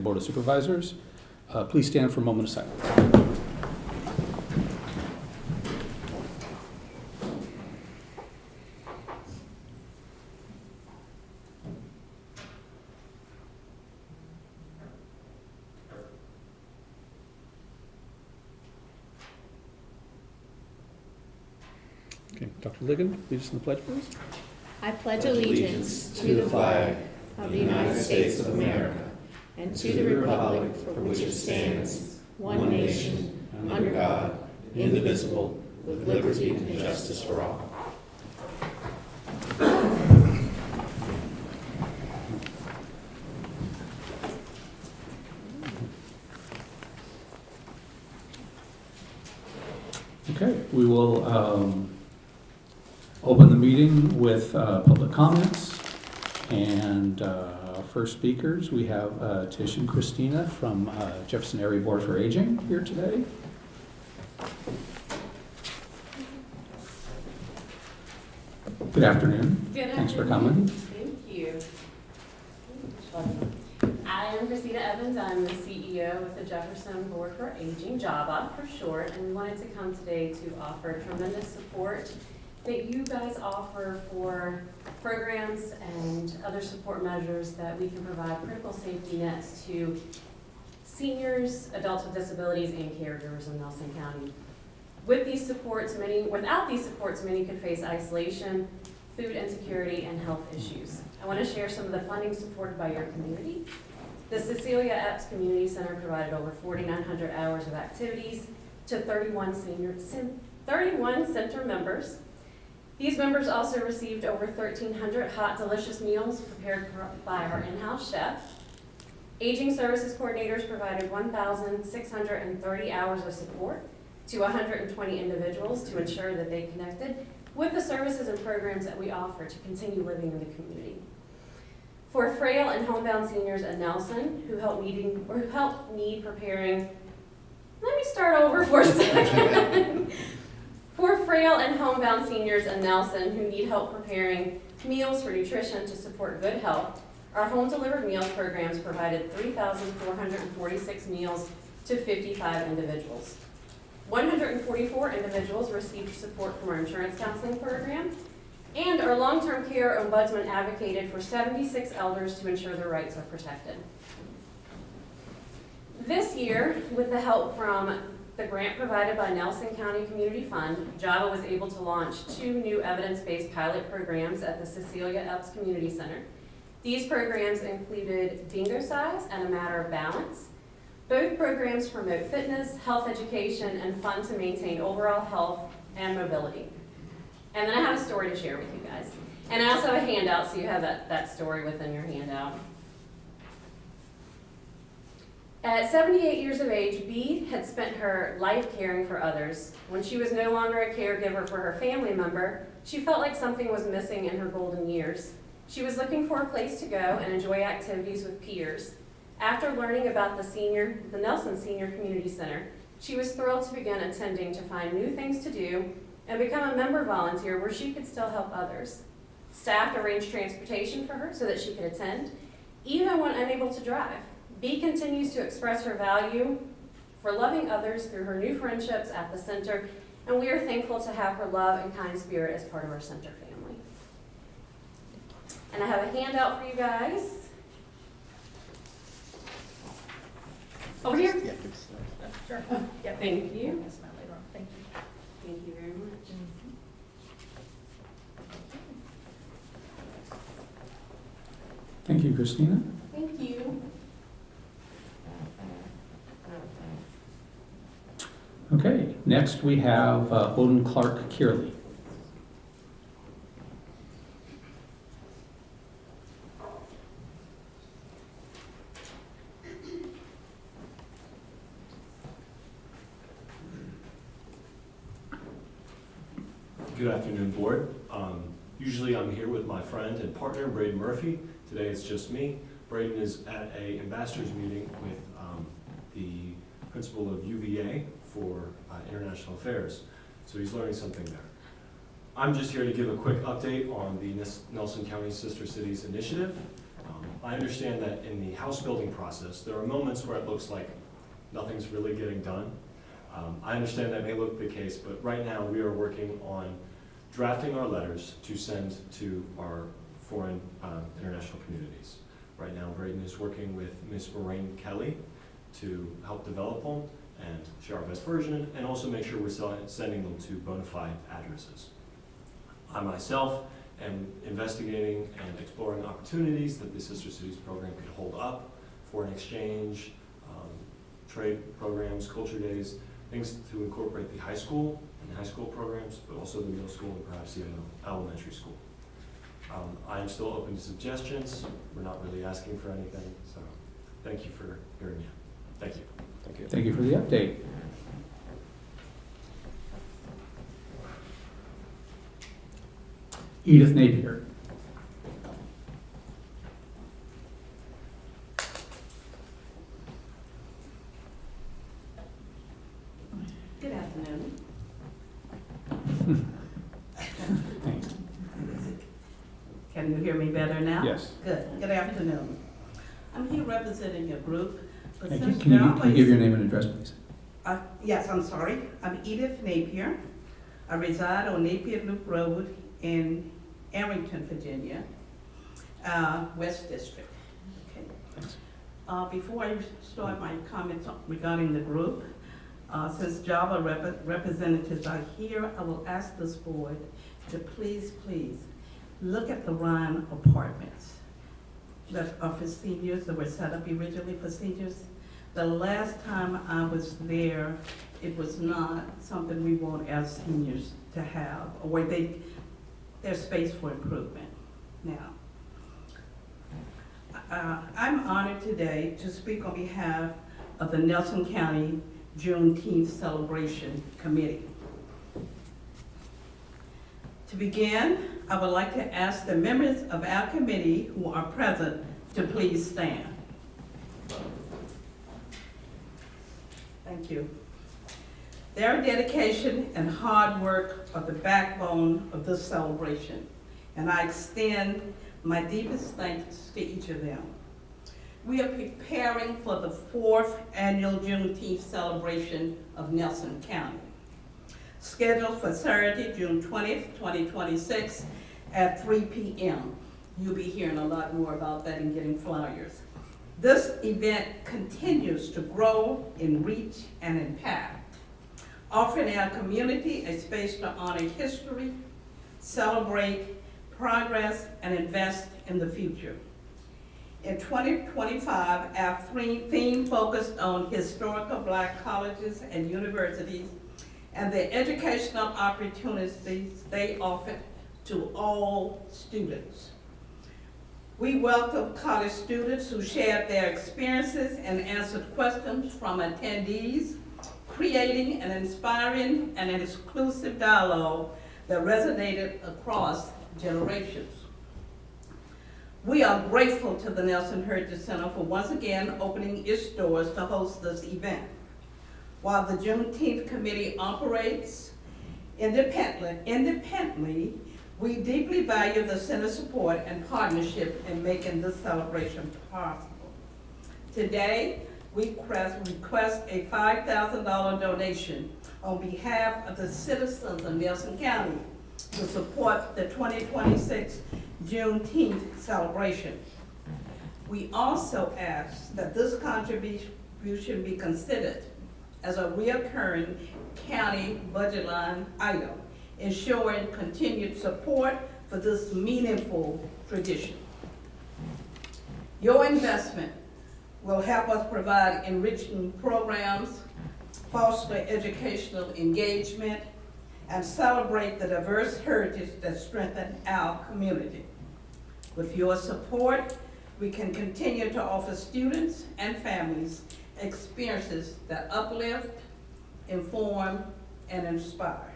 Board of Supervisors. Please stand for a moment of silence. Okay, Dr. Ligon, lead us in the pledge, please. I pledge allegiance to the flag of the United States of America and to the republic for which it stands, one nation, under God, indivisible, with liberty and justice for all. Okay, we will open the meeting with public comments. And first speakers, we have Tish and Christina from Jefferson Area Board for Aging here today. Good afternoon. Good afternoon. Thanks for coming. Thank you. I am Christina Evans. I'm the CEO with the Jefferson Board for Aging, JABA for short, and we wanted to come today to offer tremendous support that you guys offer for programs and other support measures that we can provide critical safety nets to seniors, adults with disabilities, and caregivers in Nelson County. Without these supports, many could face isolation, food insecurity, and health issues. I want to share some of the funding supported by your community. The Cecilia Epps Community Center provided over 4,900 hours of activities to 31 center members. These members also received over 1,300 hot, delicious meals prepared by our in-house chef. Aging Services Coordinators provided 1,630 hours of support to 120 individuals to ensure that they connected with the services and programs that we offer to continue living in the community. For frail and homebound seniors at Nelson who help need preparing, let me start over for a second. For frail and homebound seniors in Nelson who need help preparing meals for nutrition to support good health, our home-delivered meals programs provided 3,446 meals to 55 individuals. 144 individuals received support from our insurance counseling program, and our long-term care ombudsman advocated for 76 elders to ensure their rights are protected. This year, with the help from the grant provided by Nelson County Community Fund, JABA was able to launch 2 new evidence-based pilot programs at the Cecilia Epps Community Center. These programs included Bingo Size and A Matter of Balance. Both programs promote fitness, health education, and fun to maintain overall health and mobility. And then I have a story to share with you guys. And I also have a handout, so you have that story within your handout. At 78 years of age, Bee had spent her life caring for others. When she was no longer a caregiver for her family member, she felt like something was missing in her golden years. She was looking for a place to go and enjoy activities with peers. After learning about the Nelson Senior Community Center, she was thrilled to begin attending to find new things to do and become a member volunteer where she could still help others. Staff arranged transportation for her so that she could attend, even when unable to drive. Bee continues to express her value for loving others through her new friendships at the center, and we are thankful to have her love and kind spirit as part of our center family. And I have a handout for you guys. Over here? Yeah, sure. Yeah, thank you. That's not later on. Thank you. Thank you very much. Thank you, Christina. Thank you. Okay, next we have Odin Clark Kearley. Good afternoon, Board. Usually I'm here with my friend and partner, Braden Murphy. Today it's just me. Braden is at a ambassadors meeting with the principal of UVA for International Affairs, so he's learning something there. I'm just here to give a quick update on the Nelson County Sister Cities Initiative. I understand that in the house building process, there are moments where it looks like nothing's really getting done. I understand that may look the case, but right now we are working on drafting our letters to send to our foreign international communities. Right now, Braden is working with Ms. Lorraine Kelly to help develop them and share our best version, and also make sure we're sending them to bona fide addresses. I myself am investigating and exploring opportunities that the Sister Cities program could hold up, foreign exchange, trade programs, culture days, things to incorporate the high school and high school programs, but also the middle school and perhaps even elementary school. I'm still open to suggestions. We're not really asking for anything, so thank you for hearing me out. Thank you. Thank you. Thank you for the update. Edith Napier. Good afternoon. Thanks. Can you hear me better now? Yes. Good. Good afternoon. I'm here representing a group, but Thank you. since Can you there give your name and address, please? Yes, I'm sorry. I'm Edith Napier. I reside on Napier Loop Road in Arrington, Virginia, West District. Okay. Thanks. Before I start my comments regarding the group, since Java representatives are here, I will ask this board to please look at the Ryan apartments that are for seniors, that were set up originally for seniors. The last time I was there, it was not something we want our seniors to have, or where there's space for improvement. Now, I'm honored today to speak on behalf of the Nelson County Juneteenth Celebration Committee. To begin, I would like to ask the members of our committee who are present to please stand. Thank you. Their dedication and hard work are the backbone of this celebration, and I extend my deepest thanks to each of them. We are preparing for the 4th annual Juneteenth celebration of Nelson County, scheduled for Saturday, June 20th, 2026 at 3 p.m. You'll be hearing a lot more about that and getting flyers. This event continues to grow in reach and impact, offering our community a space to honor history, celebrate progress, and invest in the future. In 2025, our theme focused on historical Black colleges and universities and the educational opportunities they offer to all students. We welcome college students who shared their experiences and answered questions from attendees, creating an inspiring and an exclusive dialogue that resonated across generations. We are grateful to the Nelson Heritage Center for once again opening its doors to host this event. While the Juneteenth Committee operates independently, we deeply value the Center's support and partnership in making this celebration possible. Today, we request a $5,000 donation on behalf of the citizens of Nelson County to support the 2026 Juneteenth celebration. We also ask that this contribution be considered as a recurring county budget line item, ensuring continued support for this meaningful tradition. Your investment will help us provide enriching programs, foster educational engagement, and celebrate the diverse heritage that strengthens our community. With your support, we can continue to offer students and families experiences that uplift, inform, and inspire.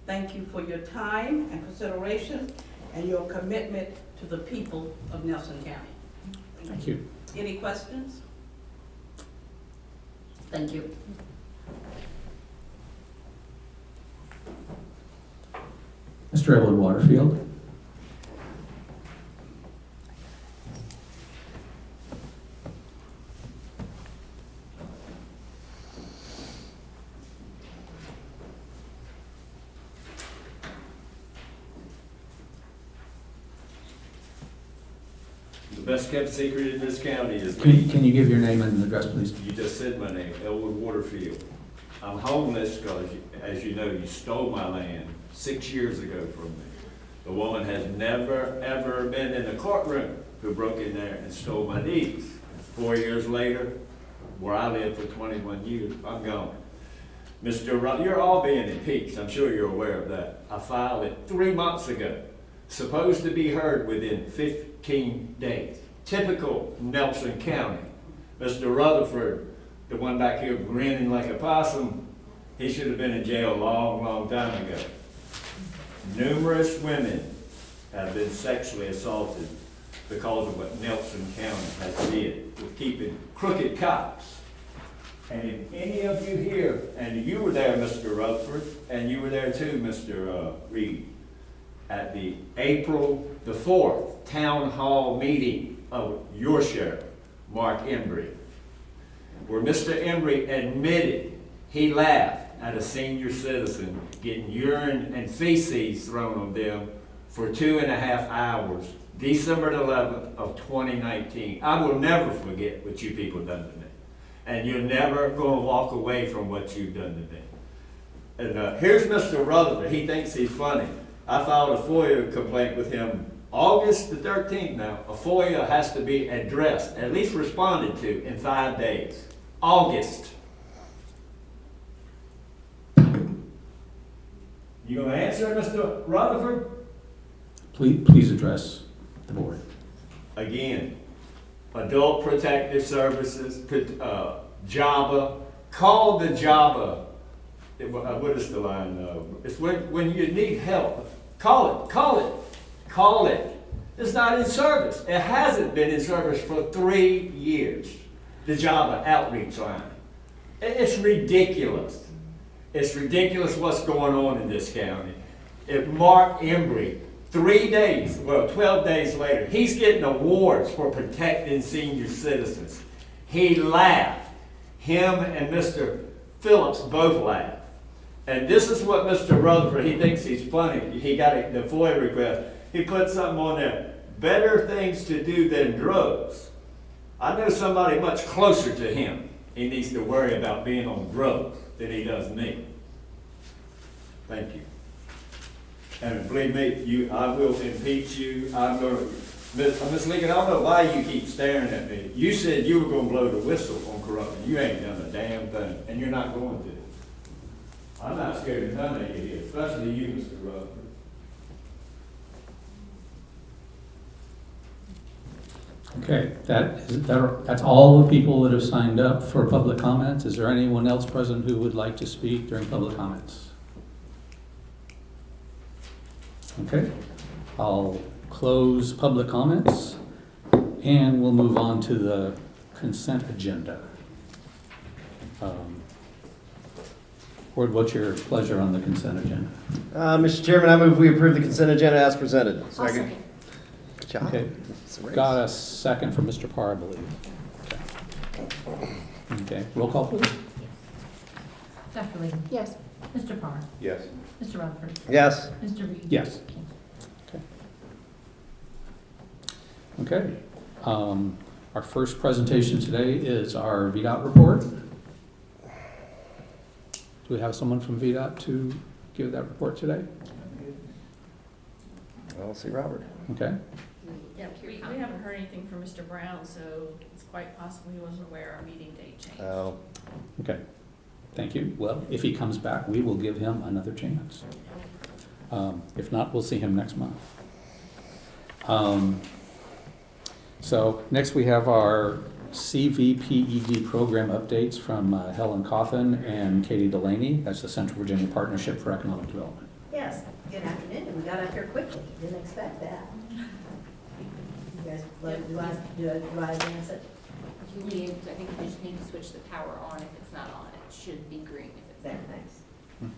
Thank you for your time and consideration and your commitment to the people of Nelson County. Thank you. Any questions? Thank you. Mr. Edward Waterfield. best kept secret in this county is Can me. can you give your name and address, please? You just said my name, Elwood Waterfield. I'm homeless because, as you know, you stole my land 6 years ago from me. The woman has never, ever been in the courtroom who broke in there and stole my deeds. 4 years later, where I lived for 21 years, I'm gone. Mr. Rudd, you're all being impeached. I'm sure you're aware of that. I filed it 3 months ago. Supposed to be heard within 15 days. Typical Nelson County. Mr. Rutherford, the one back here grinning like a possum, he should have been in jail a long, long time ago. Numerous women have been sexually assaulted because of what Nelson County has did with keeping crooked cops. And if any of you here, and you were there, Mr. Rutherford, and you were there too, Mr. Reed, at the April the 4th town hall meeting of your sheriff, Mark Embry, where Mr. Embry admitted he laughed at a senior citizen getting urine and feces thrown on them for 2.5 hours, December 11th of 2019. I will never forget what you people done to me. And you're never going to walk away from what you've done to me. And here's Mr. Rutherford. He thinks he's funny. I filed a FOIA complaint with him August the 13th now. A FOIA has to be addressed, at least responded to, in 5 days. August. You going to answer, Mr. Rutherford? Please address the board. Again, Adult Protective Services, JABA, call the JABA. What is the line? It's when you need help. Call it. It's not in service. It hasn't been in service for 3 years. The JABA outreach line. It's ridiculous. It's ridiculous what's going on in this county. If Mark Embry, 12 days later, he's getting awards for protecting senior citizens. He laughed. Him and Mr. Phillips both laughed. And this is what Mr. Rutherford, he thinks he's funny. He got the FOIA request. He put something on there. Better things to do than drugs. I know somebody much closer to him. He needs to worry about being on drugs than he does me. Thank you. And believe me, I will impeach you. I'm going to, Ms. Lincoln, I don't know why you keep staring at me. You said you were going to blow the whistle on corruption. You ain't done a damn thing, and you're not going to. I'm not scared of none of you here, especially you, Mr. Rutherford. Okay, that's all the people that have signed up for public comments. Is there anyone else present who would like to speak during public comments? Okay, I'll close public comments and we'll move on to the consent agenda. Ward, what's your pleasure on the consent agenda? Mr. Chairman, I move we approve the consent agenda as presented. I'll second. Good job. Okay, It's a race. got a second from Mr. Parr, I believe. Okay, roll call please. Dr. Lee? Yes. Mr. Parr? Yes. Mr. Rutherford? Yes. Mr. Reed? Yes. Okay, our first presentation today is our VDOT report. Do we have someone from VDOT to give that report today? I'll see Robert. Okay, Yeah, we haven't heard anything from Mr. Brown, so it's quite possible he wasn't aware our meeting date changed. Oh, okay, thank you. Well, if he comes back, we will give him another chance. If not, we'll see him next month. So next we have our CVPED program updates from Helen Coffin and Katie Delaney. That's the Central Virginia Partnership for Economic Development. Yes, good afternoon. We got up here quickly. Didn't expect that. You guys, do I advance it? You need, I think you just need to switch the power on if it's not on. It should be green if it's There, thanks. There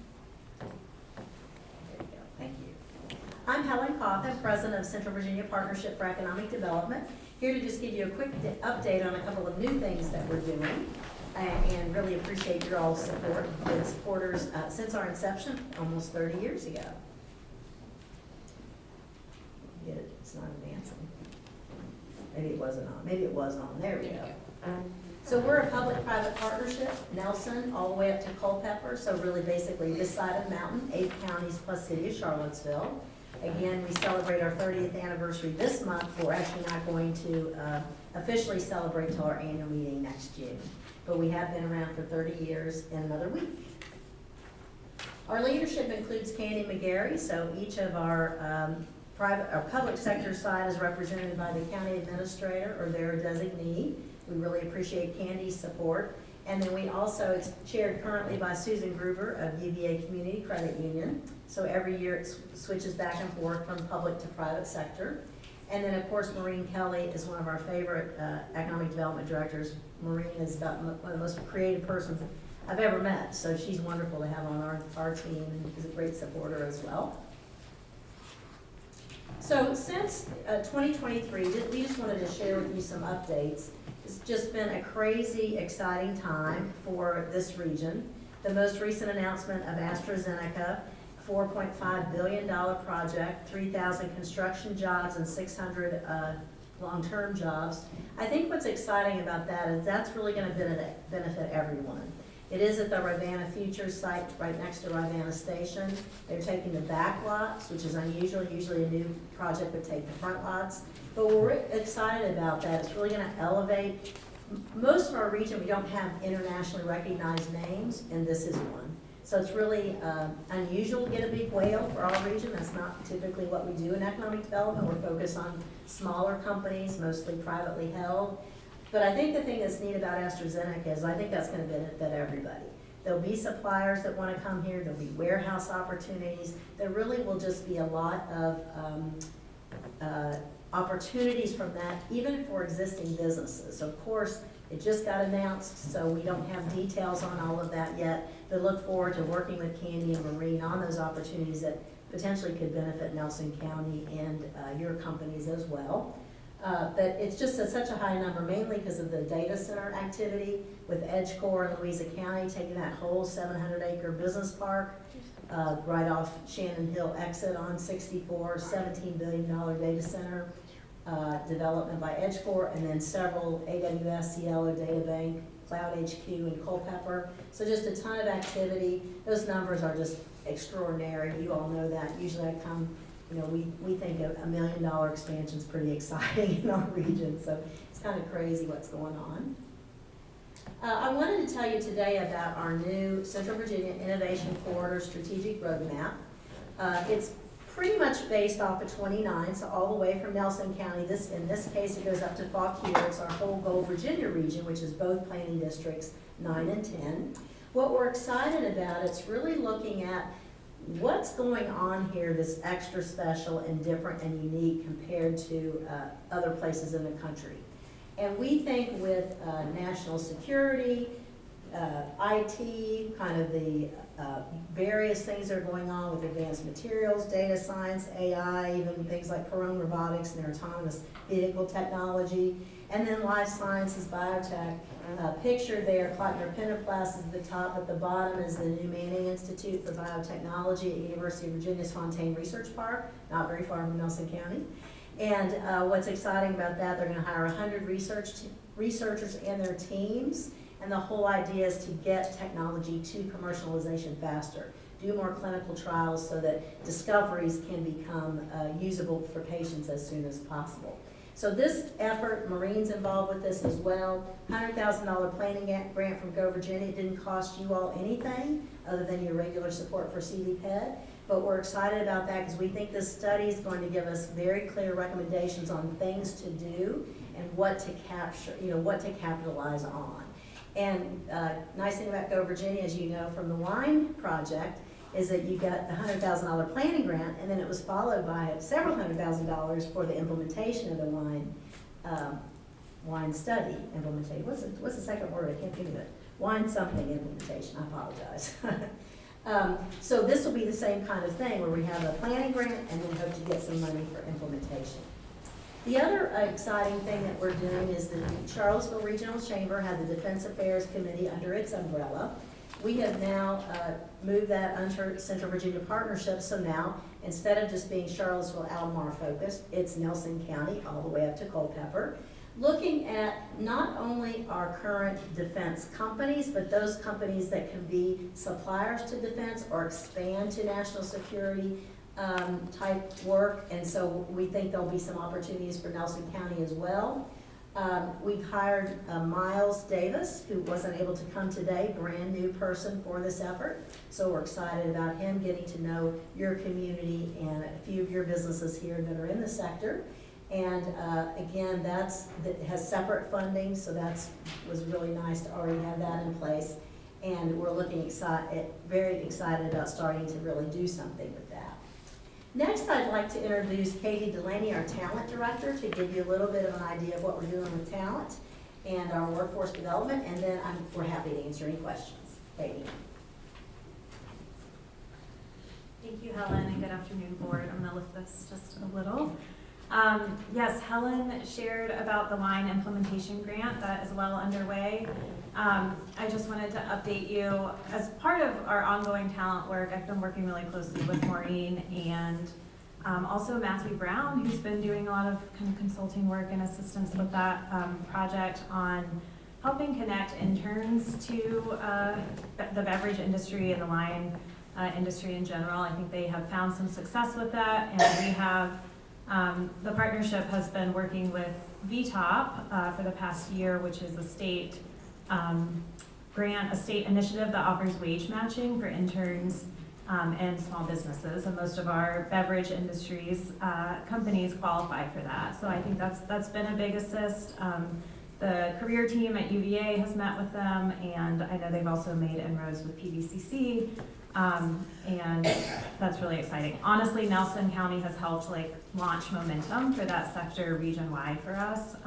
you go. Thank you. I'm Helen Coffin, President of Central Virginia Partnership for Economic Development. Here to just give you a quick update on a couple of new things that we're doing, and really appreciate your all's support. Been supporters since our inception, almost 30 years ago. Get it? It's not advancing. maybe it wasn't on, maybe it was on, there we go. So we're a public-private partnership, Nelson, all the way up to Culpeper, so really basically this side of the mountain, 8 counties plus city of Charlottesville. Again, we celebrate our 30th anniversary this month, but we're actually not going to officially celebrate till our annual meeting next June. But we have been around for 30 years in another week. Our leadership includes Candy McGarry, so each of our public sector side is represented by the county administrator or their designee. We really appreciate Candy's support. And then we also, it's chaired currently by Susan Gruber of UVA Community Credit Union. So every year it switches back and forth from public to private sector. And then, of course, Maureen Kelly is one of our favorite economic development directors. Maureen is one of the most creative persons I've ever met. So she's wonderful to have on our team and is a great supporter as well. So since 2023, we just wanted to share with you some updates. It's just been a crazy, exciting time for this region. The most recent announcement of AstraZeneca, $4.5 billion project, 3,000 construction jobs and 600 long-term jobs. I think what's exciting about that is that's really going to benefit everyone. It is at the Rivanna Futures site right next to Rivanna Station. They're taking the back lots, which is unusual. Usually a new project would take the front lots. But we're excited about that. It's really going to elevate. Most of our region, we don't have internationally recognized names, and this is one. So it's really unusual to get a big whale for our region. That's not typically what we do in economic development. We're focused on smaller companies, mostly privately held. But I think the thing that's neat about AstraZeneca is I think that's going to benefit everybody. There'll be suppliers that want to come here. There'll be warehouse opportunities. There really will just be a lot of opportunities from that, even for existing businesses. So of course, it just got announced, so we don't have details on all of that yet. But look forward to working with Candy and Maureen on those opportunities that potentially could benefit Nelson County and your companies as well. But it's just at such a high number, mainly because of the data center activity with EdgeCore in Louisa County, taking that whole 700-acre business park right off Shannon Hill exit on 64, $17 billion data center development by EdgeCore, and then several AWS, Cielo, DataBank, Cloud HQ, and Culpeper. So just a ton of activity. Those numbers are just extraordinary. You all know that. Usually I come, you know, we think a $1 million expansion is pretty exciting in our region, so it's kind of crazy what's going on. I wanted to tell you today about our new Central Virginia Innovation Corridor Strategic Roadmap. It's pretty much based off of 29, so all the way from Nelson County. In this case, it goes up to Fauquier. It's our whole Gold Virginia region, which is both planning districts 9 and 10. What we're excited about, it's really looking at what's going on here that's extra special and different and unique compared to other places in the country. And we think with national security, IT, kind of the various things that are going on with advanced materials, data science, AI, even things like Perrone robotics and their autonomous vehicle technology, and then life sciences, biotech. Pictured there, Klockner Penoplast is at the top. At the bottom is the new Manning Institute for Biotechnology at University of Virginia's Fontaine Research Park, not very far from Nelson County. And what's exciting about that, they're going to hire 100 researchers and their teams. And the whole idea is to get technology to commercialization faster, do more clinical trials so that discoveries can become usable for patients as soon as possible. So this effort, Maureen's involved with this as well. $100,000 planning grant from Go Virginia. It didn't cost you all anything other than your regular support for CVPED. But we're excited about that because we think this study is going to give us very clear recommendations on things to do and what to capture, what to capitalize on. And nice thing about Go Virginia, as you know from the wine project, is that you got the $100,000 planning grant, and then it was followed by several $100,000 for the implementation of the wine study implementation. What's the second word? I can't think of it. Wine something implementation. I apologize. So this will be the same kind of thing where we have a planning grant and then hope to get some money for implementation. The other exciting thing that we're doing is the Charlottesville Regional Chamber had the Defense Affairs Committee under its umbrella. We have now moved that under Central Virginia Partnership, so now, instead of just being Charlottesville, Albemarle focused, it's Nelson County all the way up to Culpeper, looking at not only our current defense companies, but those companies that can be suppliers to defense or expand to national security type work, and so we think there'll be some opportunities for Nelson County as well. We've hired Miles Davis, who wasn't able to come today, brand new person for this effort. So we're excited about him getting to know your community and a few of your businesses here that are in the sector. And again, that has separate funding, so was really nice to already have that in place. And we're very excited about starting to really do something with that. Next, I'd like to introduce Katie Delaney, our talent director, to give you a little bit of an idea of what we're doing with talent and our workforce development, and then we're happy to answer any questions. Katie. Thank you, Helen, and good afternoon, board. I'm going to lift this just a little. Yes, Helen shared about the line implementation grant that is well underway. I just wanted to update you. As part of our ongoing talent work, I've been working really closely with Maureen and also Matthew Brown, who's been doing a lot of kind of consulting work and assistance with that project on helping connect interns to the beverage industry and the wine industry in general. I think they have found some success with that, and we have the partnership has been working with VTOP for the past year, which is a state grant, a state initiative that offers wage matching for interns and small businesses. And most of our beverage industries companies qualify for that. So I think that's been a big assist. The career team at UVA has met with them, and I know they've also made inroads with PVCC. And that's really exciting. Honestly, Nelson County has helped launch momentum for that sector region-wide for us,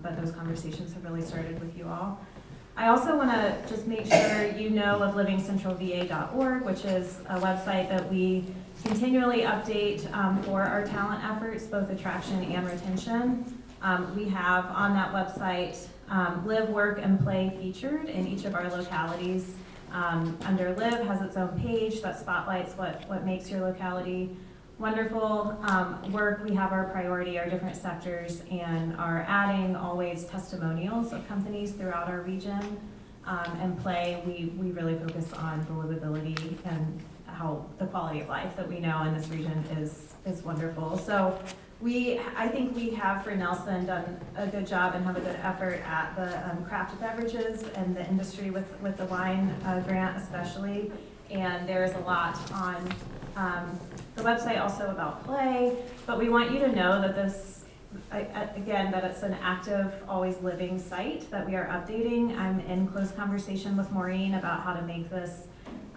but those conversations have really started with you all. I also want to just make sure you know of livingcentralva.org, which is a website that we continually update for our talent efforts, both attraction and retention. We have on that website live, work, and play featured in each of our localities. Under Live has its own page that spotlights what makes your locality wonderful. Work, we have our priority, our different sectors, and are adding always testimonials of companies throughout our region. And play, we really focus on the livability and how the quality of life that we know in this region is wonderful. So I think we have for Nelson done a good job and have a good effort at the craft beverages and the industry with the wine grant especially. And there is a lot on the website also about play, but we want you to know that that it's an active, always living site that we are updating. I'm in close conversation with Maureen about how to make this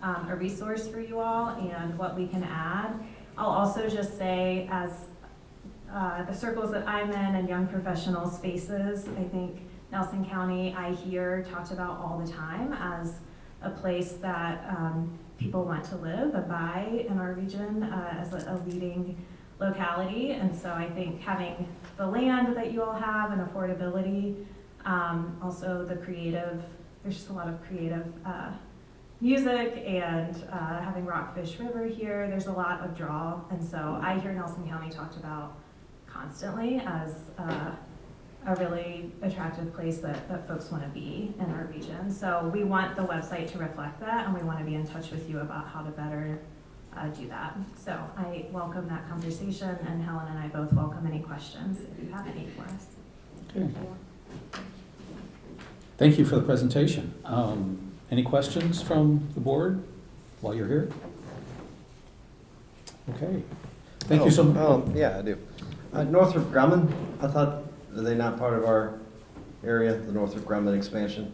a resource for you all and what we can add. I'll also just say, as the circles that I'm in and young professional spaces, I think Nelson County, I hear talked about all the time as a place that people want to live and buy in our region as a leading locality. And so I think having the land that you all have and affordability, also the creative, there's just a lot of creative music and having Rockfish River here, there's a lot of draw. And so I hear Nelson County talked about constantly as a really attractive place that folks want to be in our region. So we want the website to reflect that, and we want to be in touch with you about how to better do that. So I welcome that conversation, and Helen and I both welcome any questions if you have any for us. Okay. Thank you for the presentation. Any questions from the board while you're here? Okay. Thank you so much. Yeah, I do. Northrop Grumman, I thought, are they not part of our area, the Northrop Grumman expansion?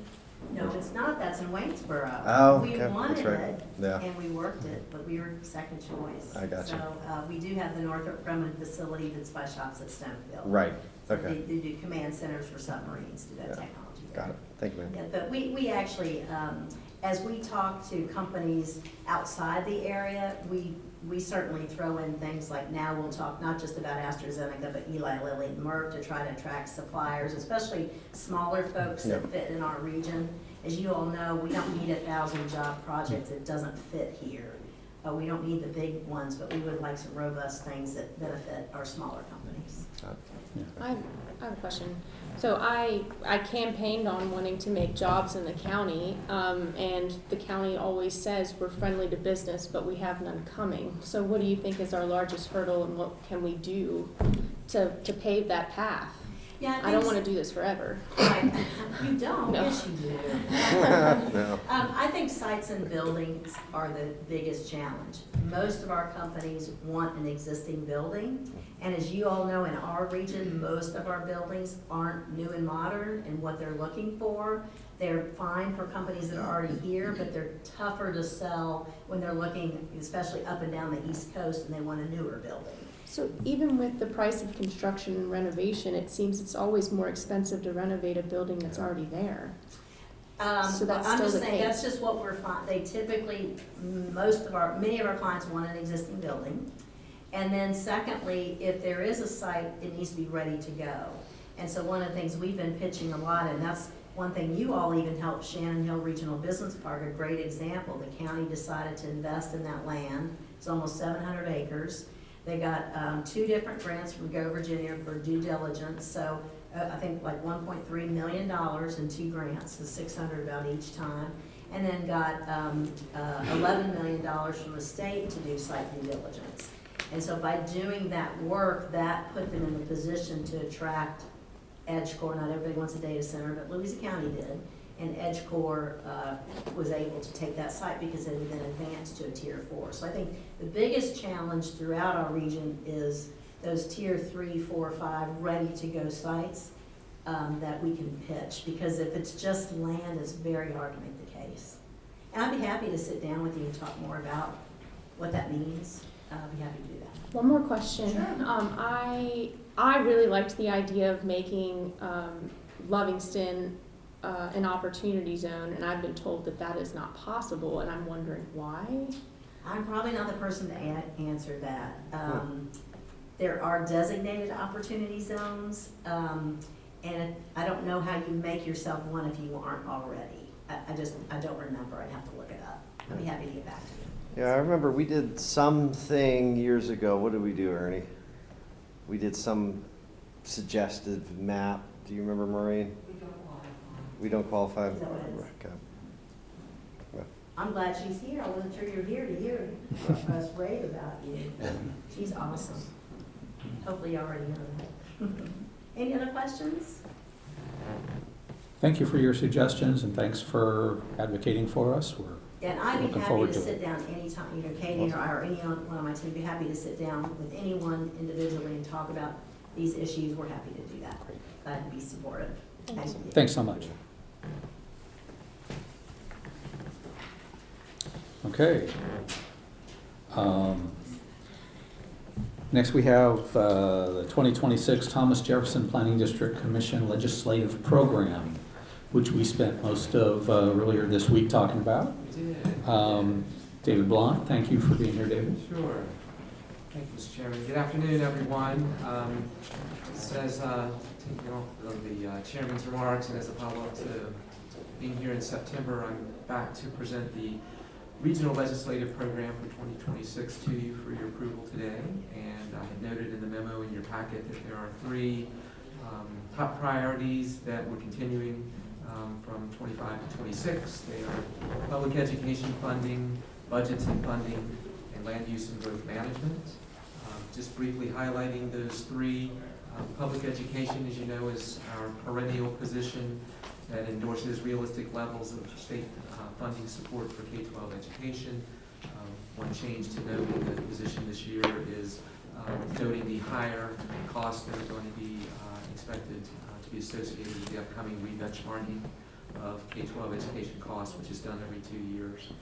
No, it's not. That's in Waynesboro. Oh, We okay, wanted that's right. it, Yeah. and we worked it, but we were second choice. I got you. So we do have the Northrop Grumman facility that's by Shops at Stonefield. Right, okay, They do command centers for submarines, do that Yeah. technology there. got it. Thank you, ma'am. Yeah, but we actually, as we talk to companies outside the area, we certainly throw in things like, now we'll talk not just about AstraZeneca, but Eli Lilly and Merck to try to attract suppliers, especially smaller folks that fit in our region. as you all know, we don't need 1,000 job projects. It doesn't fit here. We don't need the big ones, but we would like some robust things that benefit our smaller companies. I have a question. So I campaigned on wanting to make jobs in the county, and the county always says we're friendly to business, but we have none coming. So what do you think is our largest hurdle, and what can we do to pave that path? Yeah, I don't want to do this forever. Right. You don't? No. Yes, you do. No. I think sites and buildings are the biggest challenge. Most of our companies want an existing building, and as you all know, in our region, most of our buildings aren't new and modern in what they're looking for. They're fine for companies that are already here, but they're tougher to sell when they're looking, especially up and down the East Coast, and they want a newer building. So even with the price of construction and renovation, it seems it's always more expensive to renovate a building that's already there. So that's I'm still just the saying, that's case. just what we're they typically, many of our clients want an existing building. And then secondly, if there is a site, it needs to be ready to go. And so one of the things we've been pitching a lot, and that's one thing you all even helped Shannon Hill Regional Business Park, a great example. The county decided to invest in that land. It's almost 700 acres. They got 2 different grants from Go Virginia for due diligence. So I think like $1.3 million in 2 grants, so 600 about each time. And then got $11 million from the state to do site due diligence. And so by doing that work, that put them in a position to attract EdgeCore. Not everybody wants a data center, but Louisa County did. And EdgeCore was able to take that site because it had been advanced to a tier 4. So I think the biggest challenge throughout our region is those tier 3, 4, 5 ready to go sites that we can pitch. Because if it's just land, it's very hard to make the case. And I'd be happy to sit down with you and talk more about what that means. I'd be happy to do that. One more question. Sure. I really liked the idea of making Livingston an opportunity zone, and I've been told that that is not possible, and I'm wondering why. I'm probably not the person to answer that. There are designated opportunity zones, and I don't know how you make yourself one if you aren't already. I don't remember. I'd have to look it up. I'd be happy to get back to you. Yeah, I remember we did something years ago. What did we do, Ernie? We did some suggested map. Do you remember, Maureen? We don't qualify. Is that what it is? Okay. I'm glad she's here. I wasn't sure you were here to hear us rave about you. She's awesome. Hopefully you already know that. Any other questions? Thank you for your suggestions, and thanks for advocating for us. We're And I'd be looking happy forward to to it. sit down anytime, Katie or any one of my team, be happy to sit down with anyone individually and talk about these issues. We're happy to do that. Glad to be supportive. Thank you. Thanks so much. Okay. Next, we have the 2026 Thomas Jefferson Planning District Commission Legislative Program, which we spent most of earlier this week talking about. David Blunt, thank you for being here, David. Sure. Thank you, Mr. Chairman. Good afternoon, everyone. As taking off of the chairman's remarks and as a follow-up to being here in September, I'm back to present the Regional Legislative Program for 2026 to you for your approval today. And I had noted in the memo in your packet that there are 3 top priorities that we're continuing from 25 to 26. They are public education funding, budgets and funding, and land use and growth management. Just briefly highlighting those 3. Public education, as you know, is our perennial position that endorses realistic levels of state funding support for K-12 education. One change to note in the position this year is noting the higher costs that are going to be expected to be associated with the upcoming re-benchmarking of K-12 education costs, which is done every 2 years.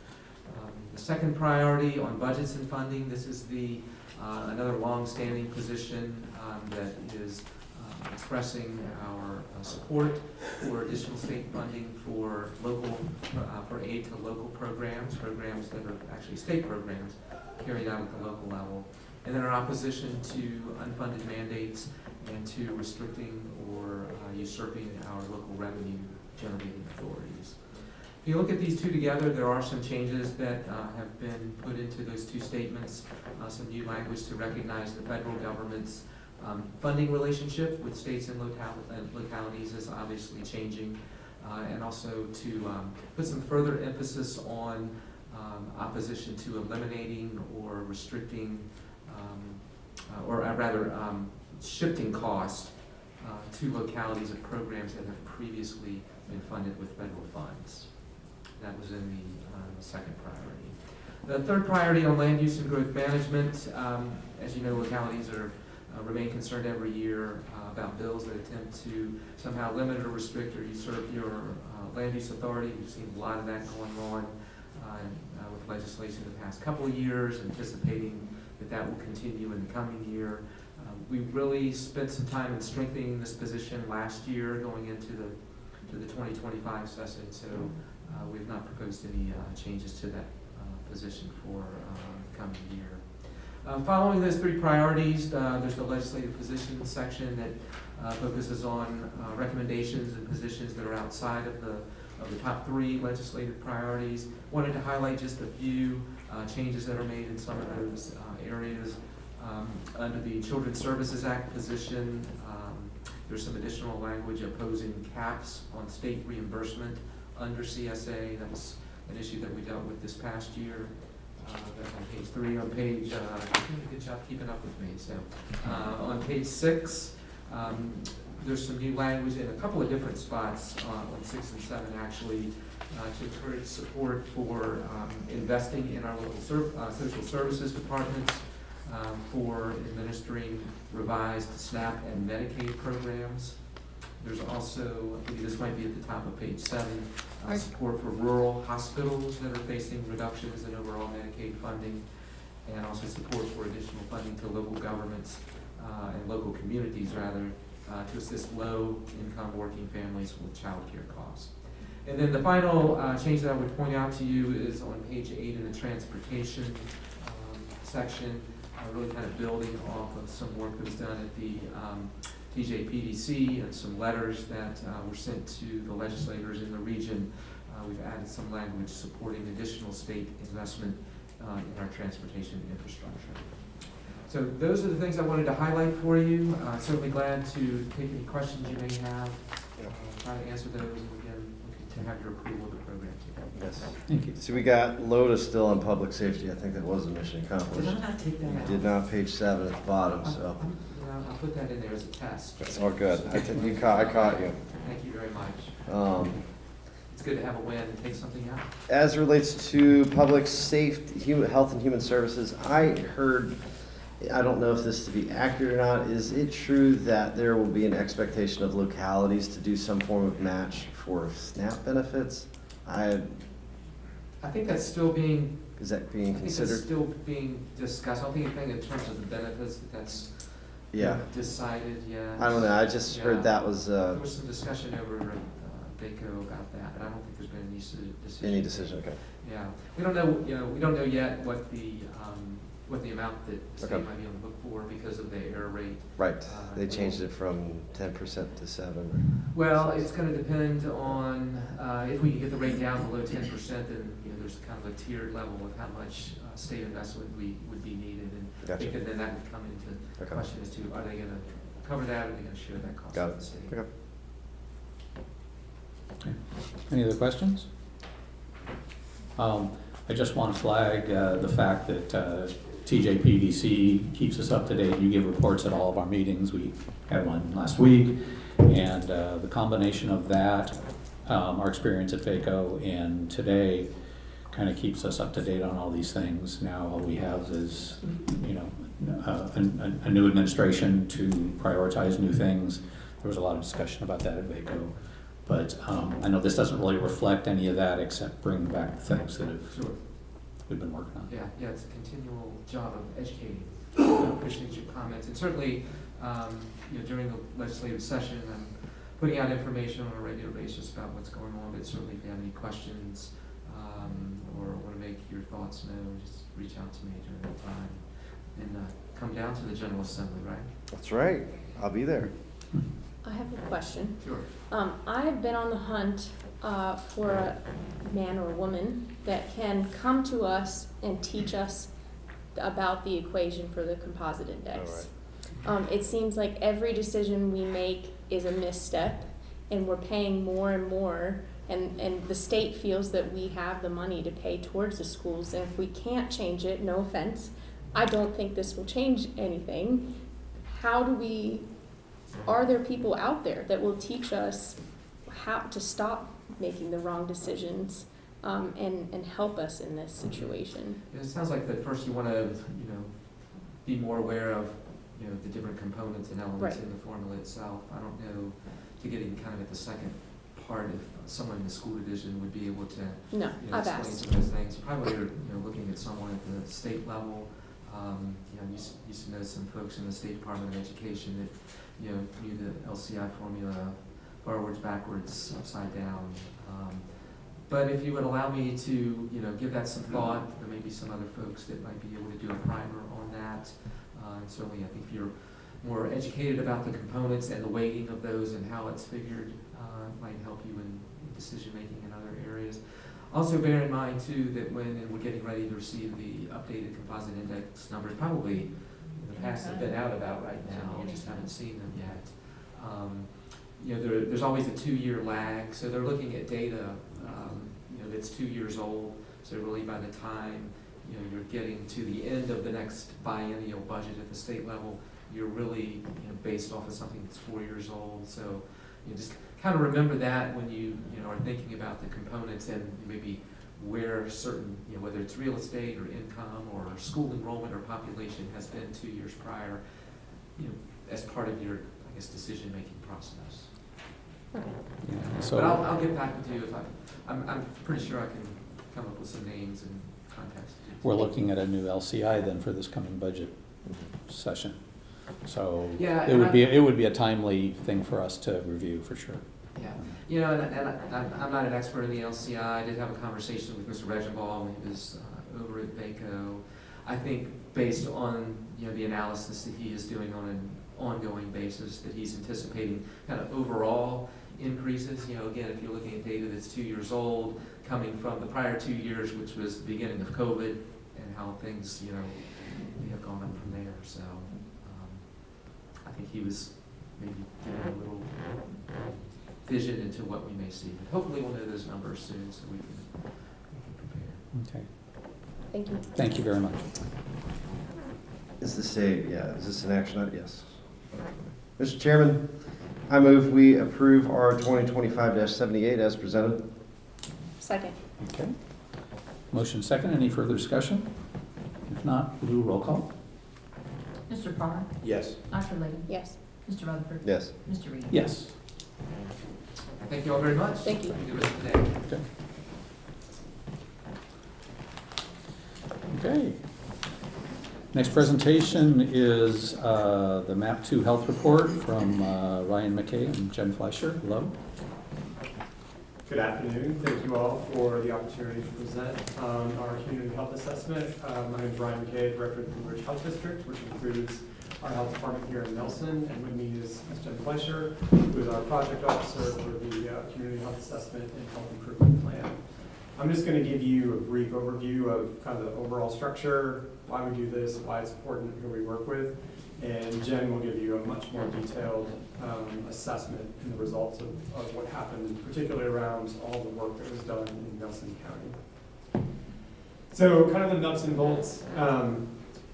The second priority on budgets and funding, this is the another long-standing position that is expressing our support for additional state funding for local, for aid to local programs that are actually state programs carried out at the local level, and then our opposition to unfunded mandates and to restricting or usurping our local revenue generating authorities. If you look at these two together, there are some changes that have been put into those two statements, some new language to recognize the federal government's funding relationship with states and localities is obviously changing, and also to put some further emphasis on opposition to eliminating or restricting, or rather shifting cost to localities of programs that have previously been funded with federal funds. That was in the second priority. The third priority on land use and growth management, as you know, localities remain concerned every year about bills that attempt to somehow limit or restrict or usurp your land use authority. We've seen a lot of that going on with legislation the past couple of years, anticipating that will continue in the coming year. We really spent some time in strengthening this position last year going into the 2025 session, so we've not proposed any changes to that position for the coming year. Following those three priorities, there's the legislative positions section that focuses on recommendations and positions that are outside of the top three legislative priorities. Wanted to highlight just a few changes that are made in some of those areas. Under the Children's Services Act position, there's some additional language opposing caps on state reimbursement under CSA. That was an issue that we dealt with this past year. That's on page 3. On page, you're doing a good job keeping up with me. So on page 6, there's some new language in a couple of different spots on 6 and 7 actually to encourage support for investing in our local social services departments, for administering revised SNAP and Medicaid programs. There's also, I believe this might be at the top of page 7, support for rural hospitals that are facing reductions in overall Medicaid funding, and also support for additional funding to local governments and local communities, rather, to assist low-income working families with child care costs. And then the final change that I would point out to you is on page 8 in the transportation section, really kind of building off of some work that was done at the TJPDC and some letters that were sent to the legislators in the region. We've added some language supporting additional state investment in our transportation infrastructure. So those are the things I wanted to highlight for you. Certainly glad to take any questions you may have, try to answer those, and again, looking to have your approval of the program today. Yes. Thank you. So we got Lotus still on public safety. I think that was a mission accomplished. Did I not take that out? Did not, page 7 at the bottom, so I'll put that in there as a test. it's all good. I caught you. Thank you very much. It's good to have a win and take something out. As it relates to public safety, health and human services, I heard, I don't know if this to be accurate or not, is it true that there will be an expectation of localities to do some form of match for SNAP benefits? I think that's still being, Is that being I think that's considered? still being discussed. I don't think anything in terms of the benefits that's Yeah, decided yet. I don't know, I just heard that was, There was some discussion over VACO about that, but I don't think there's been any decision. any decision, okay. Yeah, we don't know, we don't know yet what the amount that the state Okay. might be on the hook for because of the error rate. Right, they changed it from 10% to 7. Well, it's gonna depend on, if we can get the rate down below 10%, then, there's kind of a tiered level of how much state investment would be needed. And I Gotcha. think that then that would come into Okay. question as to, are they gonna cover that, or are they gonna share that cost Got with it. the state? Okay. Any other questions? I just want to flag the fact that TJPDC keeps us up to date. You give reports at all of our meetings. We had one last week. And the combination of that, our experience at VACO and today, kind of keeps us up to date on all these things. Now all we have is, a new administration to prioritize new things. There was a lot of discussion about that at VACO. But I know this doesn't really reflect any of that except bring back the things that we've been working on. Yeah, it's a continual job of educating. I appreciate your comments, and certainly, during the legislative session, I'm putting out information on a regular basis about what's going on, but certainly if you have any questions, or want to make your thoughts known, just reach out to me during that time, and come down to the General Assembly, right? That's right, I'll be there. I have a question. Sure. I have been on the hunt for a man or a woman that can come to us and teach us about the equation for the composite index. It seems like every decision we make is a misstep, and we're paying more and more, and the state feels that we have the money to pay towards the schools, and if we can't change it, no offense, I don't think this will change anything. Are there people out there that will teach us how to stop making the wrong decisions, and help us in this situation? It sounds like that first you want to, be more aware of, the different components and elements Right. in the formula itself. I don't know, to get in kind of at the second part, if someone in the school division would be able to, No, I've explain asked. some of those things. Probably you're, looking at someone at the state level. Used to know some folks in the State Department of Education that, knew the LCI formula forwards, backwards, upside down. But if you would allow me to, give that some thought, there may be some other folks that might be able to do a primer on that. And certainly, I think if you're more educated about the components and the weighting of those and how it's figured, might help you in decision-making in other areas. Also bear in mind too that when we're getting ready to receive the updated composite index numbers, probably in the past have been out about right now, we just haven't seen them yet. There's always a 2-year lag, so they're looking at data, that's 2 years old. So really by the time, you're getting to the end of the next biennial budget at the state level, you're really, based off of something that's 4 years old. So just kind of remember that when you, are thinking about the components and maybe where certain, whether it's real estate or income or school enrollment or population has been 2 years prior, as part of your, I guess, decision-making process. Okay. But So, I'll get back with you if I'm pretty sure I can come up with some names and contacts. we're looking at a new LCI then for this coming budget session. So Yeah, it would be a timely thing for us to review for sure. Yeah, and I'm not an expert in the LCI. I did have a conversation with Mr. Regenbaugh when he was over at VACO. I think based on, the analysis that he is doing on an ongoing basis, that he's anticipating kind of overall increases. Again, if you're looking at data that's 2 years old, coming from the prior 2 years, which was the beginning of COVID, and how things, may have gone up from there. So I think he was maybe giving a little vision into what we may see. But hopefully we'll know those numbers soon so we can prepare. Okay, Thank you. thank you very much. Is this an action item? Yes. Mr. Chairman, I move we approve our 2025-78 as presented. Second. Okay. Motion second, any further discussion? If not, we'll do a roll call. Mr. Parr? Yes. Dr. Layton? Yes. Mr. Rutherford? Yes. Mr. Reed? Yes. Thank you all very much. Thank you. Have a good rest of the day. Okay. Okay. Next presentation is the MAP 2 Health Report from Ryan McKay and Jen Fleischer. Hello. Good afternoon. Thank you all for the opportunity to present our community health assessment. My name is Ryan McKay, Director of the Blue Ridge Health District, which includes our health department here in Nelson, and with me is Ms. Jen Fleischer, who is our project officer for the community health assessment and health improvement plan. I'm just going to give you a brief overview of kind of the overall structure, why we do this, why it's important, who we work with, and Jen will give you a much more detailed assessment and the results of what happened, particularly around all the work that was done in Nelson County. So kind of the nuts and bolts.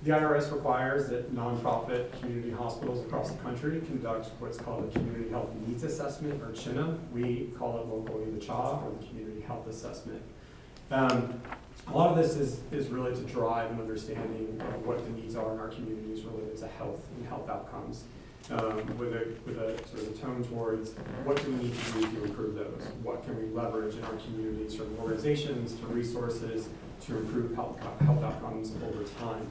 The IRS requires that nonprofit community hospitals across the country conduct what's called a Community Health Needs Assessment, or CHNA. We call it locally the CHA, or the Community Health Assessment. A lot of this is really to drive an understanding of what the needs are in our communities related to health and health outcomes, with a sort of a tone towards what do we need to do to improve those? What can we leverage in our communities, from organizations to resources to improve health outcomes over time?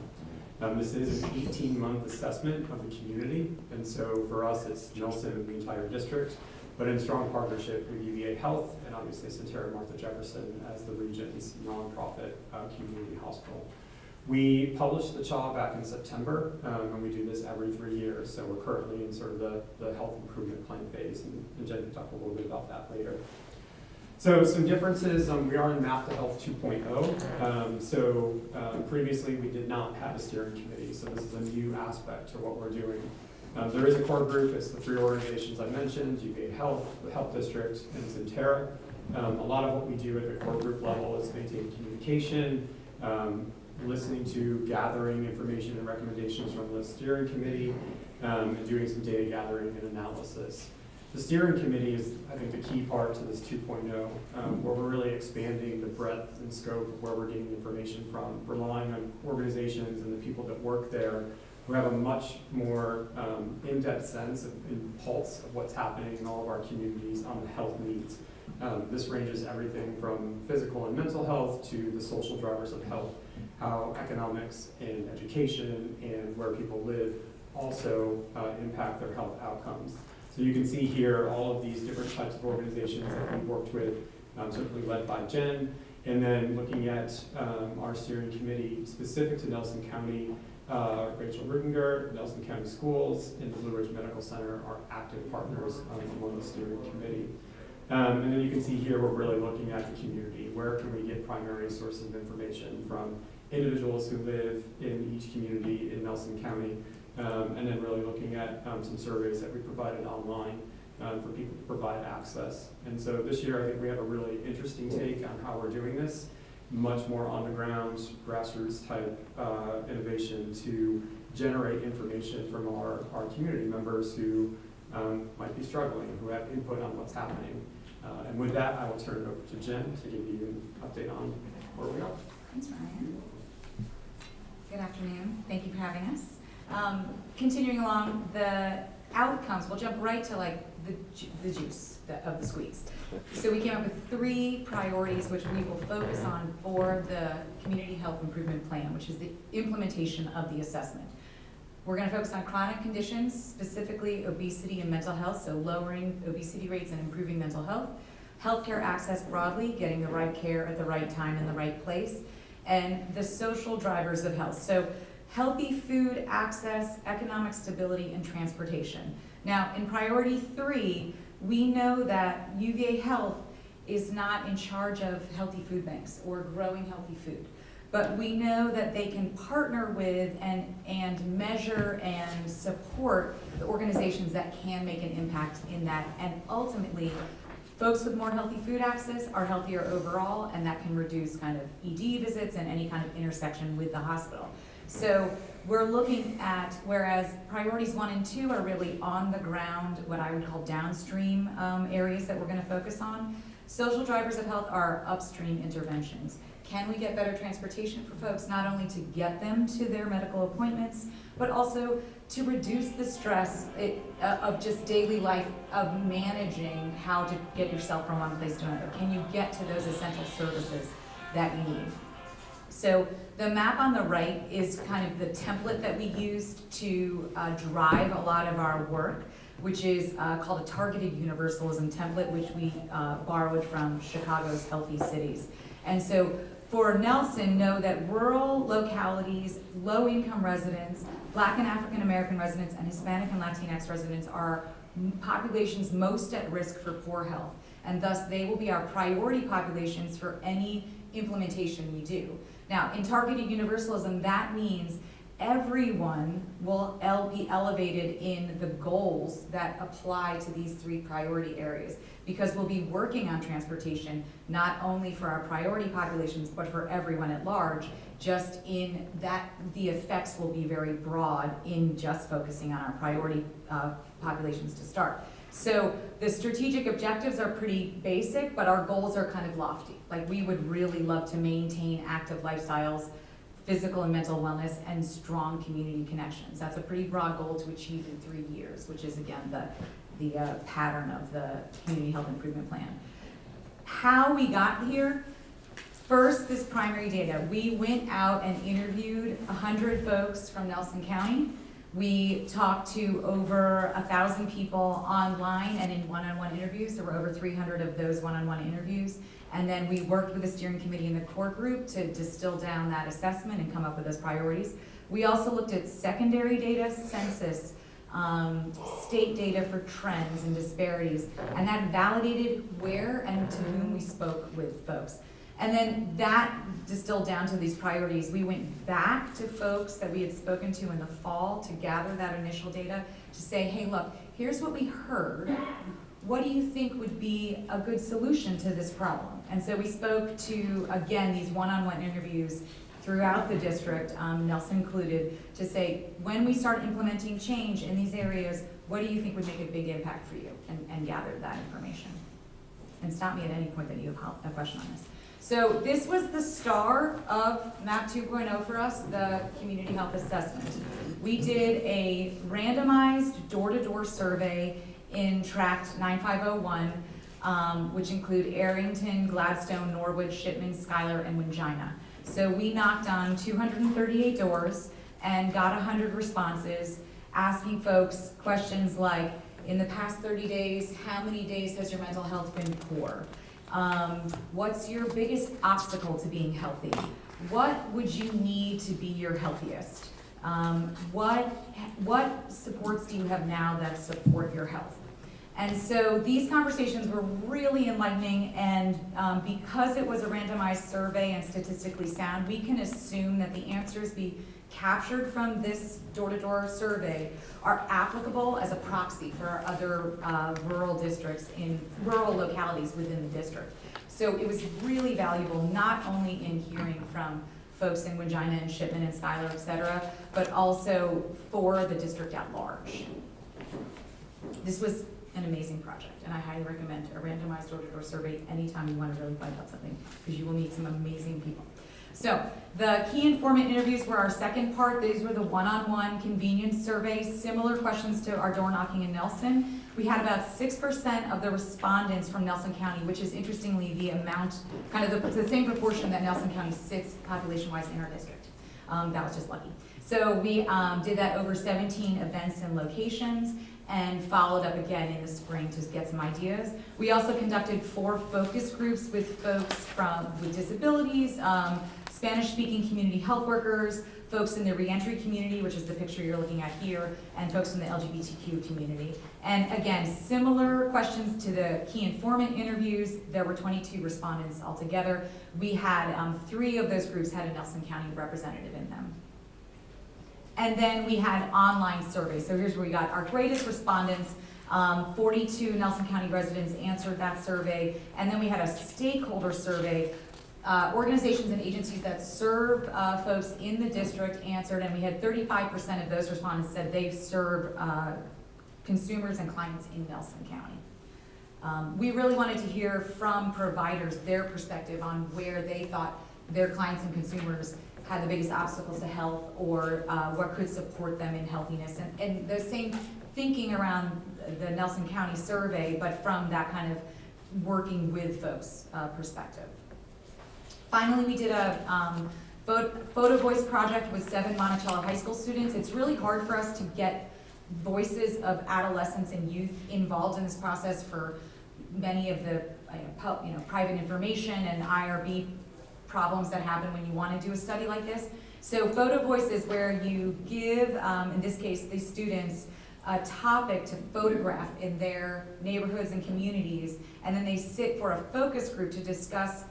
This is an 18-month assessment of the community, and so for us it's Nelson and the entire district, but in strong partnership with UVA Health and obviously Sentara Martha Jefferson as the region's nonprofit community hospital. We published the CHA back in September, and we do this every 3 years, so we're currently in sort of the health improvement plan phase, and Jen can talk a little bit about that later. So some differences, we are in Map to Health 2.0. Previously we did not have a steering committee, so this is a new aspect to what we're doing. There is a core group, it's the three organizations I mentioned, UVA Health, the Health District, and Centera. A lot of what we do at the core group level is maintain communication, listening to, gathering information and recommendations from the steering committee, and doing some data gathering and analysis. The steering committee is, I think, the key part to this 2.0, where we're really expanding the breadth and scope of where we're getting information from, relying on organizations and the people that work there who have a much more in-depth sense and pulse of what's happening in all of our communities on the health needs. This ranges everything from physical and mental health to the social drivers of health, how economics and education and where people live also impact their health outcomes. So you can see here all of these different types of organizations that we've worked with, certainly led by Jen, and then looking at our steering committee specific to Nelson County. Rachel Rudinger, Nelson County Schools, and the Blue Ridge Medical Center are active partners among the steering committee. And then you can see here we're really looking at the community. Where can we get primary sources of information from individuals who live in each community in Nelson County, and then really looking at some surveys that we provided online for people to provide access. And so this year I think we have a really interesting take on how we're doing this, much more on the ground, grassroots type innovation to generate information from our community members who might be struggling, who have input on what's happening. And with that, I will turn it over to Jen to give you an update on where we are. Thanks, Ryan. Good afternoon. Thank you for having us. Continuing along, the outcomes, we'll jump right to like the juice of the squeeze. So we came up with 3 priorities which we will focus on for the Community Health Improvement Plan, which is the implementation of the assessment. We're going to focus on chronic conditions, specifically obesity and mental health, so lowering obesity rates and improving mental health. Healthcare access broadly, getting the right care at the right time in the right place, and the social drivers of health. So healthy food access, economic stability, and transportation. Now, in priority 3, we know that UVA Health is not in charge of healthy food banks or growing healthy food. But we know that they can partner with and measure and support the organizations that can make an impact in that. And ultimately, folks with more healthy food access are healthier overall, and that can reduce kind of ED visits and any kind of intersection with the hospital. So we're looking at, whereas priorities 1 and 2 are really on the ground, what I would call downstream areas that we're going to focus on, social drivers of health are upstream interventions. Can we get better transportation for folks, not only to get them to their medical appointments, but also to reduce the stress of just daily life of managing how to get yourself from one place to another? Can you get to those essential services that you need? So the map on the right is kind of the template that we used to drive a lot of our work, which is called a targeted universalism template, which we borrowed from Chicago's Healthy Cities. And so for Nelson, know that rural localities, low-income residents, Black and African American residents, and Hispanic and Latinx residents are populations most at risk for poor health. And thus, they will be our priority populations for any implementation we do. Now, in targeted universalism, that means everyone will be elevated in the goals that apply to these 3 priority areas, because we'll be working on transportation not only for our priority populations, but for everyone at large, just in that the effects will be very broad in just focusing on our priority populations to start. So the strategic objectives are pretty basic, but our goals are kind of lofty. Like, we would really love to maintain active lifestyles, physical and mental wellness, and strong community connections. That's a pretty broad goal to achieve in 3 years, which is, again, the pattern of the Community Health Improvement Plan. How we got here, first, this primary data. We went out and interviewed 100 folks from Nelson County. We talked to over 1,000 people online and in one-on-one interviews. There were over 300 of those one-on-one interviews. And then we worked with the steering committee and the core group to distill down that assessment and come up with those priorities. We also looked at secondary data, census, state data for trends and disparities, and that validated where and to whom we spoke with folks. And then that distilled down to these priorities. We went back to folks that we had spoken to in the fall to gather that initial data to say, hey, look, here's what we heard. What do you think would be a good solution to this problem? And so we spoke to, again, these one-on-one interviews throughout the district, Nelson included, to say, when we start implementing change in these areas, what do you think would make a big impact for you? And gather that information. And stop me at any point that you have a question on this. So this was the star of MAP 2.0 for us, the community health assessment. We did a randomized door-to-door survey in tract 9501, which include Arrington, Gladstone, Norwood, Shipman, Schuyler, and Wingina. So we knocked on 238 doors and got 100 responses, asking folks questions like, in the past 30 days, how many days has your mental health been poor? What's your biggest obstacle to being healthy? What would you need to be your healthiest? What supports do you have now that support your health? And so these conversations were really enlightening, and because it was a randomized survey and statistically sound, we can assume that the answers we captured from this door-to-door survey are applicable as a proxy for other rural districts in rural localities within the district. So it was really valuable, not only in hearing from folks in Wingina and Shipman and Schuyler, et cetera, but also for the district at large. This was an amazing project, and I highly recommend a randomized door-to-door survey anytime you want to really find out something, because you will meet some amazing people. So the key informant interviews were our second part. These were the one-on-one convenience surveys, similar questions to our door knocking in Nelson. We had about 6% of the respondents from Nelson County, which is interestingly the amount, kind of the same proportion that Nelson County sits population-wise in our district. That was just lucky. So we did that over 17 events and locations, and followed up again in the spring to get some ideas. We also conducted 4 focus groups with folks with disabilities, Spanish-speaking community health workers, folks in the reentry community, which is the picture you're looking at here, and folks in the LGBTQ community. And again, similar questions to the key informant interviews. There were 22 respondents altogether. We had 3 of those groups had a Nelson County representative in them. And then we had online surveys. So here's where we got our greatest respondents. 42 Nelson County residents answered that survey. And then we had a stakeholder survey. Organizations and agencies that serve folks in the district answered, and we had 35% of those respondents said they serve consumers and clients in Nelson County. We really wanted to hear from providers their perspective on where they thought their clients and consumers had the biggest obstacles to health, or what could support them in healthiness. And the same thinking around the Nelson County survey, but from that kind of working with folks perspective. Finally, we did a photo voice project with 7 Monticello High School students. It's really hard for us to get voices of adolescents and youth involved in this process for many of the private information and IRB problems that happen when you want to do a study like this. So photo voice is where you give, in this case, these students a topic to photograph in their neighborhoods and communities, and then they sit for a focus group to discuss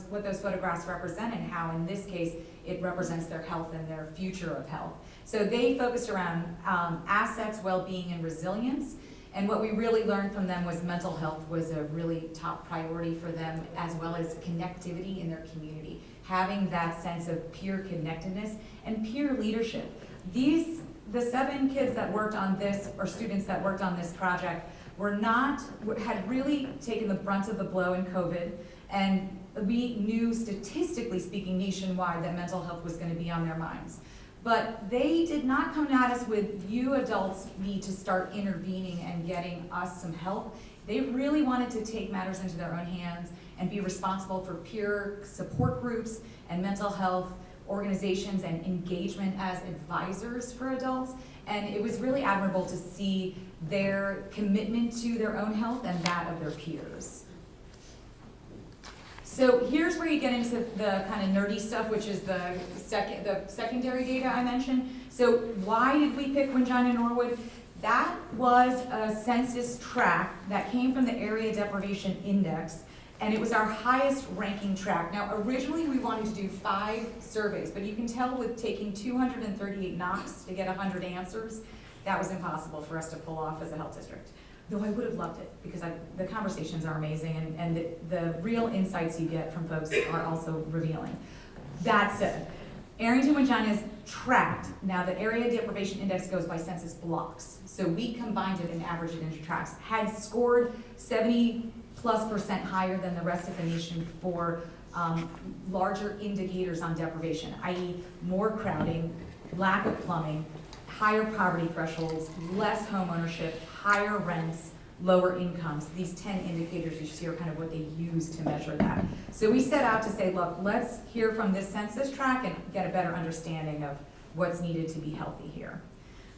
what those photographs represent, and how, in this case, it represents their health and their future of health. So they focused around assets, well-being, and resilience. And what we really learned from them was mental health was a really top priority for them, as well as connectivity in their community, having that sense of peer connectedness and peer leadership. The 7 kids that worked on this, or students that worked on this project, had really taken the brunt of the blow in COVID, and we knew, statistically speaking, nationwide, that mental health was going to be on their minds. But they did not come at us with, you adults need to start intervening and getting us some help. They really wanted to take matters into their own hands and be responsible for peer support groups and mental health organizations and engagement as advisors for adults. And it was really admirable to see their commitment to their own health and that of their peers. So here's where you get into the kind of nerdy stuff, which is the secondary data I mentioned. So why did we pick Wingina and Norwood? That was a census tract that came from the Area Deprivation Index, and it was our highest ranking tract. Now, originally, we wanted to do 5 surveys, but you can tell with taking 238 knocks to get 100 answers, that was impossible for us to pull off as a health district. Though I would have loved it, because the conversations are amazing, and the real insights you get from folks are also revealing. That said, Arrington-Regina's tract, now the Area Deprivation Index goes by census blocks, so we combined it and averaged it into tracts, had scored 70+% higher than the rest of the nation for larger indicators on deprivation, i.e. more crowding, lack of plumbing, higher poverty thresholds, less home ownership, higher rents, lower incomes. These 10 indicators you see are kind of what they use to measure that. So we set out to say, look, let's hear from this census tract and get a better understanding of what's needed to be healthy here.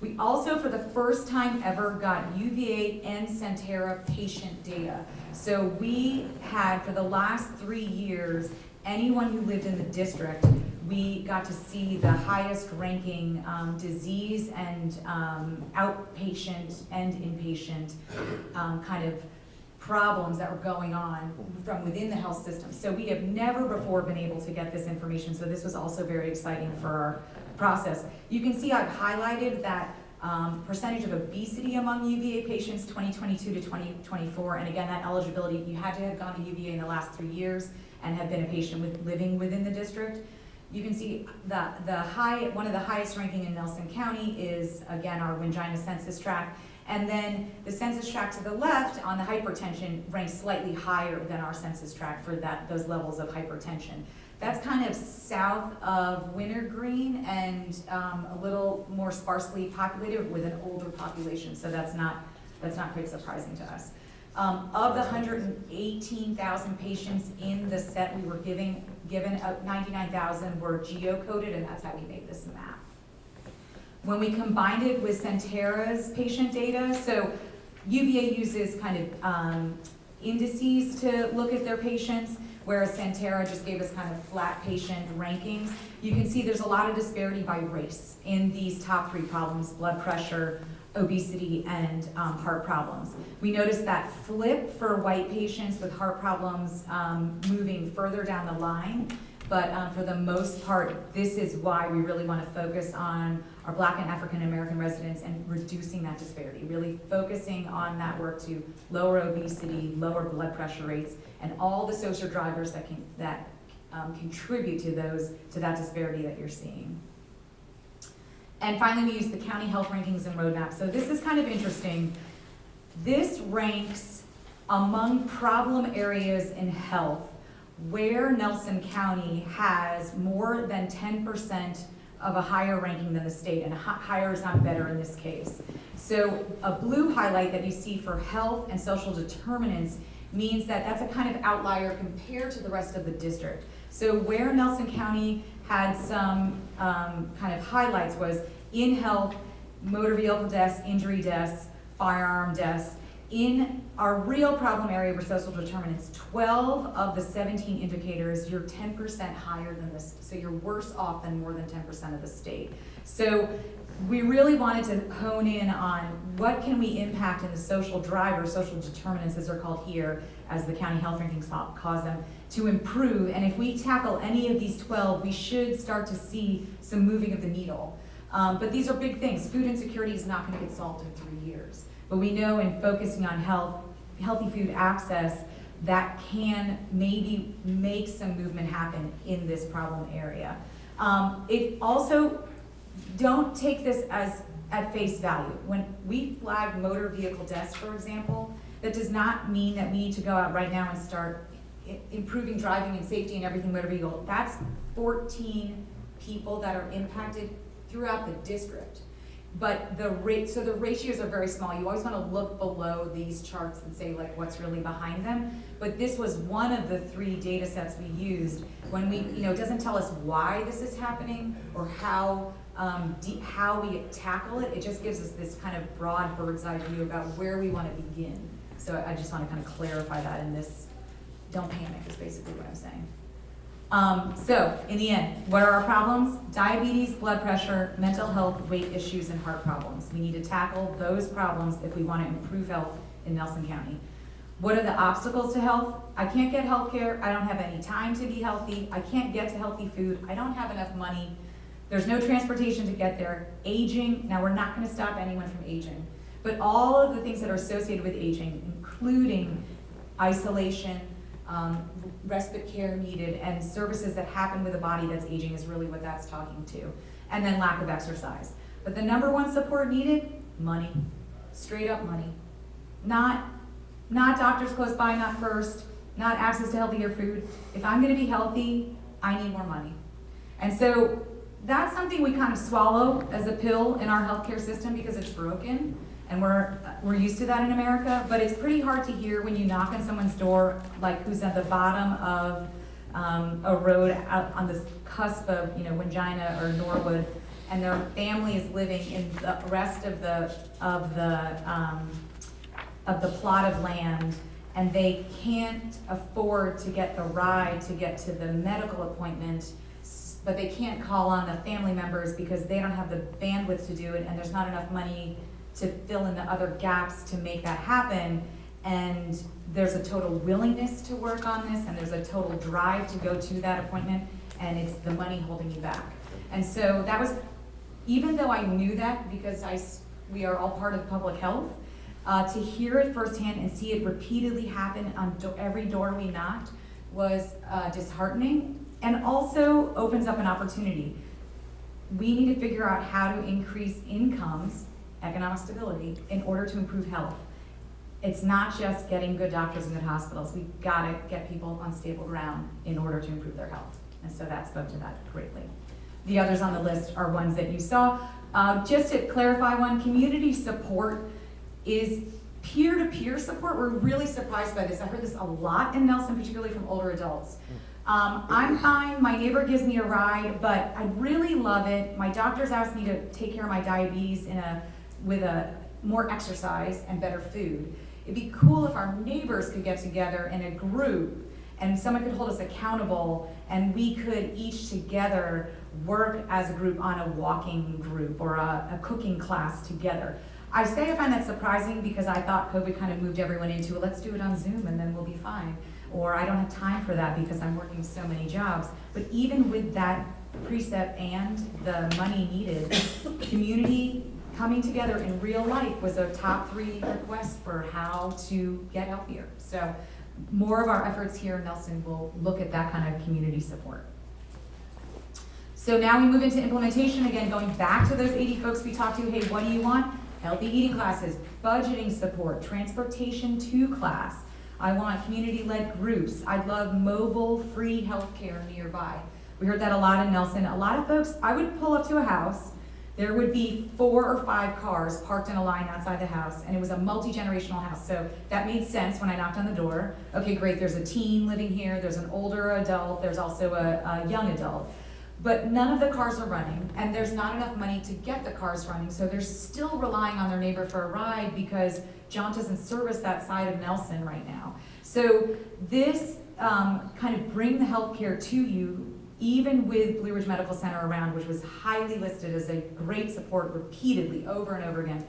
We also, for the first time ever, got UVA and Centera patient data. So we had, for the last 3 years, anyone who lived in the district, we got to see the highest ranking disease and outpatient and inpatient kind of problems that were going on from within the health system. So we have never before been able to get this information, so this was also very exciting for our process. You can see I've highlighted that percentage of obesity among UVA patients 2022 to 2024, and again, that eligibility, you had to have gone to UVA in the last 3 years and have been a patient living within the district. You can see that one of the highest ranking in Nelson County is, again, our Wingina census tract. And then the census tract to the left on the hypertension ranks slightly higher than our census tract for those levels of hypertension. That's kind of south of Wintergreen and a little more sparsely populated with an older population, so that's not quite surprising to us. Of the 118,000 patients in the set we were given 99,000 were geocoded, and that's how we made this map. When we combined it with Centera's patient data, so UVA uses kind of indices to look at their patients, whereas Centera just gave us kind of flat patient rankings. You can see there's a lot of disparity by race in these top 3 problems: blood pressure, obesity, and heart problems. We noticed that flip for white patients with heart problems moving further down the line, but for the most part, this is why we really want to focus on our Black and African American residents and reducing that disparity, really focusing on that work to lower obesity, lower blood pressure rates, and all the social drivers that contribute to that disparity that you're seeing. And finally, we use the county health rankings and roadmaps. So this is kind of interesting. This ranks among problem areas in health where Nelson County has more than 10% of a higher ranking than the state, and higher is not better in this case. So a blue highlight that you see for health and social determinants means that that's a kind of outlier compared to the rest of the district. So where Nelson County had some kind of highlights was in health, motor vehicle deaths, injury deaths, firearm deaths. In our real problem area for social determinants, 12 of the 17 indicators, you're 10% higher than this, so you're worse off than more than 10% of the state. So we really wanted to hone in on what can we impact in the social drivers, social determinants as they're called here, as the county health rankings cause them, to improve. And if we tackle any of these 12, we should start to see some moving of the needle. But these are big things. Food insecurity is not going to get solved in 3 years. But we know in focusing on healthy food access, that can maybe make some movement happen in this problem area. It also, don't take this as at face value. When we flag motor vehicle deaths, for example, that does not mean that we need to go out right now and start improving driving and safety and everything motor vehicle. That's 14 people that are impacted throughout the district. But the ratios are very small. You always want to look below these charts and say like what's really behind them. But this was one of the 3 data sets we used when we, it doesn't tell us why this is happening or how we tackle it. It just gives us this kind of broad bird's eye view about where we want to begin. So I just want to kind of clarify that in this. Don't panic is basically what I'm saying. So, in the end, what are our problems? Diabetes, blood pressure, mental health, weight issues, and heart problems. We need to tackle those problems if we want to improve health in Nelson County. What are the obstacles to health? I can't get health care. I don't have any time to be healthy. I can't get to healthy food. I don't have enough money. There's no transportation to get there. Aging, now we're not going to stop anyone from aging, but all of the things that are associated with aging, including isolation, respite care needed, and services that happen with a body that's aging is really what that's talking to. And then lack of exercise. But the number one support needed, money. Straight up money. Not doctors close by, not first, not access to healthier food. If I'm gonna be healthy, I need more money. And so that's something we kind of swallow as a pill in our healthcare system because it's broken. And we're used to that in America, but it's pretty hard to hear when you knock on someone's door, like who's at the bottom of a road out on the cusp of, Wingina or Norwood, and their family is living in the rest of the plot of land, and they can't afford to get the ride to get to the medical appointment, but they can't call on the family members because they don't have the bandwidth to do it, and there's not enough money to fill in the other gaps to make that happen. And there's a total willingness to work on this, and there's a total drive to go to that appointment, and it's the money holding you back. And so that was, even though I knew that because we are all part of public health, to hear it firsthand and see it repeatedly happen on every door we knocked was disheartening, and also opens up an opportunity. We need to figure out how to increase incomes, economic stability, in order to improve health. It's not just getting good doctors and good hospitals. We've got to get people on stable ground in order to improve their health. And so that spoke to that greatly. The others on the list are ones that you saw. Just to clarify one, community support is peer-to-peer support. We're really surprised by this. I heard this a lot in Nelson, particularly from older adults. I'm fine, my neighbor gives me a ride, but I really love it. My doctors asked me to take care of my diabetes with more exercise and better food. It'd be cool if our neighbors could get together in a group and someone could hold us accountable and we could each together work as a group on a walking group or a cooking class together. I say I find that surprising because I thought COVID kind of moved everyone into, let's do it on Zoom and then we'll be fine. Or I don't have time for that because I'm working so many jobs. But even with that precept and the money needed, community coming together in real life was a top 3 request for how to get healthier. So more of our efforts here in Nelson will look at that kind of community support. So now we move into implementation, again, going back to those 80 folks we talked to. Hey, what do you want? Healthy eating classes, budgeting support, transportation to class. I want community-led groups. I'd love mobile, free healthcare nearby. We heard that a lot in Nelson. A lot of folks, I would pull up to a house, there would be 4 or 5 cars parked in a line outside the house, and it was a multi-generational house. So that made sense when I knocked on the door. Okay, great, there's a teen living here, there's an older adult, there's also a young adult. But none of the cars are running, and there's not enough money to get the cars running, so they're still relying on their neighbor for a ride because John doesn't service that side of Nelson right now. So this kind of bring the healthcare to you, even with Blue Ridge Medical Center around, which was highly listed as a great support repeatedly over and over again,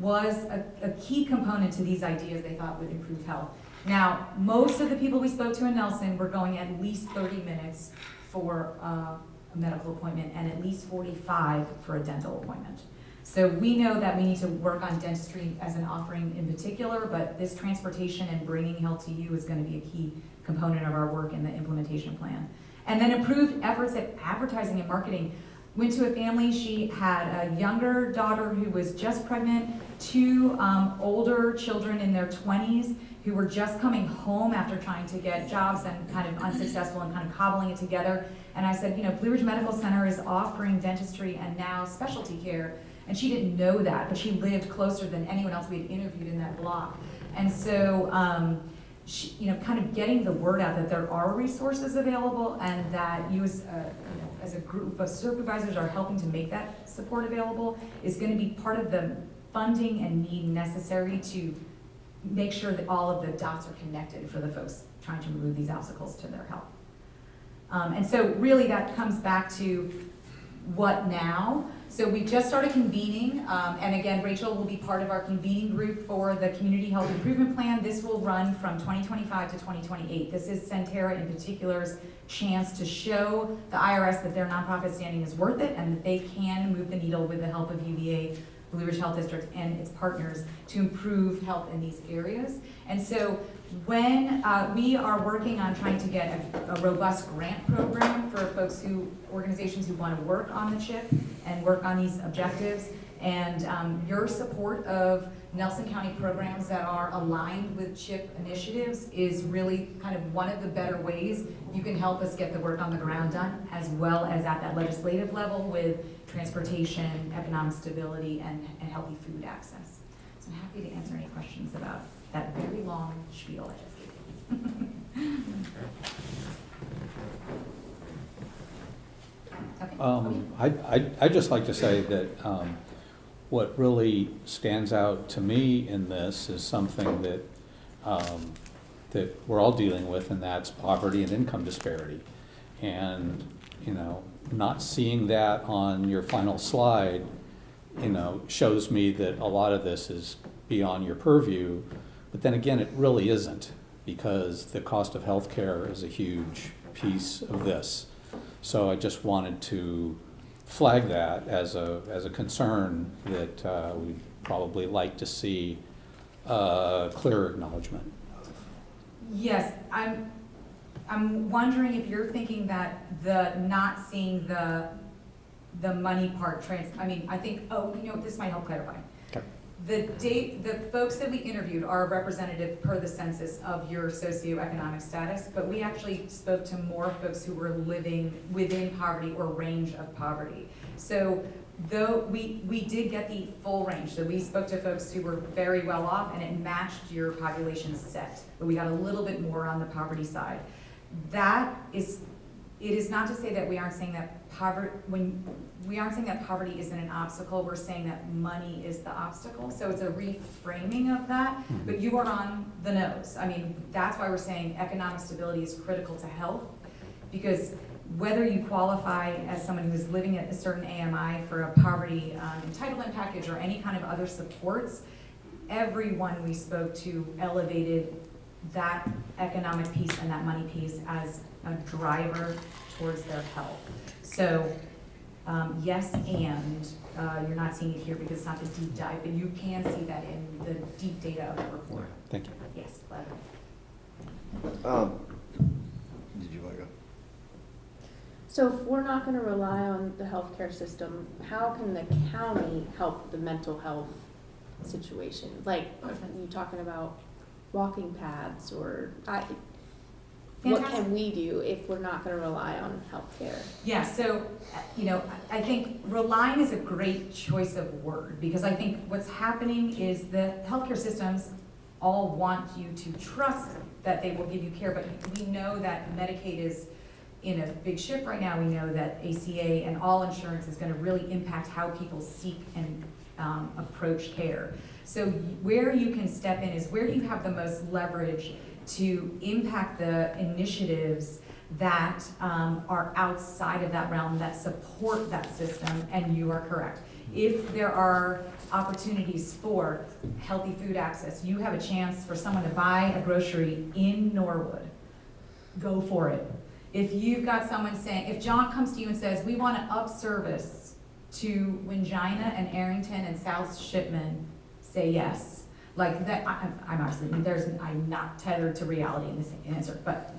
was a key component to these ideas they thought would improve health. Now, most of the people we spoke to in Nelson were going at least 30 minutes for a medical appointment and at least 45 for a dental appointment. So we know that we need to work on dentistry as an offering in particular, but this transportation and bringing health to you is going to be a key component of our work in the implementation plan. And then improved efforts at advertising and marketing. Went to a family, she had a younger daughter who was just pregnant, 2 older children in their 20s who were just coming home after trying to get jobs and kind of unsuccessful and kind of cobbling it together. And I said, Blue Ridge Medical Center is offering dentistry and now specialty care. And she didn't know that, but she lived closer than anyone else we had interviewed in that block. And so, she, kind of getting the word out that there are resources available and that you as a group of supervisors are helping to make that support available is going to be part of the funding and need necessary to make sure that all of the dots are connected for the folks trying to remove these obstacles to their health. And so really that comes back to what now? So we just started convening, and again, Rachel will be part of our convening group for the Community Health Improvement Plan. This will run from 2025 to 2028. This is Centera in particular's chance to show the IRS that their nonprofit standing is worth it and that they can move the needle with the help of UVA, Blue Ridge Health District, and its partners to improve health in these areas. And so when we are working on trying to get a robust grant program for organizations who want to work on the CHIP and work on these objectives, and your support of Nelson County programs that are aligned with CHIP initiatives is really kind of one of the better ways you can help us get the work on the ground done, as well as at that legislative level with transportation, economic stability, and healthy food access. So I'm happy to answer any questions about that very long spiel I just gave you. Okay. I'd just like to say that what really stands out to me in this is something that that we're all dealing with, and that's poverty and income disparity. And, you know, not seeing that on your final slide, you know, shows me that a lot of this is beyond your purview. But then again, it really isn't, because the cost of healthcare is a huge piece of this. So I just wanted to flag that as a concern that we'd probably like to see clearer acknowledgement. Yes, I'm wondering if you're thinking that the not seeing the money part I think, this might help clarify. Okay. The folks that we interviewed are representative per the census of your socioeconomic status, but we actually spoke to more folks who were living within poverty or range of poverty. So though we did get the full range, so we spoke to folks who were very well off and it matched your population set, but we got a little bit more on the poverty side. It is not to say that we aren't saying that poverty isn't an obstacle, we're saying that money is the obstacle. So it's a reframing of that, but you are on the nose. I mean, that's why we're saying economic stability is critical to health, because whether you qualify as someone who is living at a certain AMI for a poverty entitlement package or any kind of other supports, everyone we spoke to elevated that economic piece and that money piece as a driver towards their health. So yes, and you're not seeing it here because it's not the deep dive, but you can see that in the deep data of the report. Thank you. Yes, glad. Did you want to go? So if we're not gonna rely on the healthcare system, how can the county help the mental health situation? Like, you talking about walking paths or, what can we do if we're not gonna rely on healthcare? Yeah, so, I think relying is a great choice of word, because I think what's happening is the healthcare systems all want you to trust that they will give you care, but we know that Medicaid is in a big shift right now. We know that ACA and all insurance is gonna really impact how people seek and approach care. So where you can step in is where you have the most leverage to impact the initiatives that are outside of that realm, that support that system, and you are correct. If there are opportunities for healthy food access, you have a chance for someone to buy a grocery in Norwood, go for it. If you've got someone saying, if John comes to you and says, we want to up service to Wingina and Arrington and South Shipman, say yes. Like that, I'm honestly, I'm not tethered to reality in this answer, but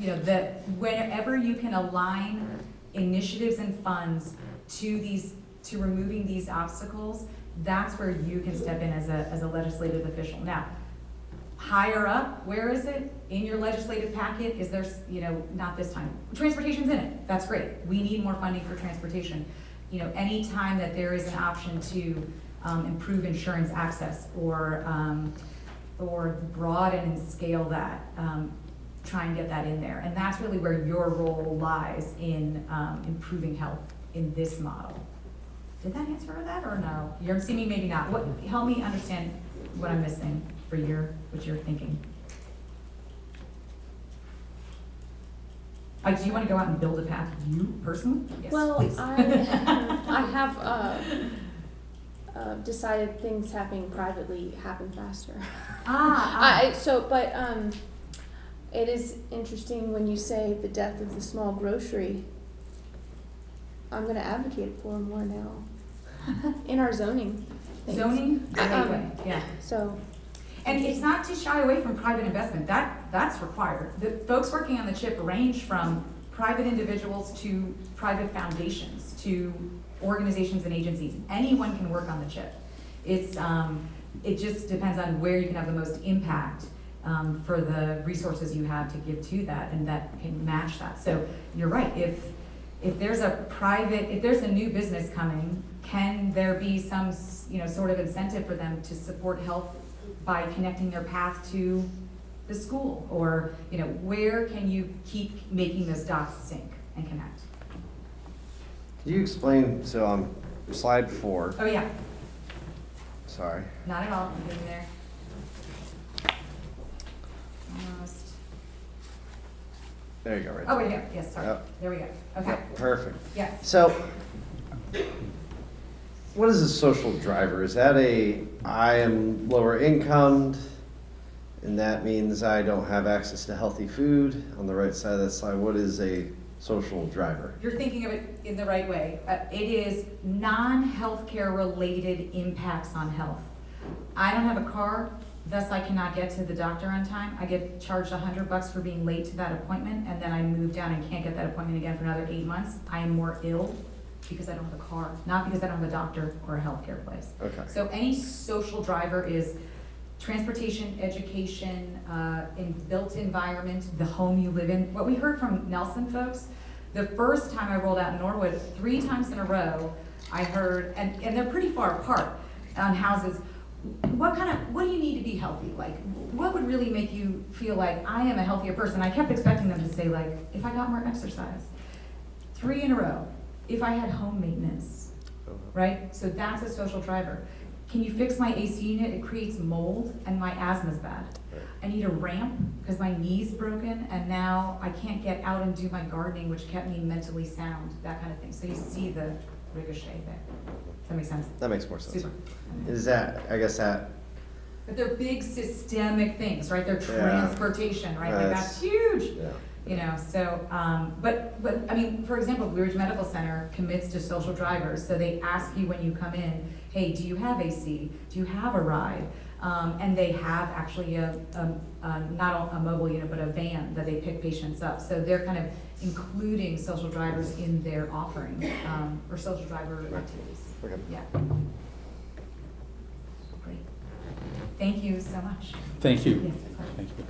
whenever you can align initiatives and funds to removing these obstacles, that's where you can step in as a legislative official. Now, higher up, where is it? In your legislative packet, is there, not this time. Transportation's in it, that's great. We need more funding for transportation. Any time that there is an option to improve insurance access or broaden and scale that, try and get that in there. And that's really where your role lies in improving health in this model. Did that answer that or no? You're seeming maybe not. Help me understand what I'm missing for what you're thinking. Like, do you want to go out and build a path, you personally? Yes, Well, please. I have decided things happening privately happen faster. It is interesting when you say the death of the small grocery. I'm going to advocate for more now in our zoning. things. Zoning, yeah. So, And it's not to shy away from private investment, that's required. The folks working on the CHIP range from private individuals to private foundations, to organizations and agencies. Anyone can work on the CHIP. It just depends on where you can have the most impact for the resources you have to give to that, and that can match that. So you're right, if there's a new business coming, can there be some, sort of incentive for them to support health by connecting their path to the school? Or, where can you keep making those dots sync and connect? Could you explain, so on slide 4, Oh, yeah, sorry, not at all, I'm getting there. Almost. there you go, right Oh, there. wait, here, yes, sorry, Yep. there we go, okay, Yep, perfect. yes. So, what is a social driver? Is that I am lower income, and that means I don't have access to healthy food? On the right side of that slide, what is a social driver? You're thinking of it in the right way. It is non-healthcare related impacts on health. I don't have a car, thus I cannot get to the doctor on time. I get charged $100 for being late to that appointment, and then I move down and can't get that appointment again for another 8 months. I am more ill because I don't have a car, not because I don't have a doctor or a healthcare place. Okay. So any social driver is transportation, education, in built environment, the home you live in. What we heard from Nelson folks, the first time I rolled out in Norwood, 3 times in a row, I heard, and they're pretty far apart on houses, what do you need to be healthy? Like, what would really make you feel like I am a healthier person? I kept expecting them to say, like, if I got more exercise. 3 in a row. If I had home maintenance, right? So that's a social driver. Can you fix my AC unit? It creates mold and my asthma's bad. I need a ramp because my knee's broken and now I can't get out and do my gardening, which kept me mentally sound, that kind of thing. So you see the ricochet there. Does that make sense? That makes more sense. Super. Is that, I guess that, But they're big systemic things, right? They're Yeah. transportation, right? Like that's huge. yeah. So, but I mean, for example, Blue Ridge Medical Center commits to social drivers. So they ask you when you come in, hey, do you have AC? Do you have a ride? And they have actually not a mobile unit, but a van that they pick patients up. So they're kind of including social drivers in their offering, or social driver activities. Okay. Yeah. Great. Thank you so much. thank you. Yes, of course. Thank you.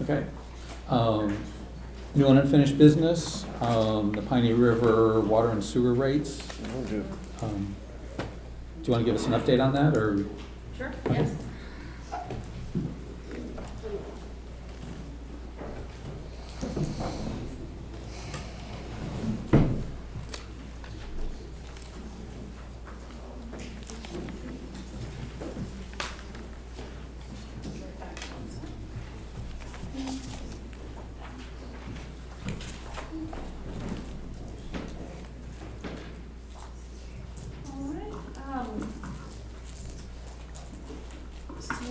Okay. New and unfinished business, the Piney River water and sewer rates. Do you want to give us an update on that, or? Sure, yes.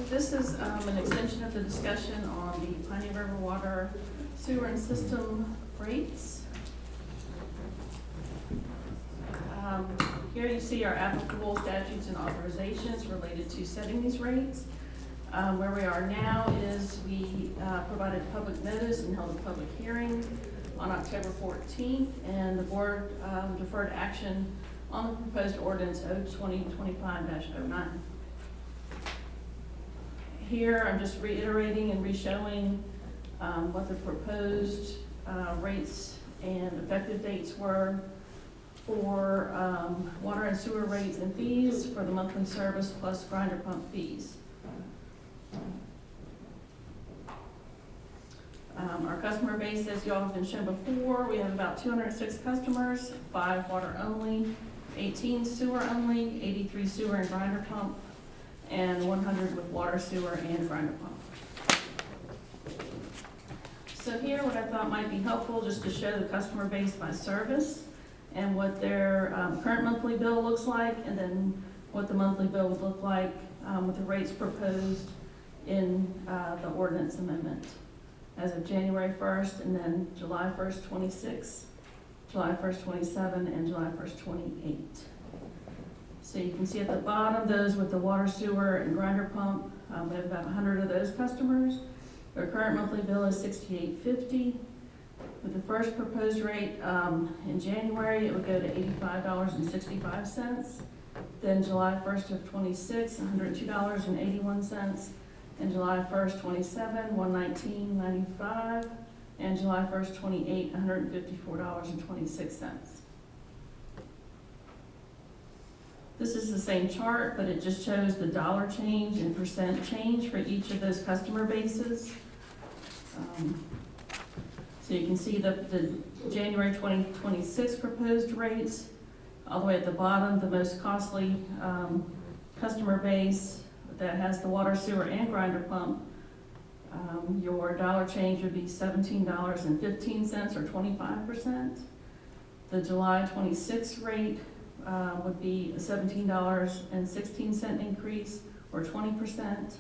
This is an extension of the discussion on the Piney River water, sewer, and system rates. Here you see our applicable statutes and authorizations related to setting these rates. Where we are now is we provided public notice and held a public hearing on October 14th, and the board deferred action on the proposed ordinance 2025-09. Here, I'm just reiterating and re-showing what the proposed rates and effective dates were for water and sewer rates and fees for the monthly service plus grinder pump fees. Our customer base, as y'all have been shown before, we have about 206 customers, 5 water only, 18 sewer only, 83 sewer and grinder pump, and 100 with water, sewer, and grinder pump. So here, what I thought might be helpful, just to show the customer base by service and what their current monthly bill looks like, and then what the monthly bill would look like with the rates proposed in the ordinance amendment as of January 1st, and then July 1st, 26, July 1st, 27, and July 1st, 28. So you can see at the bottom, those with the water, sewer, and grinder pump, we have about 100 of those customers. Their current monthly bill is $68.50. With the first proposed rate in January, it would go to $85.65. Then July 1st of 26, $102.81. And July 1st, 27, $119.95. And July 1st, 28, $154.26. This is the same chart, but it just shows the dollar change and percent change for each of those customer bases. So you can see the January 2026 proposed rates, all the way at the bottom, the most costly customer base that has the water, sewer, and grinder pump. Your dollar change would be $17.15 or 25%. The July 26 rate would be a $17.16 increase or 20%.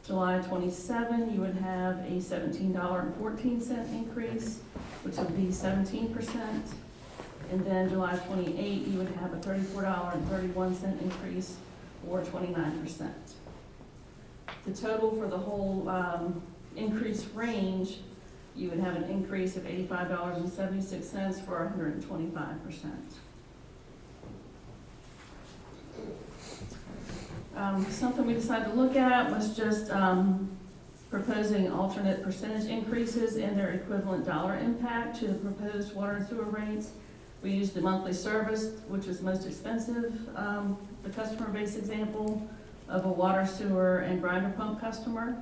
July 27, you would have a $17.14 increase, which would be 17%. And then July 28, you would have a $34.31 increase or 29%. The total for the whole increase range, you would have an increase of $85.76 for 125%. Something we decided to look at was just proposing alternate percentage increases and their equivalent dollar impact to the proposed water and sewer rates. We used the monthly service, which is most expensive, the customer base example of a water, sewer, and grinder pump customer.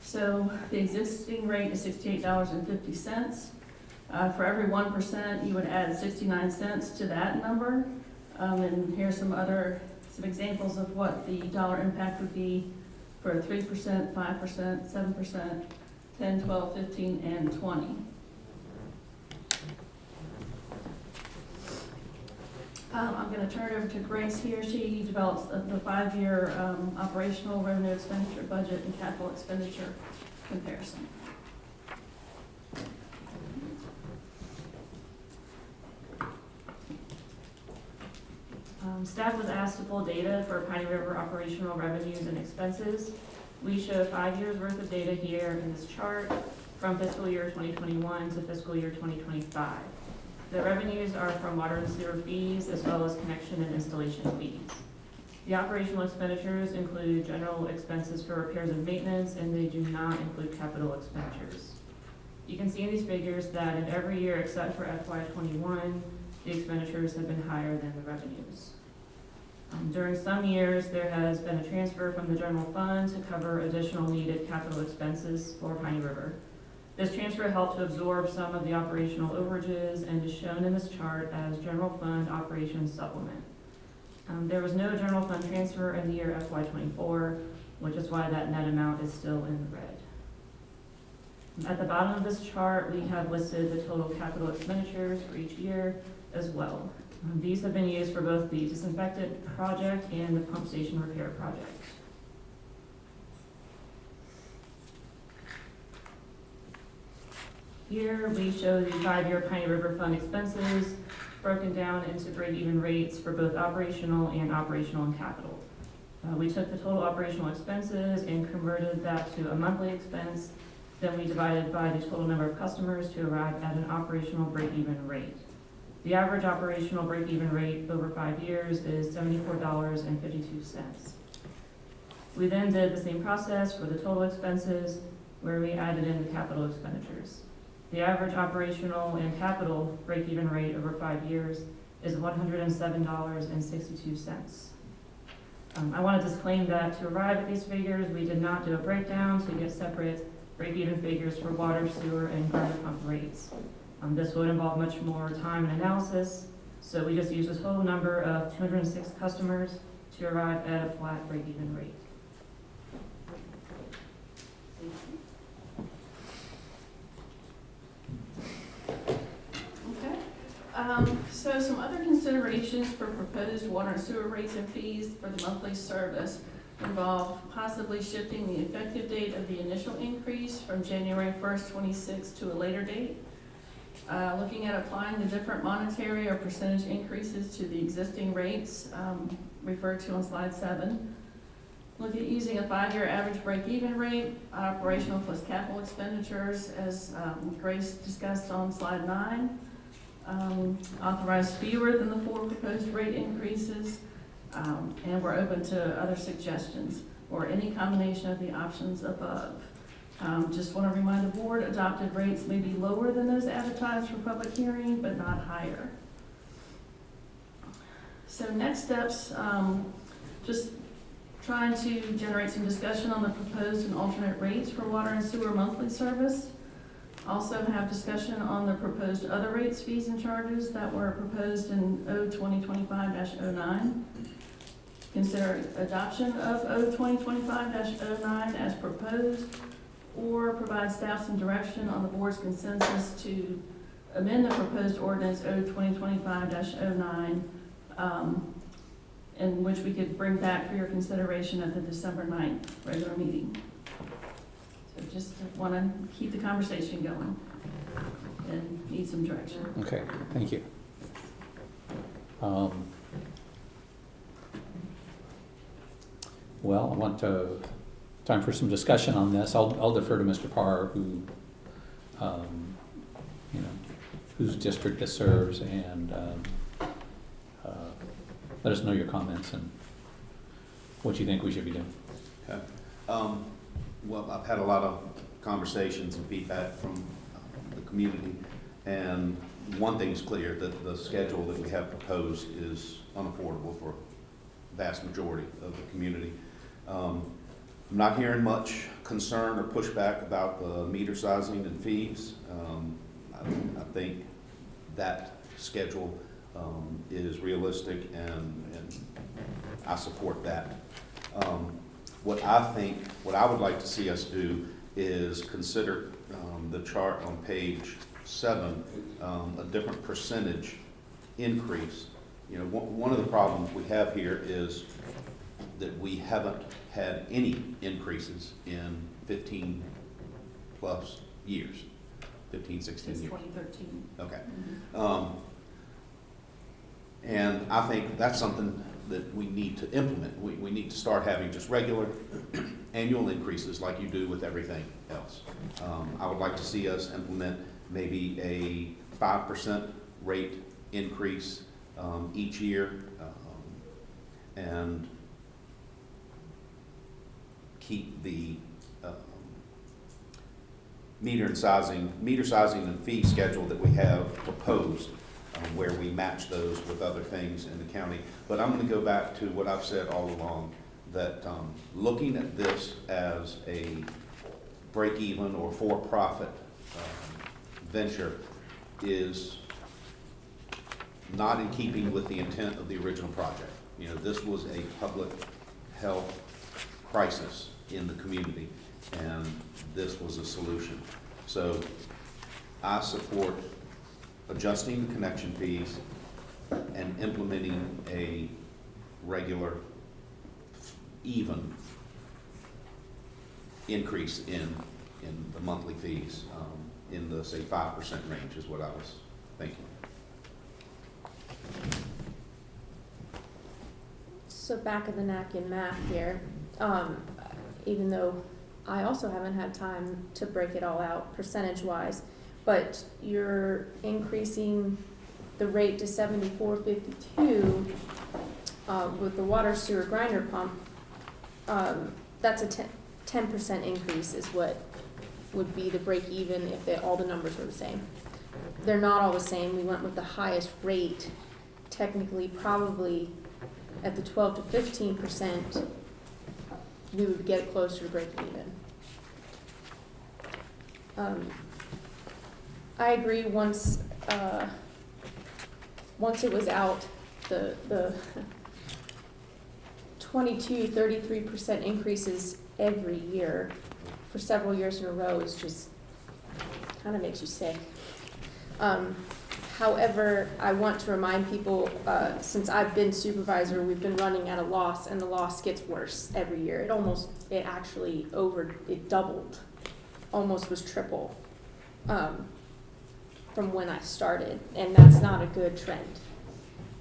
So the existing rate is $68.50. For every 1%, you would add 69 cents to that number. And here's some examples of what the dollar impact would be for 3%, 5%, 7%, 10, 12, 15, and 20. I'm going to turn it over to Grace here. She develops the 5-year operational revenue expenditure budget and capital expenditure comparison. Staff was asked to pull data for Piney River operational revenues and expenses. We show 5 years worth of data here in this chart from fiscal year 2021 to fiscal year 2025. The revenues are from water and sewer fees as well as connection and installation fees. The operational expenditures include general expenses for repairs and maintenance, and they do not include capital expenditures. You can see in these figures that in every year except for FY21, the expenditures have been higher than the revenues. During some years, there has been a transfer from the general fund to cover additional needed capital expenses for Piney River. This transfer helped to absorb some of the operational overages and is shown in this chart as general fund operations supplement. There was no general fund transfer in the year FY24, which is why that net amount is still in the red. At the bottom of this chart, we have listed the total capital expenditures for each year as well. These have been used for both the disinfectant project and the pump station repair project. Here we show the 5-year Piney River Fund expenses broken down into break-even rates for both operational and capital. We took the total operational expenses and converted that to a monthly expense. Then we divided by the total number of customers to arrive at an operational break-even rate. The average operational break-even rate over 5 years is $74.52. We then did the same process for the total expenses, where we added in the capital expenditures. The average operational and capital break-even rate over 5 years is $107.62. I want to disclaim that to arrive at these figures, we did not do a breakdown to get separate break-even figures for water, sewer, and grinder pump rates. This would involve much more time and analysis, so we just use this whole number of 206 customers to arrive at a flat break-even rate. Okay. So some other considerations for proposed water and sewer rates and fees for the monthly service involve possibly shifting the effective date of the initial increase from January 1st, 26 to a later date. Looking at applying the different monetary or percentage increases to the existing rates referred to on slide 7. Look at using a 5-year average break-even rate, operational plus capital expenditures, as Grace discussed on slide 9. Authorize fewer than the 4 proposed rate increases, and we're open to other suggestions or any combination of the options above. Just want to remind the board, adopted rates may be lower than those advertised for public hearing, but not higher. So next steps, just trying to generate some discussion on the proposed and alternate rates for water and sewer monthly service. Also have discussion on the proposed other rates, fees, and charges that were proposed in O-2025-09. Consider adoption of O-2025-09 as proposed, or provide staff some direction on the board's consensus to amend the proposed ordinance O-2025-09, in which we could bring back for your consideration at the December 9th regular meeting. So just want to keep the conversation going and need some direction. Okay, thank you. Well, I want time for some discussion on this. I'll defer to Mr. Parr, who, whose district this serves, and let us know your comments and what you think we should be doing. Okay. Well, I've had a lot of conversations and feedback from the community, and one thing's clear, that the schedule that we have proposed is unaffordable for the vast majority of the community. I'm not hearing much concern or pushback about the meter sizing and fees. I think that schedule is realistic, and I support that. What I would like to see us do is consider the chart on page 7, a different percentage increase. One of the problems we have here is that we haven't had any increases in 15 plus years, 15, 16 Since years. 2013. Okay. Mm-hmm. And I think that's something that we need to implement. We need to start having just regular annual increases like you do with everything else. I would like to see us implement maybe a 5% rate increase each year, and keep the meter sizing and fee schedule that we have proposed, where we match those with other things in the county. But I'm going to go back to what I've said all along, that looking at this as a break-even or for-profit venture is not in keeping with the intent of the original project. This was a public health crisis in the community, and this was a solution. So I support adjusting the connection fees and implementing a regular, even increase in the monthly fees, in the, say, 5% range is what I was thinking. So back of the napkin math here, even though I also haven't had time to break it all out percentage-wise, but you're increasing the rate to $74.52 with the water sewer grinder pump. That's a 10% increase is what would be the break even if all the numbers were the same. They're not all the same. We went with the highest rate. Technically, probably at the 12 to 15%, we would get closer to break even. I agree, once it was out, the 33% increases every year for several years in a row is just, kind of makes you sick. However, I want to remind people, since I've been supervisor, we've been running at a loss, and the loss gets worse every year. It actually it doubled, almost was triple, from when I started, and that's not a good trend.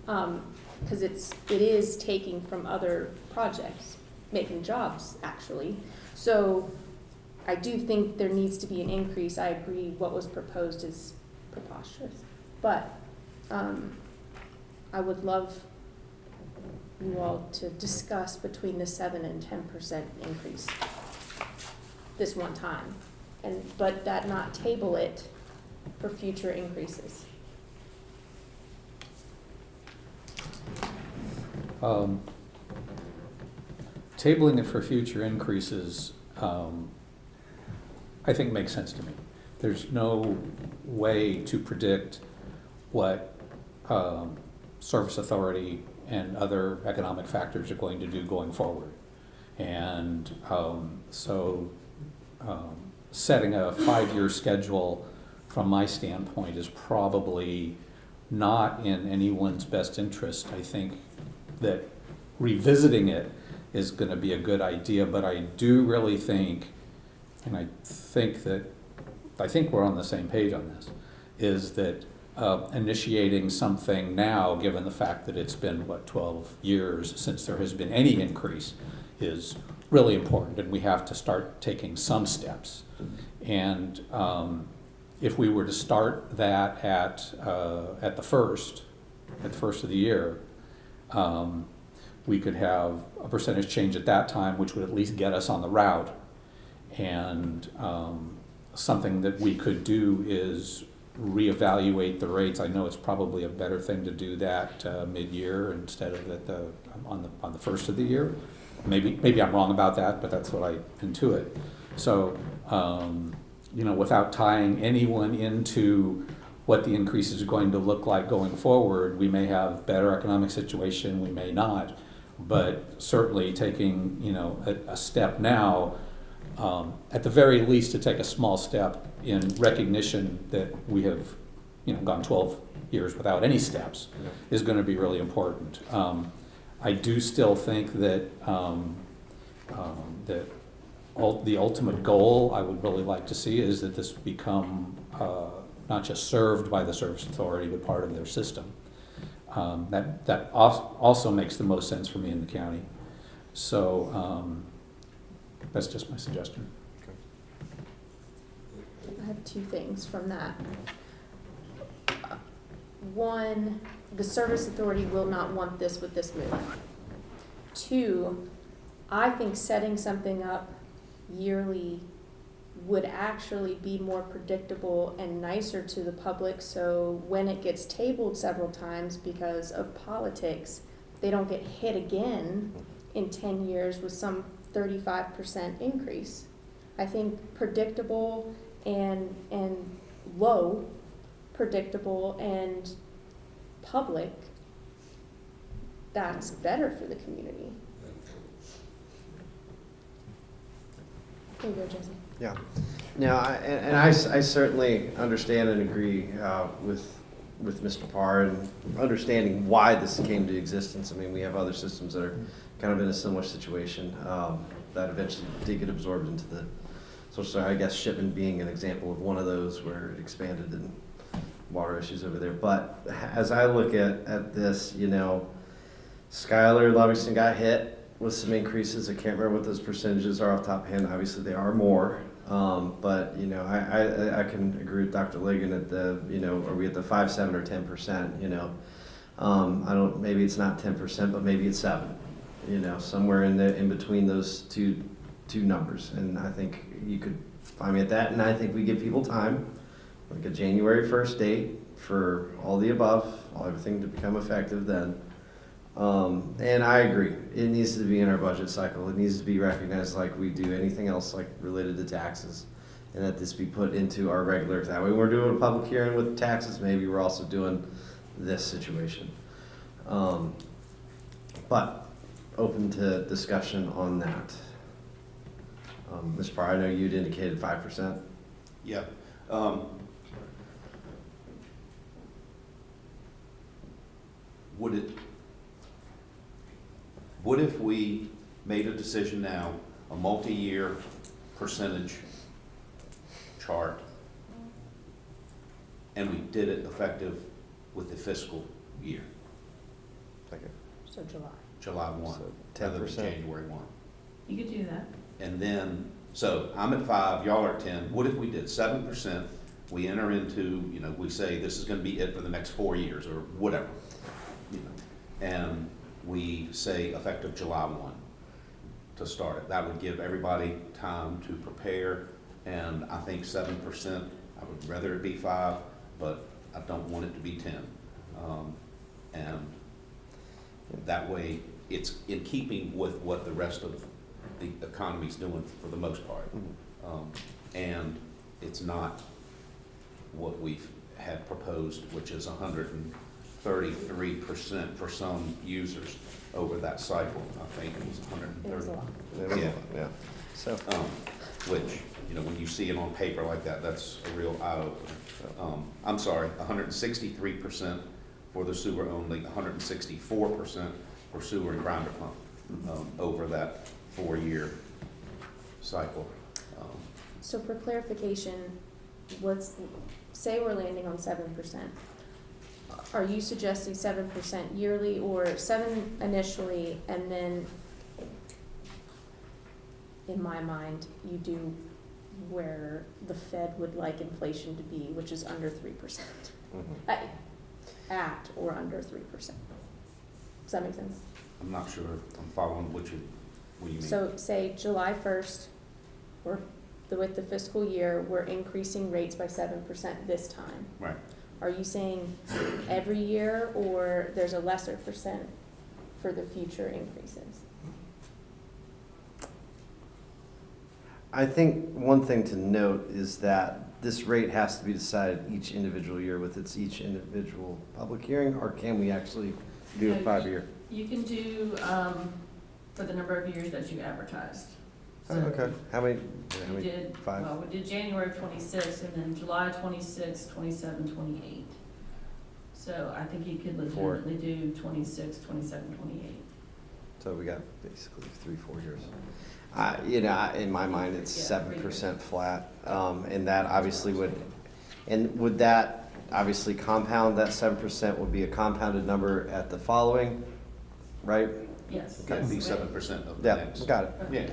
Because it is taking from other projects, making jobs, actually. So I do think there needs to be an increase. I agree what was proposed is preposterous. But I would love you all to discuss between the 7 and 10% increase this one time, but that not table it for future increases. Tabling it for future increases, I think makes sense to me. There's no way to predict what service authority and other economic factors are going to do going forward. And setting a 5-year schedule from my standpoint is probably not in anyone's best interest. I think that revisiting it is going to be a good idea, but I do really think, and I think we're on the same page on this, is that initiating something now, given the fact that it's been, 12 years since there has been any increase, is really important, and we have to start taking some steps. And if we were to start that at the first of the year, we could have a percentage change at that time, which would at least get us on the route. And something that we could do is reevaluate the rates. I know it's probably a better thing to do that mid-year instead of on the first of the year. Maybe I'm wrong about that, but that's what I intuit. So, without tying anyone into what the increase is going to look like going forward, we may have better economic situation, we may not. But certainly taking, a step now, at the very least to take a small step in recognition that we have, gone 12 years without any steps is going to be really important. I do still think that the ultimate goal I would really like to see is that this become not just served by the service authority, but part of their system. That also makes the most sense for me in the county. So that's just my suggestion. I have 2 things from that. One, the service authority will not want this with this move. 2, I think setting something up yearly would actually be more predictable and nicer to the public, so when it gets tabled several times because of politics, they don't get hit again in 10 years with some 35% increase. I think predictable and low, predictable and public, that's better for the community. Here you go, Jesse. Yeah. Now, I certainly understand and agree with Mr. Parr and understanding why this came to existence. I mean, we have other systems that are kind of in a similar situation that eventually did get absorbed into the social. I guess Shipman being an example of one of those where it expanded and water issues over there. But as I look at this, Schuyler, Livingston got hit with some increases. I can't remember what those percentages are off the top of hand. Obviously, they are more. But I can agree with Dr. Ligon at the, are we at the 5, 7, or 10%? I don't. Maybe it's not 10%, but maybe it's 7. Somewhere in between those two numbers. And I think you could find me at that. And I think we give people time, like a January 1st date for all the above, everything to become effective then. And I agree. It needs to be in our budget cycle. It needs to be recognized like we do anything else, like related to taxes and that this be put into our regular, that way we're doing a public hearing with taxes, maybe we're also doing this situation. But open to discussion on that. Ms. Parr, I know you'd indicated 5%. Yeah. What if we made a decision now, a multi-year percentage chart, and we did it effective with the fiscal year, So July. July 1, So rather than 10%. January 1? You could do that. And then, so I'm at 5, y'all are at 10. What if we did 7%? We enter into, you know, we say this is going to be it for the next 4 years or whatever, you know, and we say effective July 1 to start it. That would give everybody time to prepare, and I think 7%, I would rather it be 5, but I don't want it to be 10. And that way, it's in keeping with what the rest of the economy's doing for the most part. And it's not what we've had proposed, which is 133% for some users over that cycle. I think it was 130. It was a lot. Yeah. So, Which, you know, when you see it on paper like that, that's a real eye-opener. I'm sorry, 163% for the sewer only, 164% for sewer and grinder pump over that 4-year cycle. So for clarification, let's say we're landing on 7%. Are you suggesting 7% yearly or 7 initially and then, in my mind, you do where the Fed would like inflation to be, which is under 3%? At or under 3%. Does that make sense? I'm not sure I'm following what you mean. So say July 1st, with the fiscal year, we're increasing rates by 7% this time. Right. Are you saying every year, or there's a lesser percent for the future increases? I think one thing to note is that this rate has to be decided each individual year with its each individual public hearing, or can we actually do a No, 5-year? You can do, for the number of years that you advertised. Oh, So okay. How many? We did, 5? well, we did January 26 and then July 26, 27, 28. So I think you could 4. legitimately do 26, 27, 28. So we got basically 3-4 years. In my mind, it's 7% flat, and that obviously would that obviously compound? That 7% would be a compounded number at the following, right? Yes. It'd be 7% of the Yeah, next. got it. Yeah.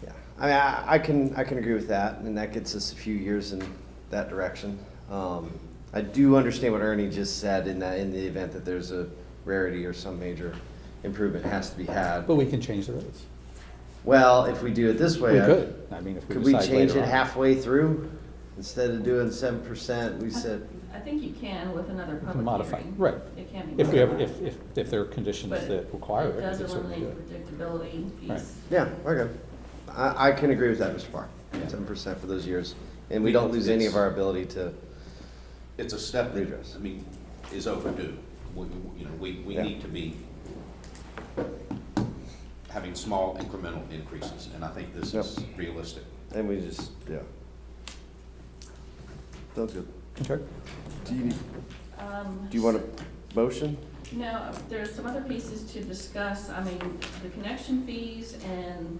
Yeah, I mean, I can agree with that, and that gets us a few years in that direction. I do understand what Ernie just said in the event that there's a rarity or some major improvement has to be had. But we can change the rates. Well, if we do it this way, We could. I mean, if we could we decide change later it on. halfway through? Instead of doing 7%, we said, I think you can with another We can public modify, hearing. right. It can be If we have, modified. if there are conditions But that require it, It we does can certainly do eliminate it. predictability Right. piece. yeah, okay. I can agree with that, Mr. Parr. Yeah. 7% for those years. And we don't lose any of our ability to, It's a step that, Redress. I mean, is overdue. We Yeah. need to be having small incremental increases, and I think this is realistic. and we just, yeah. Sounds good. Okay. Do you want a motion? No, there's some other pieces to discuss. I mean, the connection fees and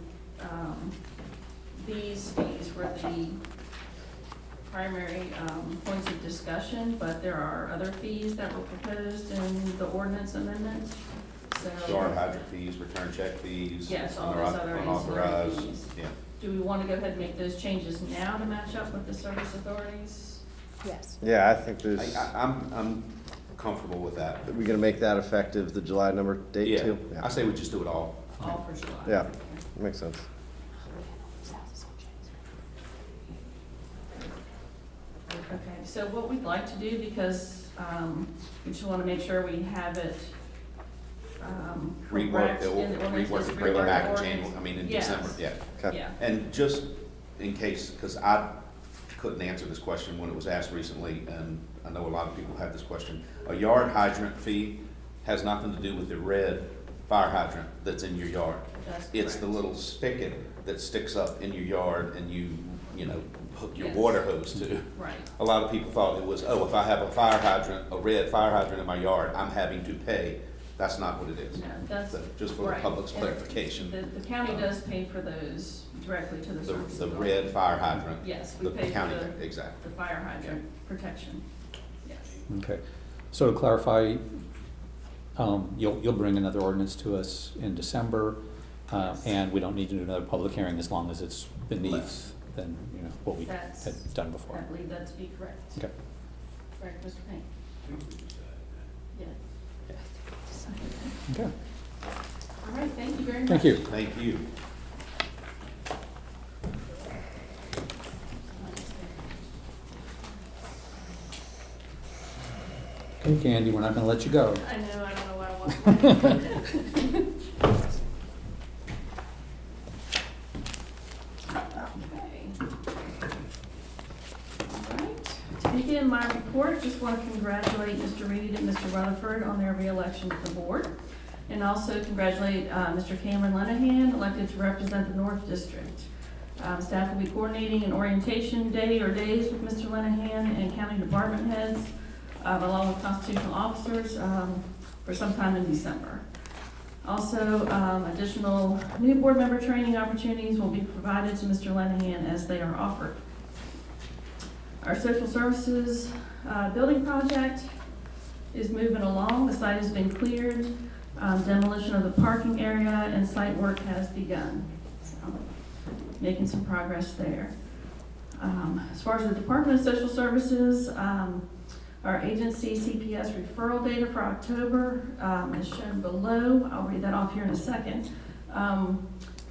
these fees were the primary points of discussion, but there are other fees that were proposed in the ordinance amendment. Yard hydrant fees, return check fees. Yes, all those other ancillary unauthorized. fees. Yeah. Do we want to go ahead and make those changes now to match up with the service authorities? Yes. Yeah, I think there's, I'm comfortable with that. are we gonna make that effective, the July number date Yeah, too? I say we just do it all. All for July? Yeah, makes sense. Okay, so what we'd like to do, because we just want to make sure we have it Rework, correct it, in the ordinance, rework just it, bring it rework back the in ordinance. January, in Yes. December, yeah. Okay. Yeah, And just in case, because couldn't answer this question when it was asked recently, and I know a lot of people have this question. A yard hydrant fee has nothing to do with the red fire hydrant that's in your yard. That's It's the correct. little spigot that sticks up in your yard and you hook your Yes. water hose to. Right. A lot of people thought it was, oh, if I have a red fire hydrant in my yard, I'm having to pay. That's not what it is. No, that's, So, just for the right. public's And clarification. the county does pay for those directly to the The, service. the authority. red fire hydrant. Yes, we The pay for county, the exactly. fire hydrant protection. Yes. Okay. So to clarify, you'll bring another ordinance to us in December, and we don't need to do another public hearing as long as it's beneath than, what we had That's, done I before. believe that to be correct. Okay. Correct, Mr. Payne? Yeah. Okay. All right, thank you very much. Thank you. Thank you. Okay, Candy, we're not gonna let you go. I know, I don't know why I wasn't. To begin my report, just want to congratulate Mr. Reed and Mr. Rutherford on their reelection to the board, and also congratulate Mr. Cameron Lenahan, elected to represent the North District. Staff will be coordinating an orientation day or days with Mr. Lenahan and county department heads, along with constitutional officers, for sometime in December. Also, additional new board member training opportunities will be provided to Mr. Lenahan as they are offered. Our social services building project is moving along. The site has been cleared. Demolition of the parking area and site work has begun. So, making some progress there. As far as the Department of Social Services, our agency CPS referral data for October is shown below. I'll read that off here in a second.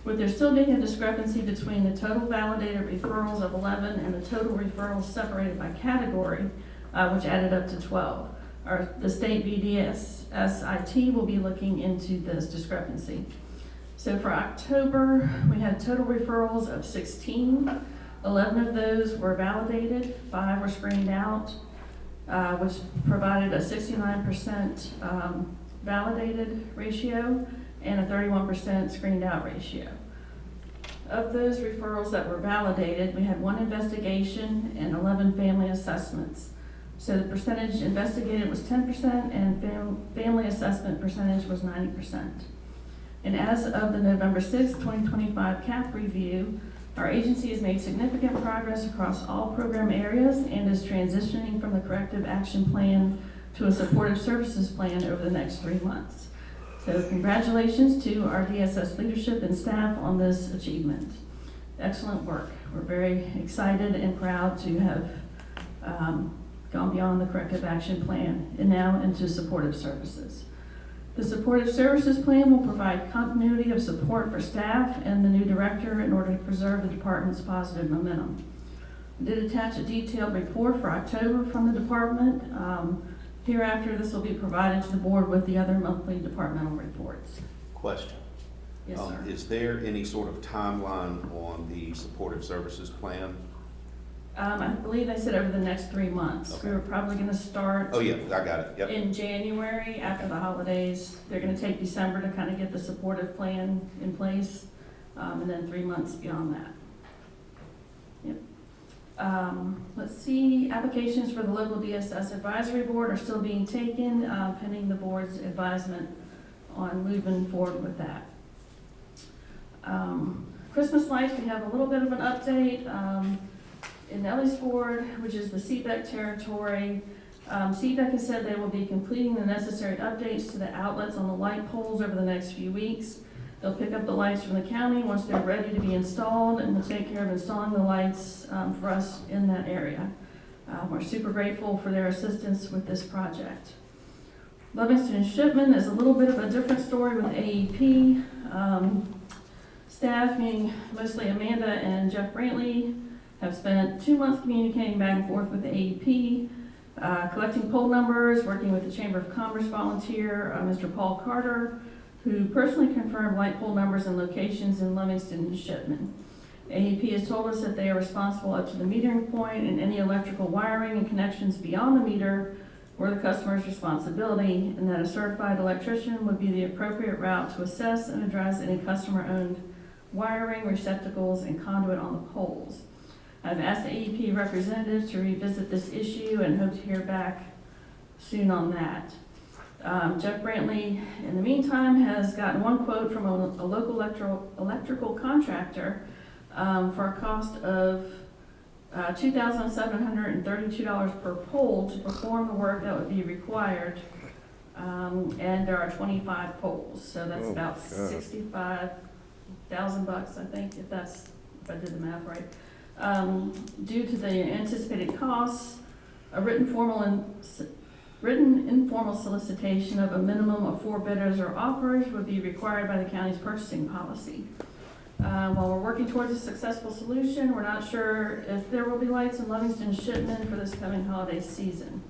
With there still being a discrepancy between the total validated referrals of 11 and the total referrals separated by category, which added up to 12. The state VDS SIT will be looking into this discrepancy. So for October, we had total referrals of 16. 11 of those were validated, 5 were screened out, which provided a 69% validated ratio and a 31% screened out ratio. Of those referrals that were validated, we had 1 investigation and 11 family assessments. So the percentage investigated was 10% and family assessment percentage was 90%. And as of the November 6, 2025 CAP review, our agency has made significant progress across all program areas and is transitioning from the corrective action plan to a supportive services plan over the next 3 months. So congratulations to our DSS leadership and staff on this achievement. Excellent work. We're very excited and proud to have gone beyond the corrective action plan and now into supportive services. The supportive services plan will provide continuity of support for staff and the new director in order to preserve the department's positive momentum. I did attach a detailed report for October from the department. Hereafter, this will be provided to the board with the other monthly departmental reports. Question. Yes, sir. Is there any sort of timeline on the supportive services plan? I believe they said over the next 3 months. Okay. We were probably gonna start Oh, yeah, I got it, yep. in January after the holidays. They're gonna take December to kind of get the supportive plan in place, and then 3 months beyond that. Yep. Let's see, applications for the local DSS advisory board are still being taken, pending the board's advisement on moving forward with that. Christmas lights, we have a little bit of an update. In Ellisford, which is the CBEC territory, CBEC has said they will be completing the necessary updates to the outlets on the light poles over the next few weeks. They'll pick up the lights from the county once they're ready to be installed, and will take care of installing the lights for us in that area. We're super grateful for their assistance with this project. Livingston and Shipman is a little bit of a different story with AEP. Staff, meaning mostly Amanda and Jeff Brantley, have spent 2 months communicating back and forth with the AEP, collecting poll numbers, working with the Chamber of Commerce volunteer, Mr. Paul Carter, who personally confirmed light pole numbers and locations in Livingston and Shipman. AEP has told us that they are responsible up to the metering point, and any electrical wiring and connections beyond the meter were the customer's responsibility, and that a certified electrician would be the appropriate route to assess and address any customer-owned wiring, receptacles, and conduit on the poles. I've asked the AEP representatives to revisit this issue and hope to hear back soon on that. Jeff Brantley, in the meantime, has gotten one quote from a local electrical contractor for a cost of $2,732 per pole to perform the work that would be required. And there are 25 poles, so that's about $65,000, I think, if I did the math right. Due to the anticipated costs, a written informal solicitation of a minimum of 4 bidders or offers would be required by the county's purchasing policy. While we're working towards a successful solution, we're not sure if there will be lights in Livingston shipment for this coming holiday season.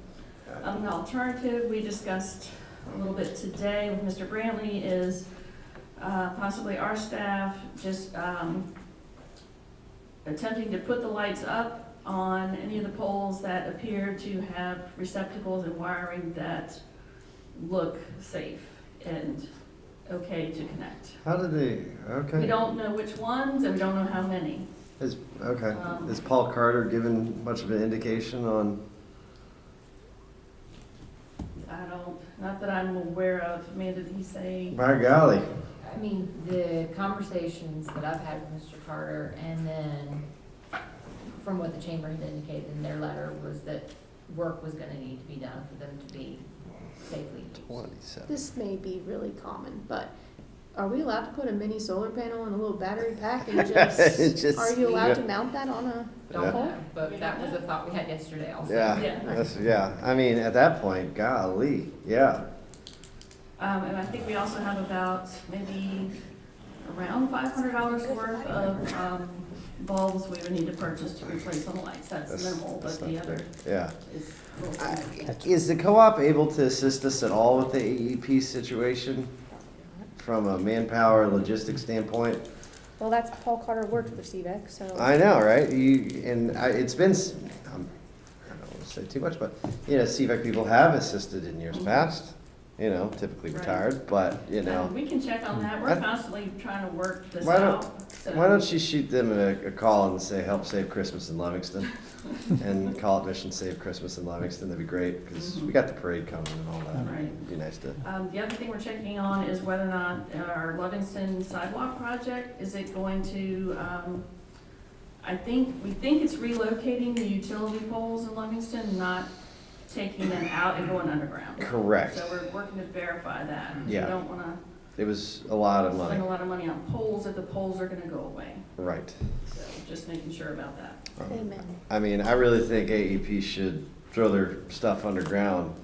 An alternative we discussed a little bit today with Mr. Brantley is possibly our staff just attempting to put the lights up on any of the poles that appear to have receptacles and wiring that look safe and okay to connect. How did they, okay. We don't know which ones and we don't know how many. Is Paul Carter given much of an indication on? Not that I'm aware of. Amanda, did he say? By golly. I mean, the conversations that I've had with Mr. Carter, and then from what the chamber had indicated in their letter, was that work was gonna need to be done for them to be safely used. 27. This may be really common, but are we allowed to put a mini solar panel in a little battery pack and just, are you allowed to mount that on a Don't pole? know, but that was a thought we had yesterday also. Yeah, I mean, at that point, golly, yeah. And I think we also have about maybe around $500 worth of bulbs we would need to purchase to replace on the lights. That's minimal, but the other is. Is the co-op able to assist us at all with the AEP situation from a manpower logistics standpoint? Well, that's Paul Carter worked for CVEC, so. I know, right? It's been, I don't want to say too much, but, CVEC people have assisted in years past, typically retired, but, We can check on that. We're constantly trying to work this Why out. Why don't you shoot them a call and say, help save Christmas in Livingston? And call it Mission Save Christmas in Livingston. That'd be great, because we got the parade coming and all that. Right. It'd be nice to. The other thing we're checking on is whether or not our Livingston sidewalk project, is it going to, we think it's relocating the utility poles in Livingston, not taking them out and going underground. Correct. So we're working to verify that. Yeah. We don't want to It was a lot of money. spend a lot of money on poles if the poles are going to go away. Right. So just making sure about that. Amen. I mean, I really think AEP should throw their stuff underground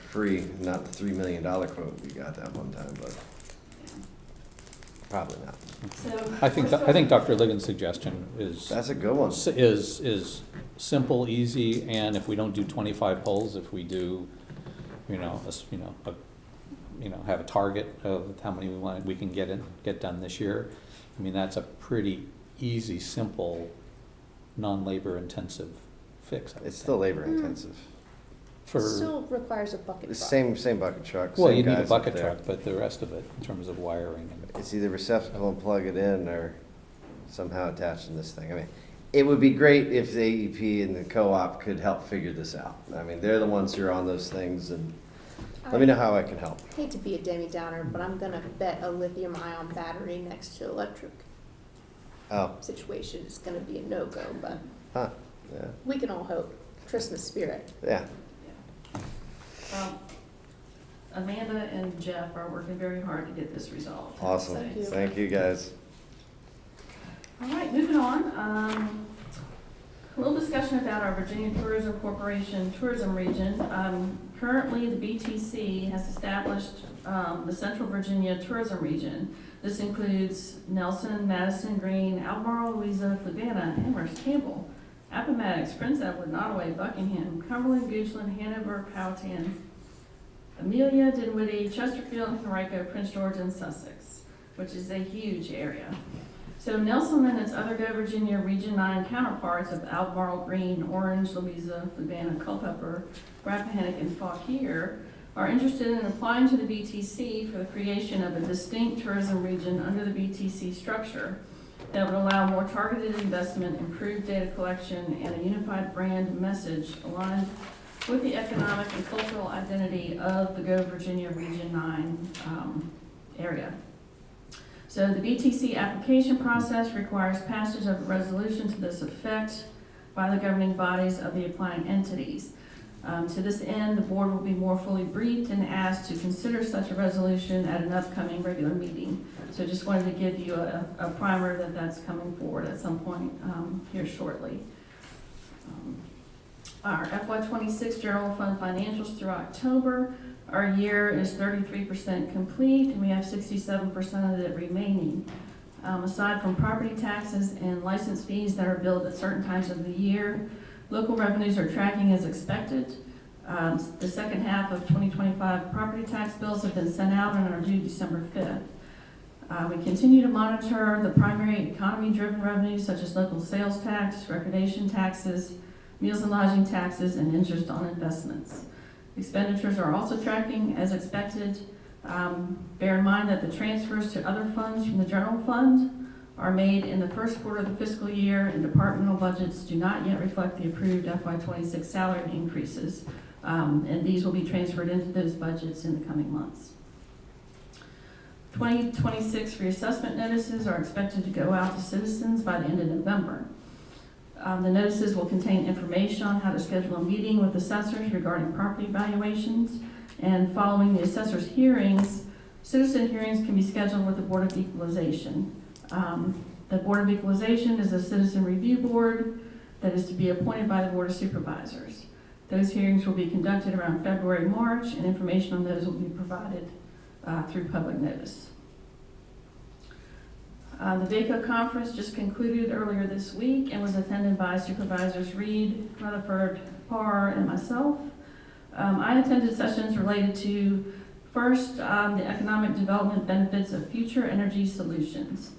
free, not the $3 million quote we got that one time, but probably not. So I think Dr. Ligon's suggestion is. That's a good one. Is simple, easy, and if we don't do 25 polls, if we do, have a target of how many we can get done this year. I mean, that's a pretty easy, simple, non-labor intensive fix. It's still labor intensive. Still requires a bucket truck. Same bucket truck. Well, same you need a guys up bucket there. truck, but the rest of it, in terms of wiring. It's either receptacle and plug it in or somehow attached in this thing. I mean, it would be great if the AEP and the co-op could help figure this out. I mean, they're the ones who are on those things, and let me know how I can help. I hate to be a Debbie Downer, but I'm gonna bet a lithium ion battery next to electric situation is gonna be a no-go, but Yeah. we can all hope. Christmas spirit. Yeah. Well, Amanda and Jeff are working very hard to get this resolved. Awesome. Thank you, guys. All right, moving on. A little discussion about our Virginia Tourism Corporation tourism region. Currently, the BTC has established the Central Virginia Tourism Region. This includes Nelson, Madison, Greene, Albemarle, Louisa, Fluvanna, Amherst, Campbell, Appomattox, Prince Edward, Nottoway, Buckingham, Cumberland, Goochland, Hanover, Powhatan, Amelia, Dinwiddie, Chesterfield, Henrico, Prince George, and Sussex, which is a huge area. So Nelson and its other Go Virginia Region 9 counterparts of Albemarle, Green, Orange, Louisa, Fluvanna, Culpeper, Rappahannock, and Fauquier are interested in applying to the BTC for the creation of a distinct tourism region under the BTC structure that would allow more targeted investment, improved data collection, and a unified brand message aligned with the economic and cultural identity of the Go Virginia Region 9 area. So the BTC application process requires passage of a resolution to this effect by the governing bodies of the applying entities. To this end, the board will be more fully briefed and asked to consider such a resolution at an upcoming regular meeting. So just wanted to give you a primer that that's coming forward at some point here shortly. Our FY26 general fund financials through October. Our year is 33% complete, and we have 67% of it remaining. Aside from property taxes and license fees that are billed at certain times of the year, local revenues are tracking as expected. The second half of 2025 property tax bills have been sent out and are due December 5th. We continue to monitor the primary economy-driven revenues such as local sales tax, recreation taxes, meals and lodging taxes, and interest on investments. Expenditures are also tracking as expected. Bear in mind that the transfers to other funds from the general fund are made in the first quarter of the fiscal year, and departmental budgets do not yet reflect the approved FY26 salary increases, and these will be transferred into those budgets in the coming months. 2026 reassessment notices are expected to go out to citizens by the end of November. The notices will contain information on how to schedule a meeting with assessors regarding property valuations, and following the assessors' hearings, citizen hearings can be scheduled with the Board of Equalization. The Board of Equalization is a citizen review board that is to be appointed by the Board of Supervisors. Those hearings will be conducted around February, March, and information on those will be provided through public notice. The VACO conference just concluded earlier this week and was attended by Supervisors Reed, Rutherford, Parr, and myself. I attended sessions related to, first, the economic development benefits of future energy solutions.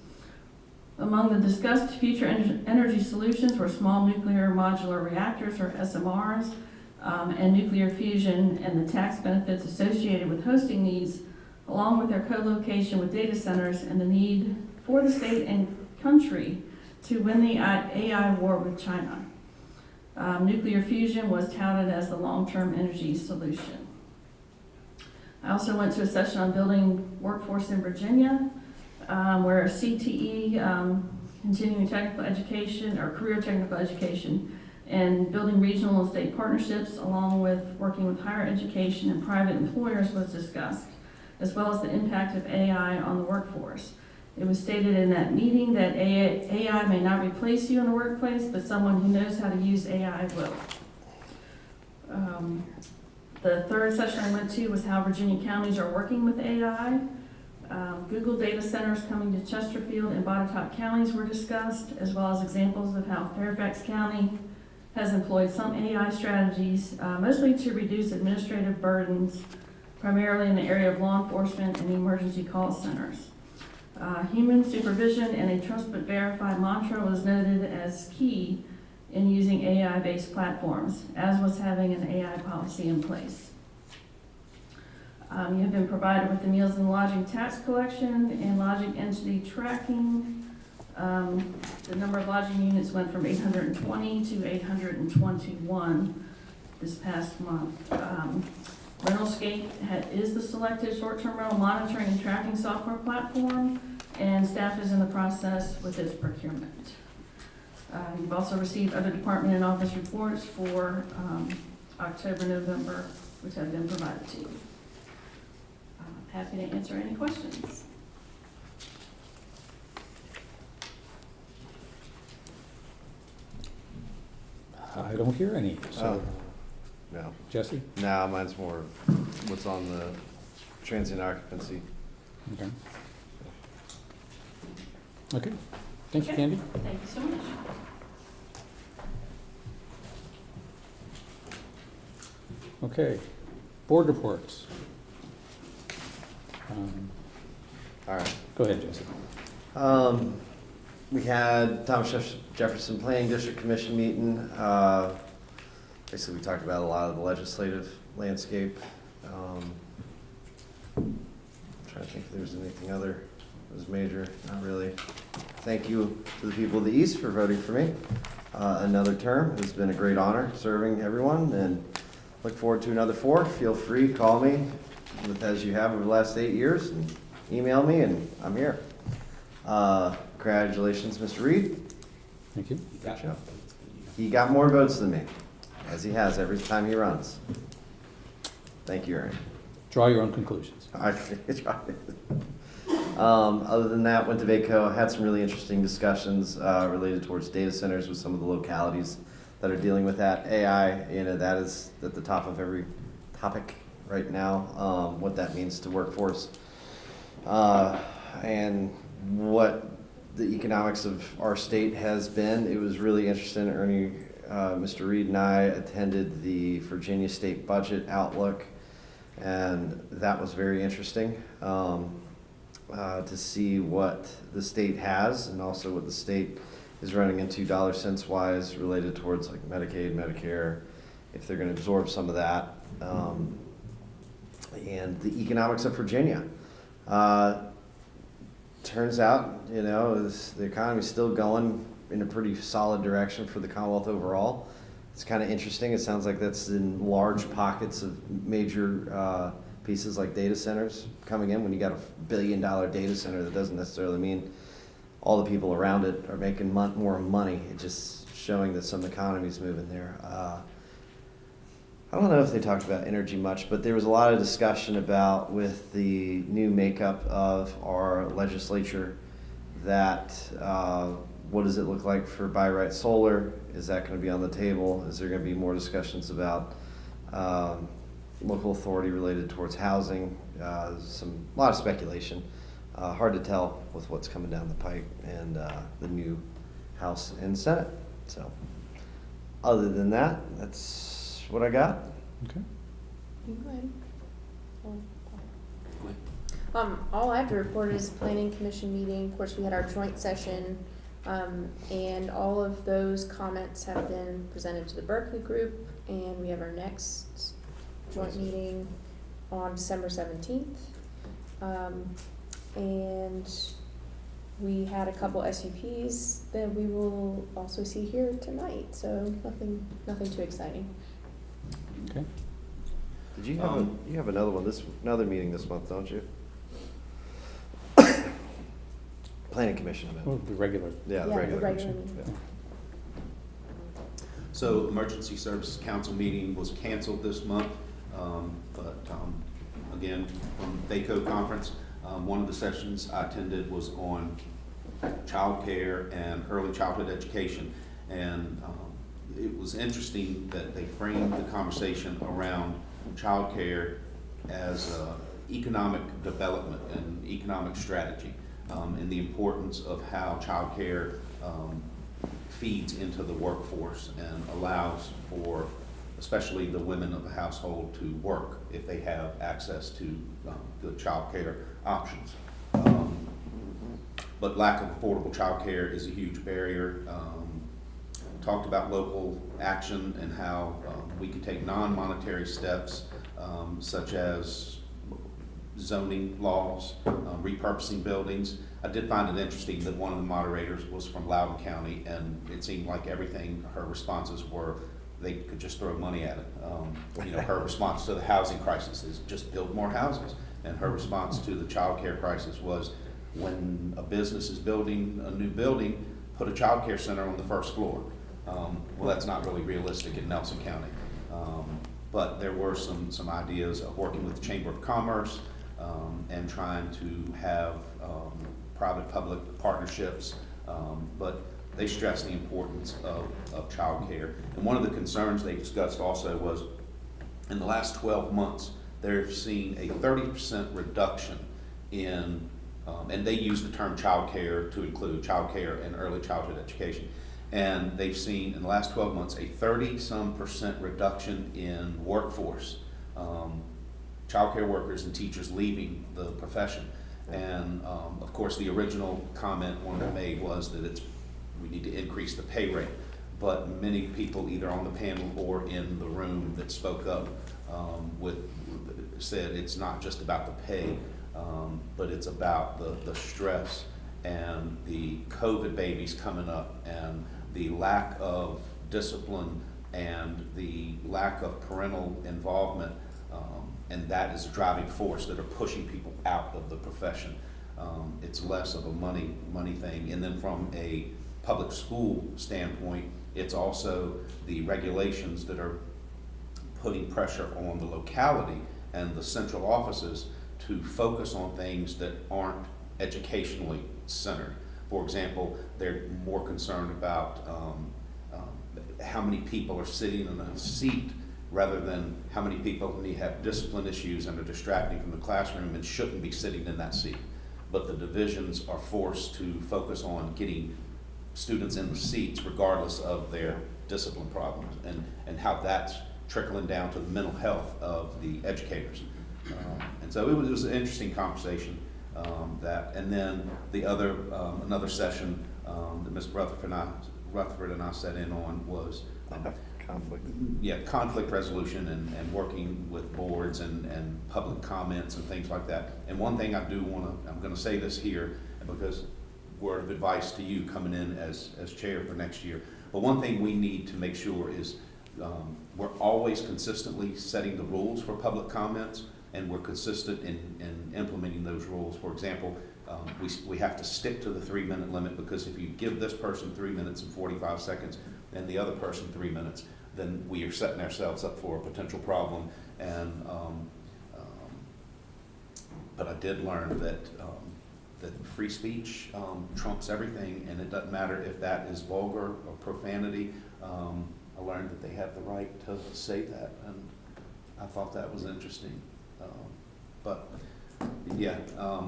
Among the discussed future energy solutions were small nuclear modular reactors, or SMRs, and nuclear fusion, and the tax benefits associated with hosting these, along with their co-location with data centers and the need for the state and country to win the AI war with China. Nuclear fusion was touted as the long-term energy solution. I also went to a session on building workforce in Virginia, where CTE, continuing technical education, or career technical education, and building regional and state partnerships, along with working with higher education and private employers, was discussed, as well as the impact of AI on the workforce. It was stated in that meeting that AI may not replace you in the workplace, but someone who knows how to use AI will. The third session I went to was how Virginia counties are working with AI. Google data centers coming to Chesterfield and Botetourt counties were discussed, as well as examples of how Fairfax County has employed some AI strategies, mostly to reduce administrative burdens, primarily in the area of law enforcement and emergency call centers. Human supervision and a trust but verify mantra was noted as key in using AI-based platforms, as was having an AI policy in place. You have been provided with the meals and lodging tax collection and lodging entity tracking. The number of lodging units went from 820 to 821 this past month. Rentalscape is the selected short-term rental monitoring and tracking software platform, and staff is in the process with its procurement. You've also received other department and office reports for October, November, which have been provided to you. Happy to answer any questions. I don't hear any, so, No. Jesse? No, mine's more what's on the transient occupancy. Okay. Okay, thank you, Okay. Candy. Thank you so much. Okay, board reports. All right. Go ahead, Jesse. We had Thomas Jefferson Planning District Commission meeting. Basically, we talked about a lot of the legislative landscape. I'm trying to think if there's anything other that was major. Not really. Thank you to the people of the East for voting for me. Another term. It's been a great honor serving everyone, and look forward to another 4. Feel free, call me as you have over the last 8 years, and email me, and I'm here. Congratulations, Mr. Reed. Thank you. Good job. He got more votes than me, as he has every time he runs. Thank you, Aaron. Draw your own conclusions. Other than that, went to VACO, had some really interesting discussions related towards data centers with some of the localities that are dealing with that. AI, that is at the top of every topic right now, what that means to workforce, and what the economics of our state has been. It was really interesting. Ernie, Mr. Reed and I attended the Virginia State Budget Outlook, and that was very interesting to see what the state has and also what the state is running into dollar cents wise related towards like Medicaid, Medicare, if they're going to absorb some of that, and the economics of Virginia. Turns out, the economy's still going in a pretty solid direction for the Commonwealth overall. It's kind of interesting. It sounds like that's in large pockets of major pieces like data centers coming in. When you got $1 billion data center, that doesn't necessarily mean all the people around it are making more money. It's just showing that some economy's moving there. I don't know if they talked about energy much, but there was a lot of discussion about with the new makeup of our legislature that what does it look like for by right solar? Is that going to be on the table? Is there going to be more discussions about local authority related towards housing? A lot of speculation. Hard to tell with what's coming down the pipe and the new House and Senate. So other than that, that's what I got. Okay. You go ahead. All I have to report is planning commission meeting. Of course, we had our joint session, and all of those comments have been presented to the Berkeley group, and we have our next joint meeting on December 17th. And we had a couple SUPs that we will also see here tonight, so nothing too exciting. Okay. Did you have you have another meeting this month, don't you? Planning commission, I meant. Oh, the regular. Yeah, the regular commission. meeting. So Emergency Services Council meeting was canceled this month, but again, from VACO conference, one of the sessions I attended was on child care and early childhood education, and it was interesting that they framed the conversation around child care as economic development and economic strategy, and the importance of how child care feeds into the workforce and allows for especially the women of the household to work if they have access to good child care options. But lack of affordable child care is a huge barrier. Talked about local action and how we can take non-monetary steps such as zoning laws, repurposing buildings. I did find it interesting that one of the moderators was from Loudoun County, and it seemed like everything, her responses were, they could just throw money at it. Her response to the housing crisis is just build more houses. And her response to the child care crisis was, when a business is building a new building, put a child care center on the first floor. Well, that's not really realistic in Nelson County. But there were some ideas of working with the Chamber of Commerce and trying to have private-public partnerships, but they stressed the importance of child care. And one of the concerns they discussed also was, in the last 12 months, they've seen a 30% reduction in, and they use the term child care to include child care and early childhood education. And they've seen in the last 12 months a 30-some% reduction in workforce, child care workers and teachers leaving the profession. And of course, the original comment one of them made was that we need to increase the pay rate. But many people, either on the panel or in the room that spoke up, said it's not just about the pay, but it's about the stress and the COVID babies coming up and the lack of discipline and the lack of parental involvement, and that is a driving force that are pushing people out of the profession. It's less of a money thing. And then from a public school standpoint, it's also the regulations that are putting pressure on the locality and the central offices to focus on things that aren't educationally centered. For example, they're more concerned about how many people are sitting in a seat rather than how many people have discipline issues and are distracting from the classroom and shouldn't be sitting in that seat. But the divisions are forced to focus on getting students in the seats regardless of their discipline problems, and how that's trickling down to the mental health of the educators. And so it was an interesting conversation, and then the other, another session that Ms. Rutherford and I sat in on was conflict resolution and working with boards and public comments and things like that. And one thing I do want to, I'm going to say this here because word of advice to you coming in as chair for next year. But one thing we need to make sure is we're always consistently setting the rules for public comments, and we're consistent in implementing those rules. For example, we have to stick to the 3-minute limit, because if you give this person 3 minutes and 45 seconds and the other person 3 minutes, then we are setting ourselves up for a potential problem. And but I did learn that free speech trumps everything, and it doesn't matter if that is vulgar or profanity. I learned that they have the right to say that, and I thought that was interesting. But yeah, a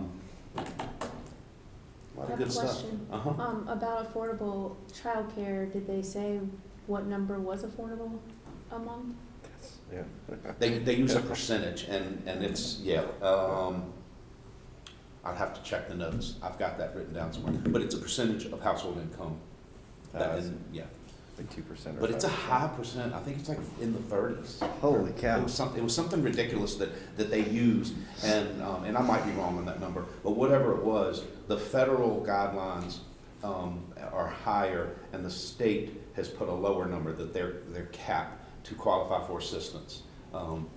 lot of good stuff. About affordable childcare, did they say what number was affordable a month? Yeah. They use a percentage, and it's, I'd have to check the notes. I've got that written down somewhere, but it's a percentage of household income. Like 2%. But it's a high percent. I think it's like in the 30s. Holy cow! It was something ridiculous that they use, and I might be wrong on that number, but whatever it was, the federal guidelines are higher, and the state has put a lower number, that they're capped to qualify for assistance.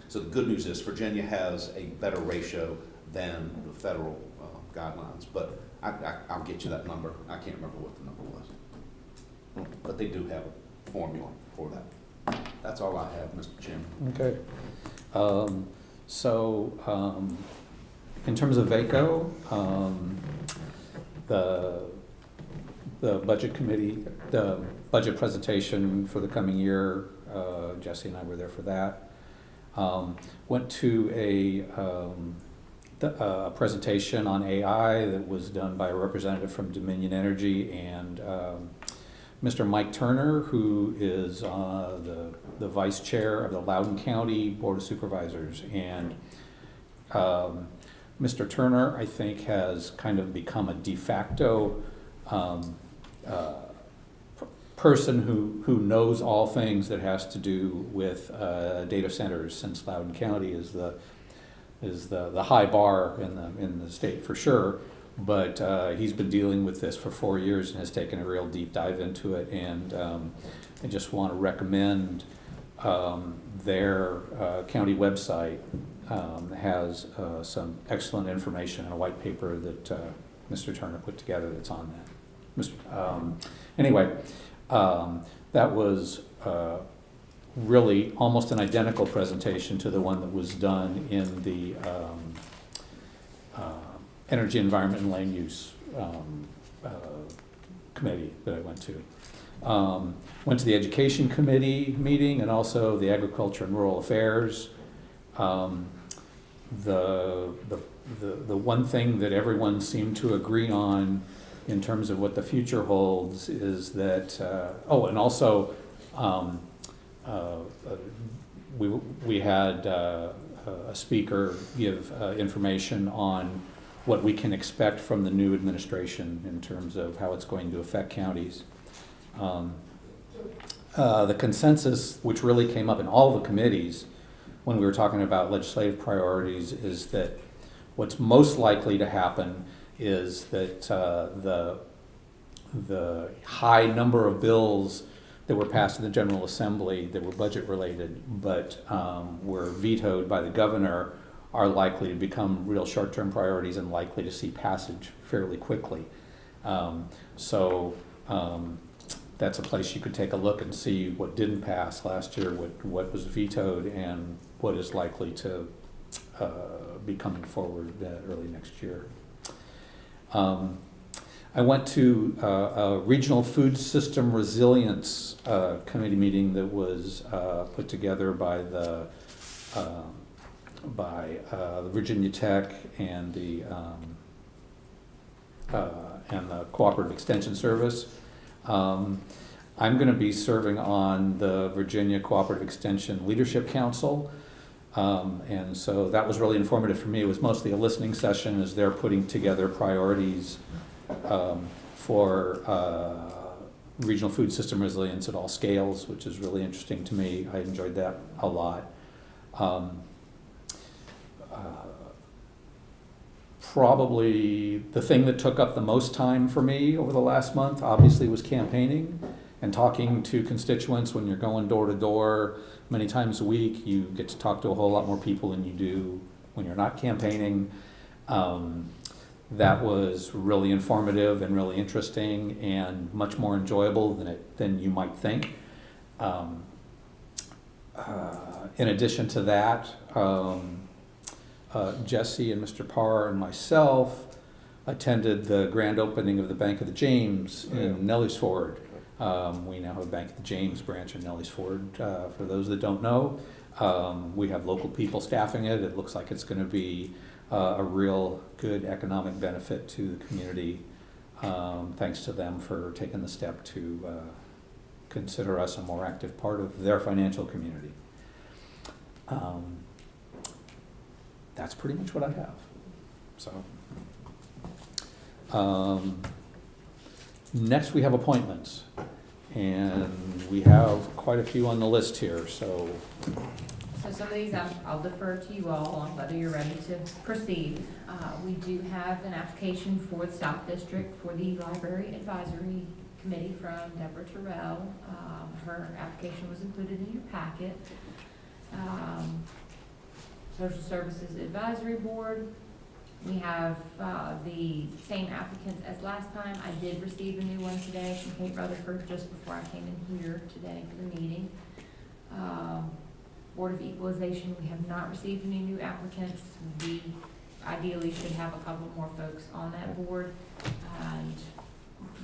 So the good news is Virginia has a better ratio than the federal guidelines, but I'll get you that number. I can't remember what the number was. But they do have a formula for that. That's all I have, Mr. Chairman. Okay. In terms of VACO, the budget committee, the budget presentation for the coming year, Jesse and I were there for that. Went to a presentation on AI that was done by a representative from Dominion Energy and Mr. Mike Turner, who is the vice chair of the Loudoun County Board of Supervisors. And Mr. Turner, I think, has kind of become a de facto person who knows all things that has to do with data centers, since Loudoun County is the high bar in the state for sure. But he's been dealing with this for 4 years and has taken a real deep dive into it. And I just want to recommend their county website has some excellent information and a white paper that Mr. Turner put together that's on that. Anyway, that was really almost an identical presentation to the one that was done in the Energy, Environment, and Land Use committee that I went to. Went to the Education Committee meeting and also the Agriculture and Rural Affairs. The one thing that everyone seemed to agree on in terms of what the future holds is that, and also we had a speaker give information on what we can expect from the new administration in terms of how it's going to affect counties. The consensus, which really came up in all the committees when we were talking about legislative priorities, is that what's most likely to happen is that the high number of bills that were passed in the General Assembly that were budget related but were vetoed by the governor are likely to become real short-term priorities and likely to see passage fairly quickly. That's a place you could take a look and see what didn't pass last year, what was vetoed, and what is likely to be coming forward early next year. I went to a regional food system resilience committee meeting that was put together by the Virginia Tech and the Cooperative Extension Service. I'm going to be serving on the Virginia Cooperative Extension Leadership Council. And so that was really informative for me. It was mostly a listening session as they're putting together priorities for regional food system resilience at all scales, which is really interesting to me. I enjoyed that a lot. Probably the thing that took up the most time for me over the last month, obviously, was campaigning and talking to constituents. When you're going door to door many times a week, you get to talk to a whole lot more people than you do when you're not campaigning. That was really informative and really interesting and much more enjoyable than you might think. In addition to that, Jesse and Mr. Parr and myself attended the grand opening of the Bank of the James in Nelly's Ford. We now have a Bank of the James branch in Nelly's Ford. For those that don't know, we have local people staffing it. It looks like it's going to be a real good economic benefit to the community. Thanks to them for taking the step to consider us a more active part of their financial community. That's pretty much what I have. So, next we have appointments, and we have quite a few on the list here. So some of these I'll defer to you all on whether you're ready to proceed. We do have an application for the South District for the Library Advisory Committee from Deborah Terrell. Her application was included in your packet. Social Services Advisory Board. We have the same applicants as last time. I did receive a new one today from Kate Rutherford just before I came in here today for the meeting. Board of Equalization, we have not received any new applicants. We ideally should have a couple more folks on that board, and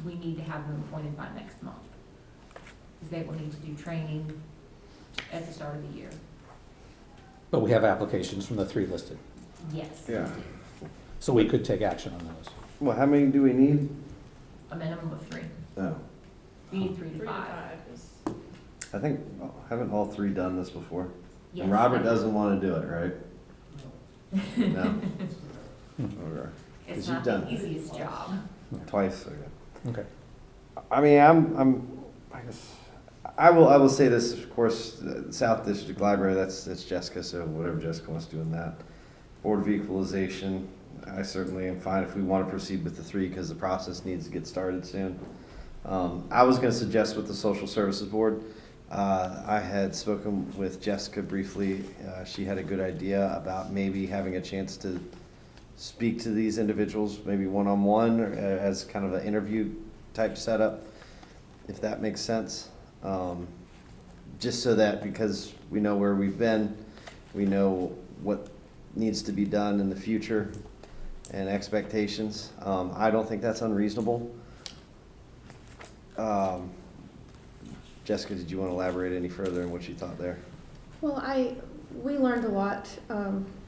we need to have them appointed by next month, because they will need to do training at the start of the year. but we have applications from the three listed. Yes. Yeah. So we could take action on those. Well, how many do we need? A minimum of 3. Oh, We need 3 to 5. I think, haven't all three done this before? Yes. And Robert doesn't want to do it, right? No? Okay. It's 'Cause not you've the done it. easiest job. Twice, okay. Okay. I mean, I guess, I will say this, of course, the South District Library, that's Jessica, so whatever Jessica wants to do in that. Board of Equalization, I certainly am fine if we want to proceed with the 3, because the process needs to get started soon. I was gonna suggest with the Social Services Board, I had spoken with Jessica briefly. She had a good idea about maybe having a chance to speak to these individuals, maybe one-on-one, or as kind of an interview type setup, if that makes sense. Just so that, because we know where we've been, we know what needs to be done in the future and expectations. I don't think that's unreasonable. Jessica, did you want to elaborate any further on what you thought there? Well, we learned a lot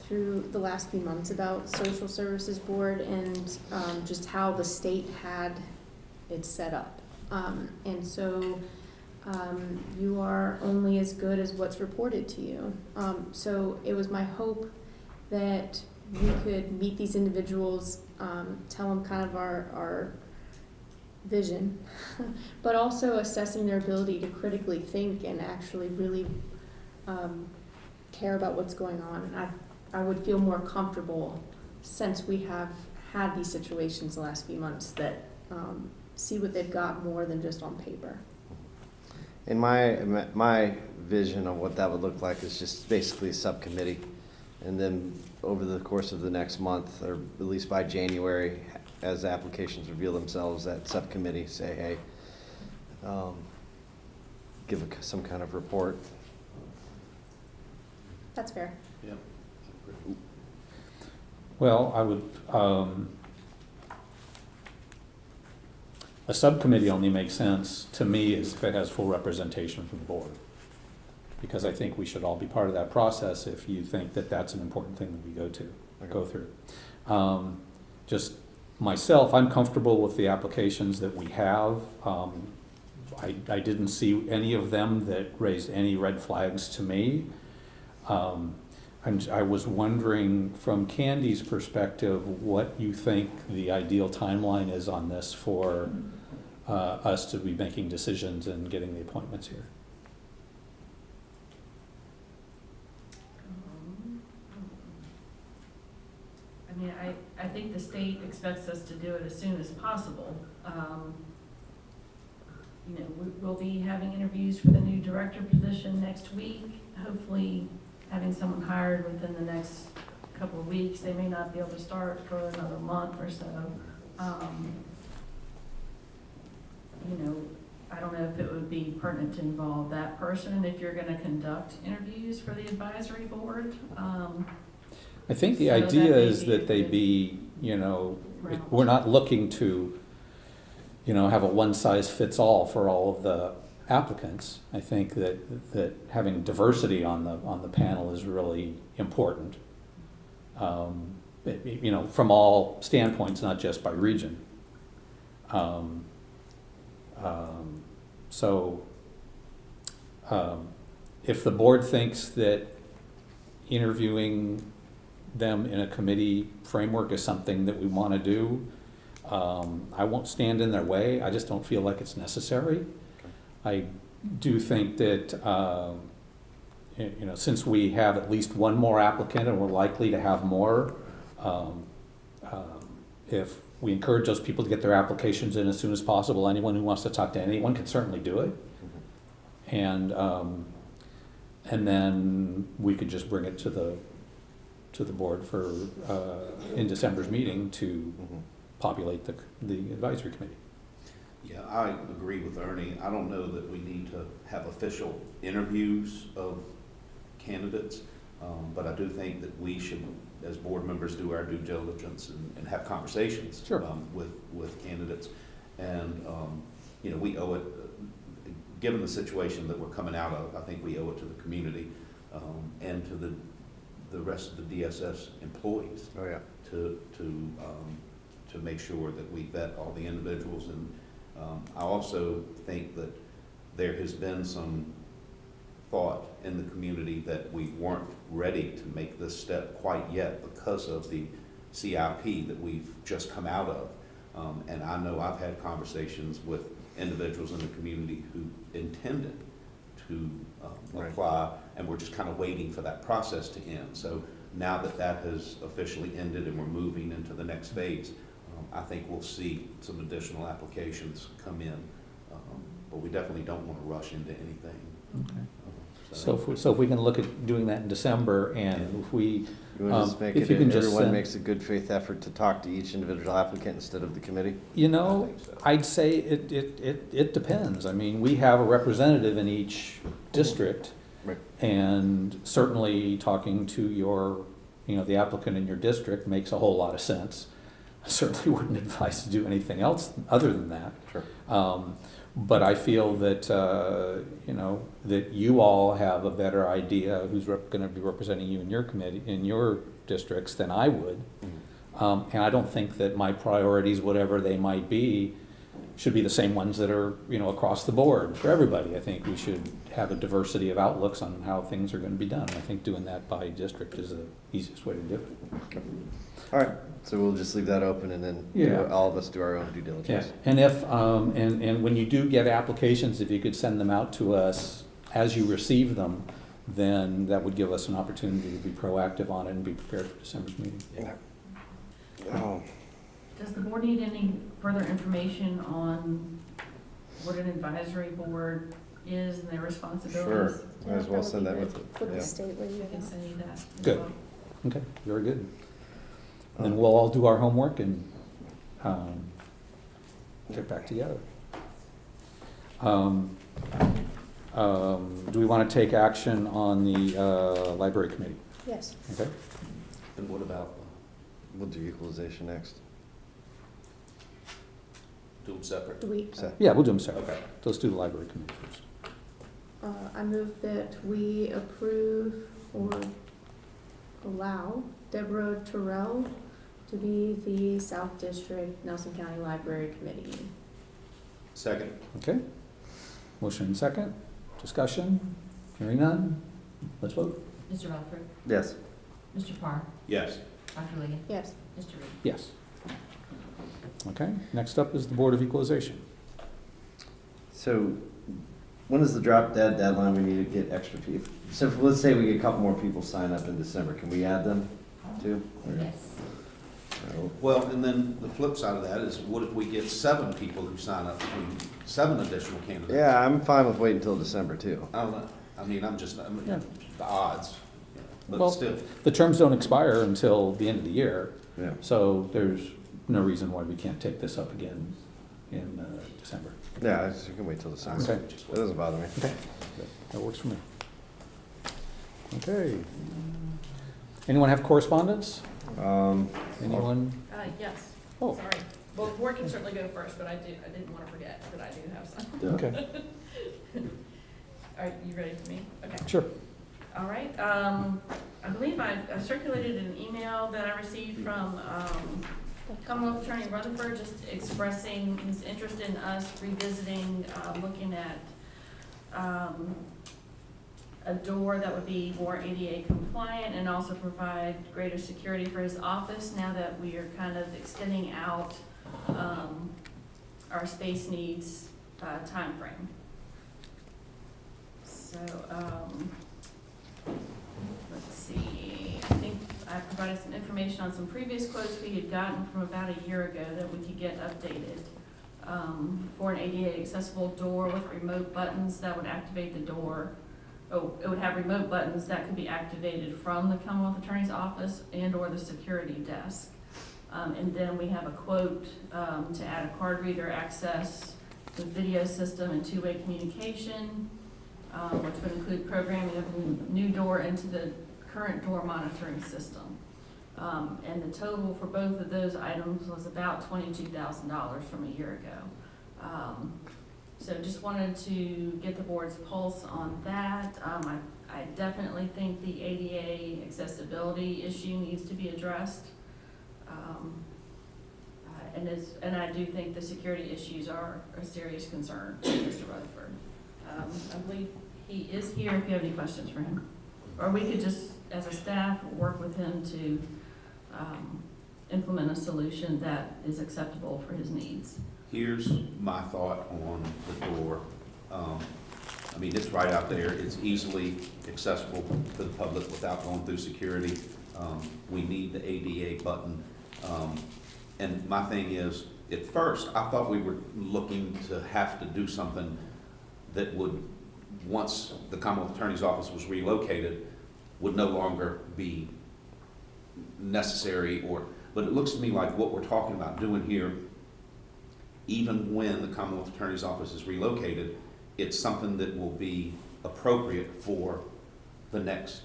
through the last few months about Social Services Board and just how the state had it set up. And so you are only as good as what's reported to you. So it was my hope that we could meet these individuals tell them kind of our vision, but also assessing their ability to critically think and actually really care about what's going on. And I would feel more comfortable, since we have had these situations the last few months, that see what they've got more than just on paper. In my vision of what that would look like is just basically a subcommittee. And then over the course of the next month, or at least by January, as applications reveal themselves, that subcommittee say, hey, give some kind of report. That's fair. Yeah. Well, I would, a subcommittee only makes sense to me if it has full representation from the board. Because I think we should all be part of that process if you think that that's an important thing that we go through. Just myself, I'm comfortable with the applications that we have. I didn't see any of them that raised any red flags to me. I was wondering, from Candy's perspective, what you think the ideal timeline is on this for us to be making decisions and getting the appointments here. I mean, I think the state expects us to do it as soon as possible. You know, we'll be having interviews for the new director position next week, hopefully having someone hired within the next couple of weeks. They may not be able to start for another month or so. You know, I don't know if it would be pertinent to involve that person if you're gonna conduct interviews for the advisory board. I think the So idea that may is be that they a good be, you know, route. we're not looking to, you know, have a one-size-fits-all for all of the applicants. I think that having diversity on the panel is really important. You know, from all standpoints, not just by region. If the board thinks that interviewing them in a committee framework is something that we want to do, I won't stand in their way. I just don't feel like it's necessary. I do think that, you know, since we have at least one more applicant and we're likely to have more, if we encourage those people to get their applications in as soon as possible, anyone who wants to talk to anyone can certainly do it. And then we could just bring it to the board for, in December's meeting to populate the advisory committee. Yeah, I agree with Ernie. I don't know that we need to have official interviews of candidates, but I do think that we should, as board members, do our due diligence and have conversations with candidates. And, you know, we owe it, given the situation that we're coming out of, I think we owe it to the community and to the rest of the DSS employees to make sure that we vet all the individuals. And I also think that there has been some thought in the community that we weren't ready to make this step quite yet because of the CIP that we've just come out of. And I know I've had conversations with individuals in the community who intended to apply, and we're just kind of waiting for that process to end. So now that that has officially ended and we're moving into the next phase, I think we'll see some additional applications come in, but we definitely don't want to rush into anything. Okay. So if we can look at doing that in December, and if we, You want to just make if it, you can just everyone send, makes a good faith effort to talk to each individual applicant instead of the committee? you know, I think so. I'd say it depends. I mean, we have a representative in each district, Right. and certainly talking to your, you know, the applicant in your district makes a whole lot of sense. I certainly wouldn't advise to do anything else other than that. Sure. But I feel that, you know, that you all have a better idea who's going to be representing you in your committee, in your districts, than I would. And I don't think that my priorities, whatever they might be, should be the same ones that are, across the board for everybody. I think we should have a diversity of outlooks on how things are gonna be done. I think doing that by district is the easiest way to do it. All right, so we'll just leave that open and then Yeah. all of us do our own due Yeah, diligence. and if, and when you do get applications, if you could send them out to us as you receive them, then that would give us an opportunity to be proactive on it and be prepared for December's meeting. Oh, Does the board need any further information on what an advisory board is and their responsibilities? sure, might as well send that with For it, the yeah. state where you You can have. say that as Good. well. Okay, very good. Then we'll all do our homework and get back together. Do we want to take action on the library committee? Yes. Okay. And what about, We'll do equalization next. do them separate? Do we, Yeah, we'll do them separate. Okay. Let's do the library committee first. I move that we approve or allow Deborah Terrell to be the South District Nelson County Library Committee. Second? Okay. Motion and second. Discussion. Hearing none. Let's vote. Mr. Rutherford, Yes. Mr. Parr, Yes. Dr. Lee, Yes. Mr. Reed. Yes. Okay, next up is the Board of Equalization. So, when is the drop dead deadline we need to get extra people? So let's say we get a couple more people sign up in December, can we add them too? Or- Yes. or- Well, and then the flip side of that is, what if we get 7 people who sign up, 7 additional candidates? Yeah, I'm fine with waiting until December too. I don't know, I mean, Yeah. the odds, Well, but still. The terms don't expire until the end of the year, Yeah. so there's no reason why we can't take this up again in December. Yeah, you can wait till December. Okay. That doesn't bother me. Okay, that works for me. Okay. Anyone have correspondence? Anyone? Yes, Oh, sorry. Well, the board can certainly go first, but I didn't want to forget that I do have some. Yeah. okay, Are you ready for me? Okay. sure. All right, I believe I circulated an email that I received from Commonwealth Attorney Rutherford, just expressing his interest in us revisiting, looking at a door that would be more ADA compliant and also provide greater security for his office now that we are kind of extending out our space needs timeframe. So, let's see, I think I provided some information on some previous quotes we had gotten from about a year ago that we could get updated. For an ADA accessible door with remote buttons that would activate the door. Oh, it would have remote buttons that could be activated from the Commonwealth Attorney's office and or the security desk. And then we have a quote to add a card reader access with video system and two-way communication, which would include programming of a new door into the current door monitoring system. And the total for both of those items was about $22,000 from a year ago. So just wanted to get the board's pulse on that. I definitely think the ADA accessibility issue needs to be addressed. And I do think the security issues are a serious concern for Mr. Rutherford. I believe he is here if you have any questions for him. Or we could just, as a staff, work with him to implement a solution that is acceptable for his needs. Here's my thought on the door. I mean, it's right out there, it's easily accessible to the public without going through security. We need the ADA button. And my thing is, at first, I thought we were looking to have to do something that would, once the Commonwealth Attorney's Office was relocated, would no longer be necessary, but it looks to me like what we're talking about doing here, even when the Commonwealth Attorney's Office is relocated, it's something that will be appropriate for the next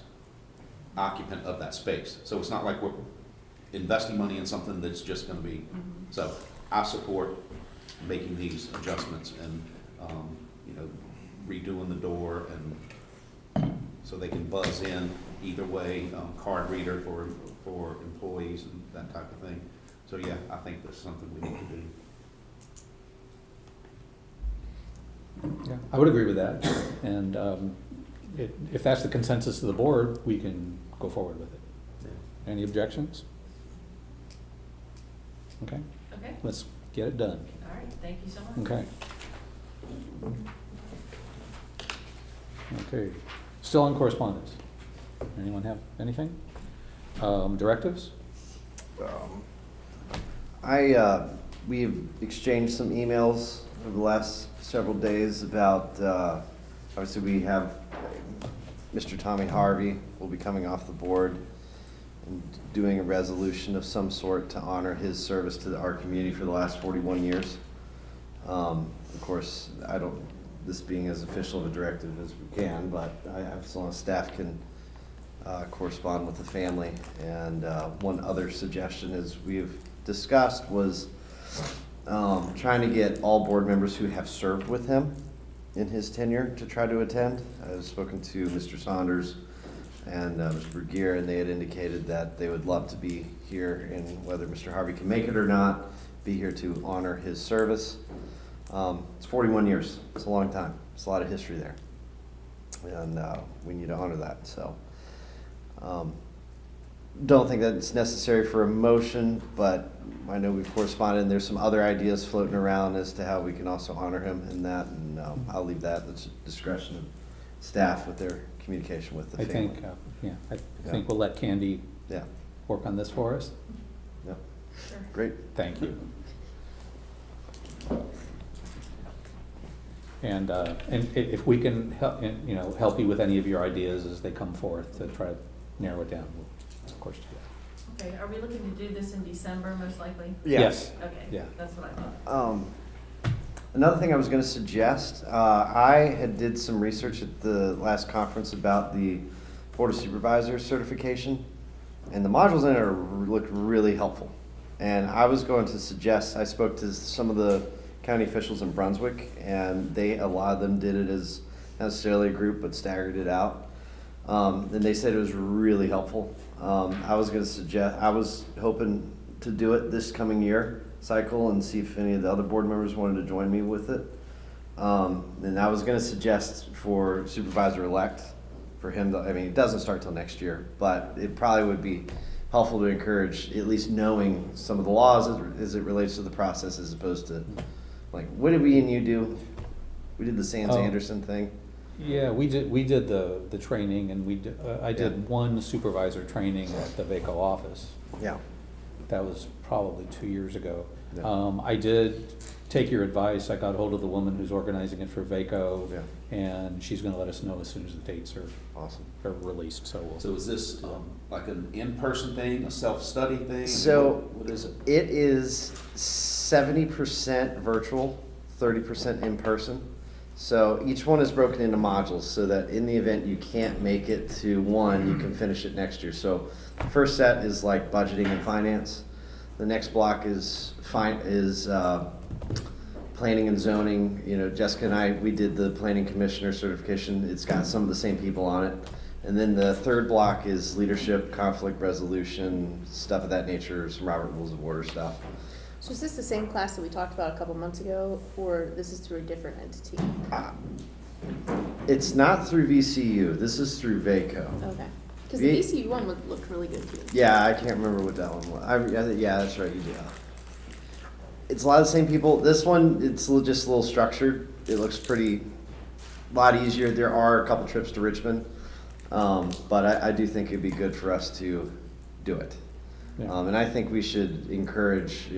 occupant of that space. So it's not like we're investing money in something that's just gonna be, so I support making these adjustments and, redoing the door and so they can buzz in either way, card reader for employees and that type of thing. So yeah, I think that's something we need to do. Yeah, I would agree with that. And if that's the consensus of the board, we can go forward with it. Any objections? Okay, Okay, let's get it done. all right, thank you so much. Okay. Okay, still on correspondence. Anyone have anything? Directives? We've exchanged some emails over the last several days about, obviously we have Mr. Tommy Harvey will be coming off the board and doing a resolution of some sort to honor his service to our community for the last 41 years. Of course, this being as official of a directive as we can, but as long as staff can correspond with the family. And one other suggestion, as we've discussed, was trying to get all board members who have served with him in his tenure to try to attend. I've spoken to Mr. Saunders and Mr. Bergier, and they had indicated that they would love to be here, and whether Mr. Harvey can make it or not, be here to honor his service. It's 41 years. It's a long time. It's a lot of history there, and we need to honor that. So don't think that it's necessary for a motion, but I know we've corresponded, and there's some other ideas floating around as to how we can also honor him in that, and I'll leave that at the discretion of staff with their communication with the family. I think we'll let Candy Yeah. work on this for us. Yep. Sure. Great. Thank you. And if we can help, help you with any of your ideas as they come forth to try to narrow it down, we'll of course do that. Okay, are we looking to do this in December, most likely? Yes. Okay, Yeah. that's what I thought. Another thing I was going to suggest, I had did some research at the last conference about the Board of Supervisors certification, and the modules in it looked really helpful. And I was going to suggest, I spoke to some of the county officials in Brunswick, and a lot of them did it as not necessarily a group, but staggered it out. And they said it was really helpful. I was hoping to do it this coming year cycle and see if any of the other board members wanted to join me with it. And I was gonna suggest for supervisor-elect, for him to, it doesn't start till next year, but it probably would be helpful to encourage at least knowing some of the laws as it relates to the process, as opposed to, like, what did we and you do? We did the Sands Anderson thing. Yeah, we did the training, and I did one supervisor training at the VACO office. Yeah. That was probably 2 years ago. Yeah. I did take your advice. I got hold of the woman who's organizing it for VACO, Yeah. and she's gonna let us know as soon as the dates are Awesome. released, so we'll. So is this like an in-person thing, a self-study thing? So what is it? it is 70% virtual, 30% in person. So each one is broken into modules so that in the event you can't make it to one, you can finish it next year. So the first set is like budgeting and finance. The next block is planning and zoning. Jessica and I, we did the planning commissioner certification. It's got some of the same people on it. And then the third block is leadership, conflict resolution, stuff of that nature, some Robert Rules of Order stuff. So is this the same class that we talked about a couple months ago, or this is through a different entity? It's not through VCU. This is through VACO. Okay. Because the VCU one looked really good too. Yeah, I can't remember what that one was. Yeah, that's right. You do. It's a lot of the same people. This one, it's just a little structured. It looks a lot easier. There are a couple trips to Richmond, but I do think it'd be good for us to do it. Yeah. And I think we should encourage,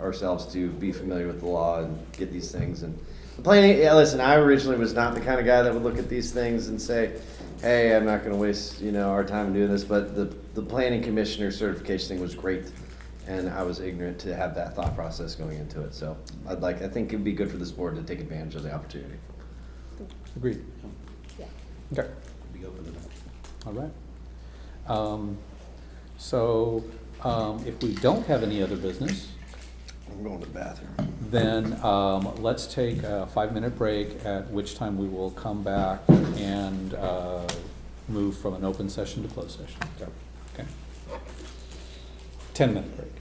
ourselves to be familiar with the law and get these things. And the planning, listen, I originally was not the kind of guy that would look at these things and say, hey, I'm not going to waste, our time doing this. But the planning commissioner certification thing was great, and I was ignorant to have that thought process going into it. So I think it'd be good for this board to take advantage of the opportunity. Agreed. Yeah. Okay. Be open to that. All right. If we don't have any other business, I'm going to the bathroom. then let's take a 5-minute break, at which time we will come back and move from an open session to closed session. Okay. 10-minute break.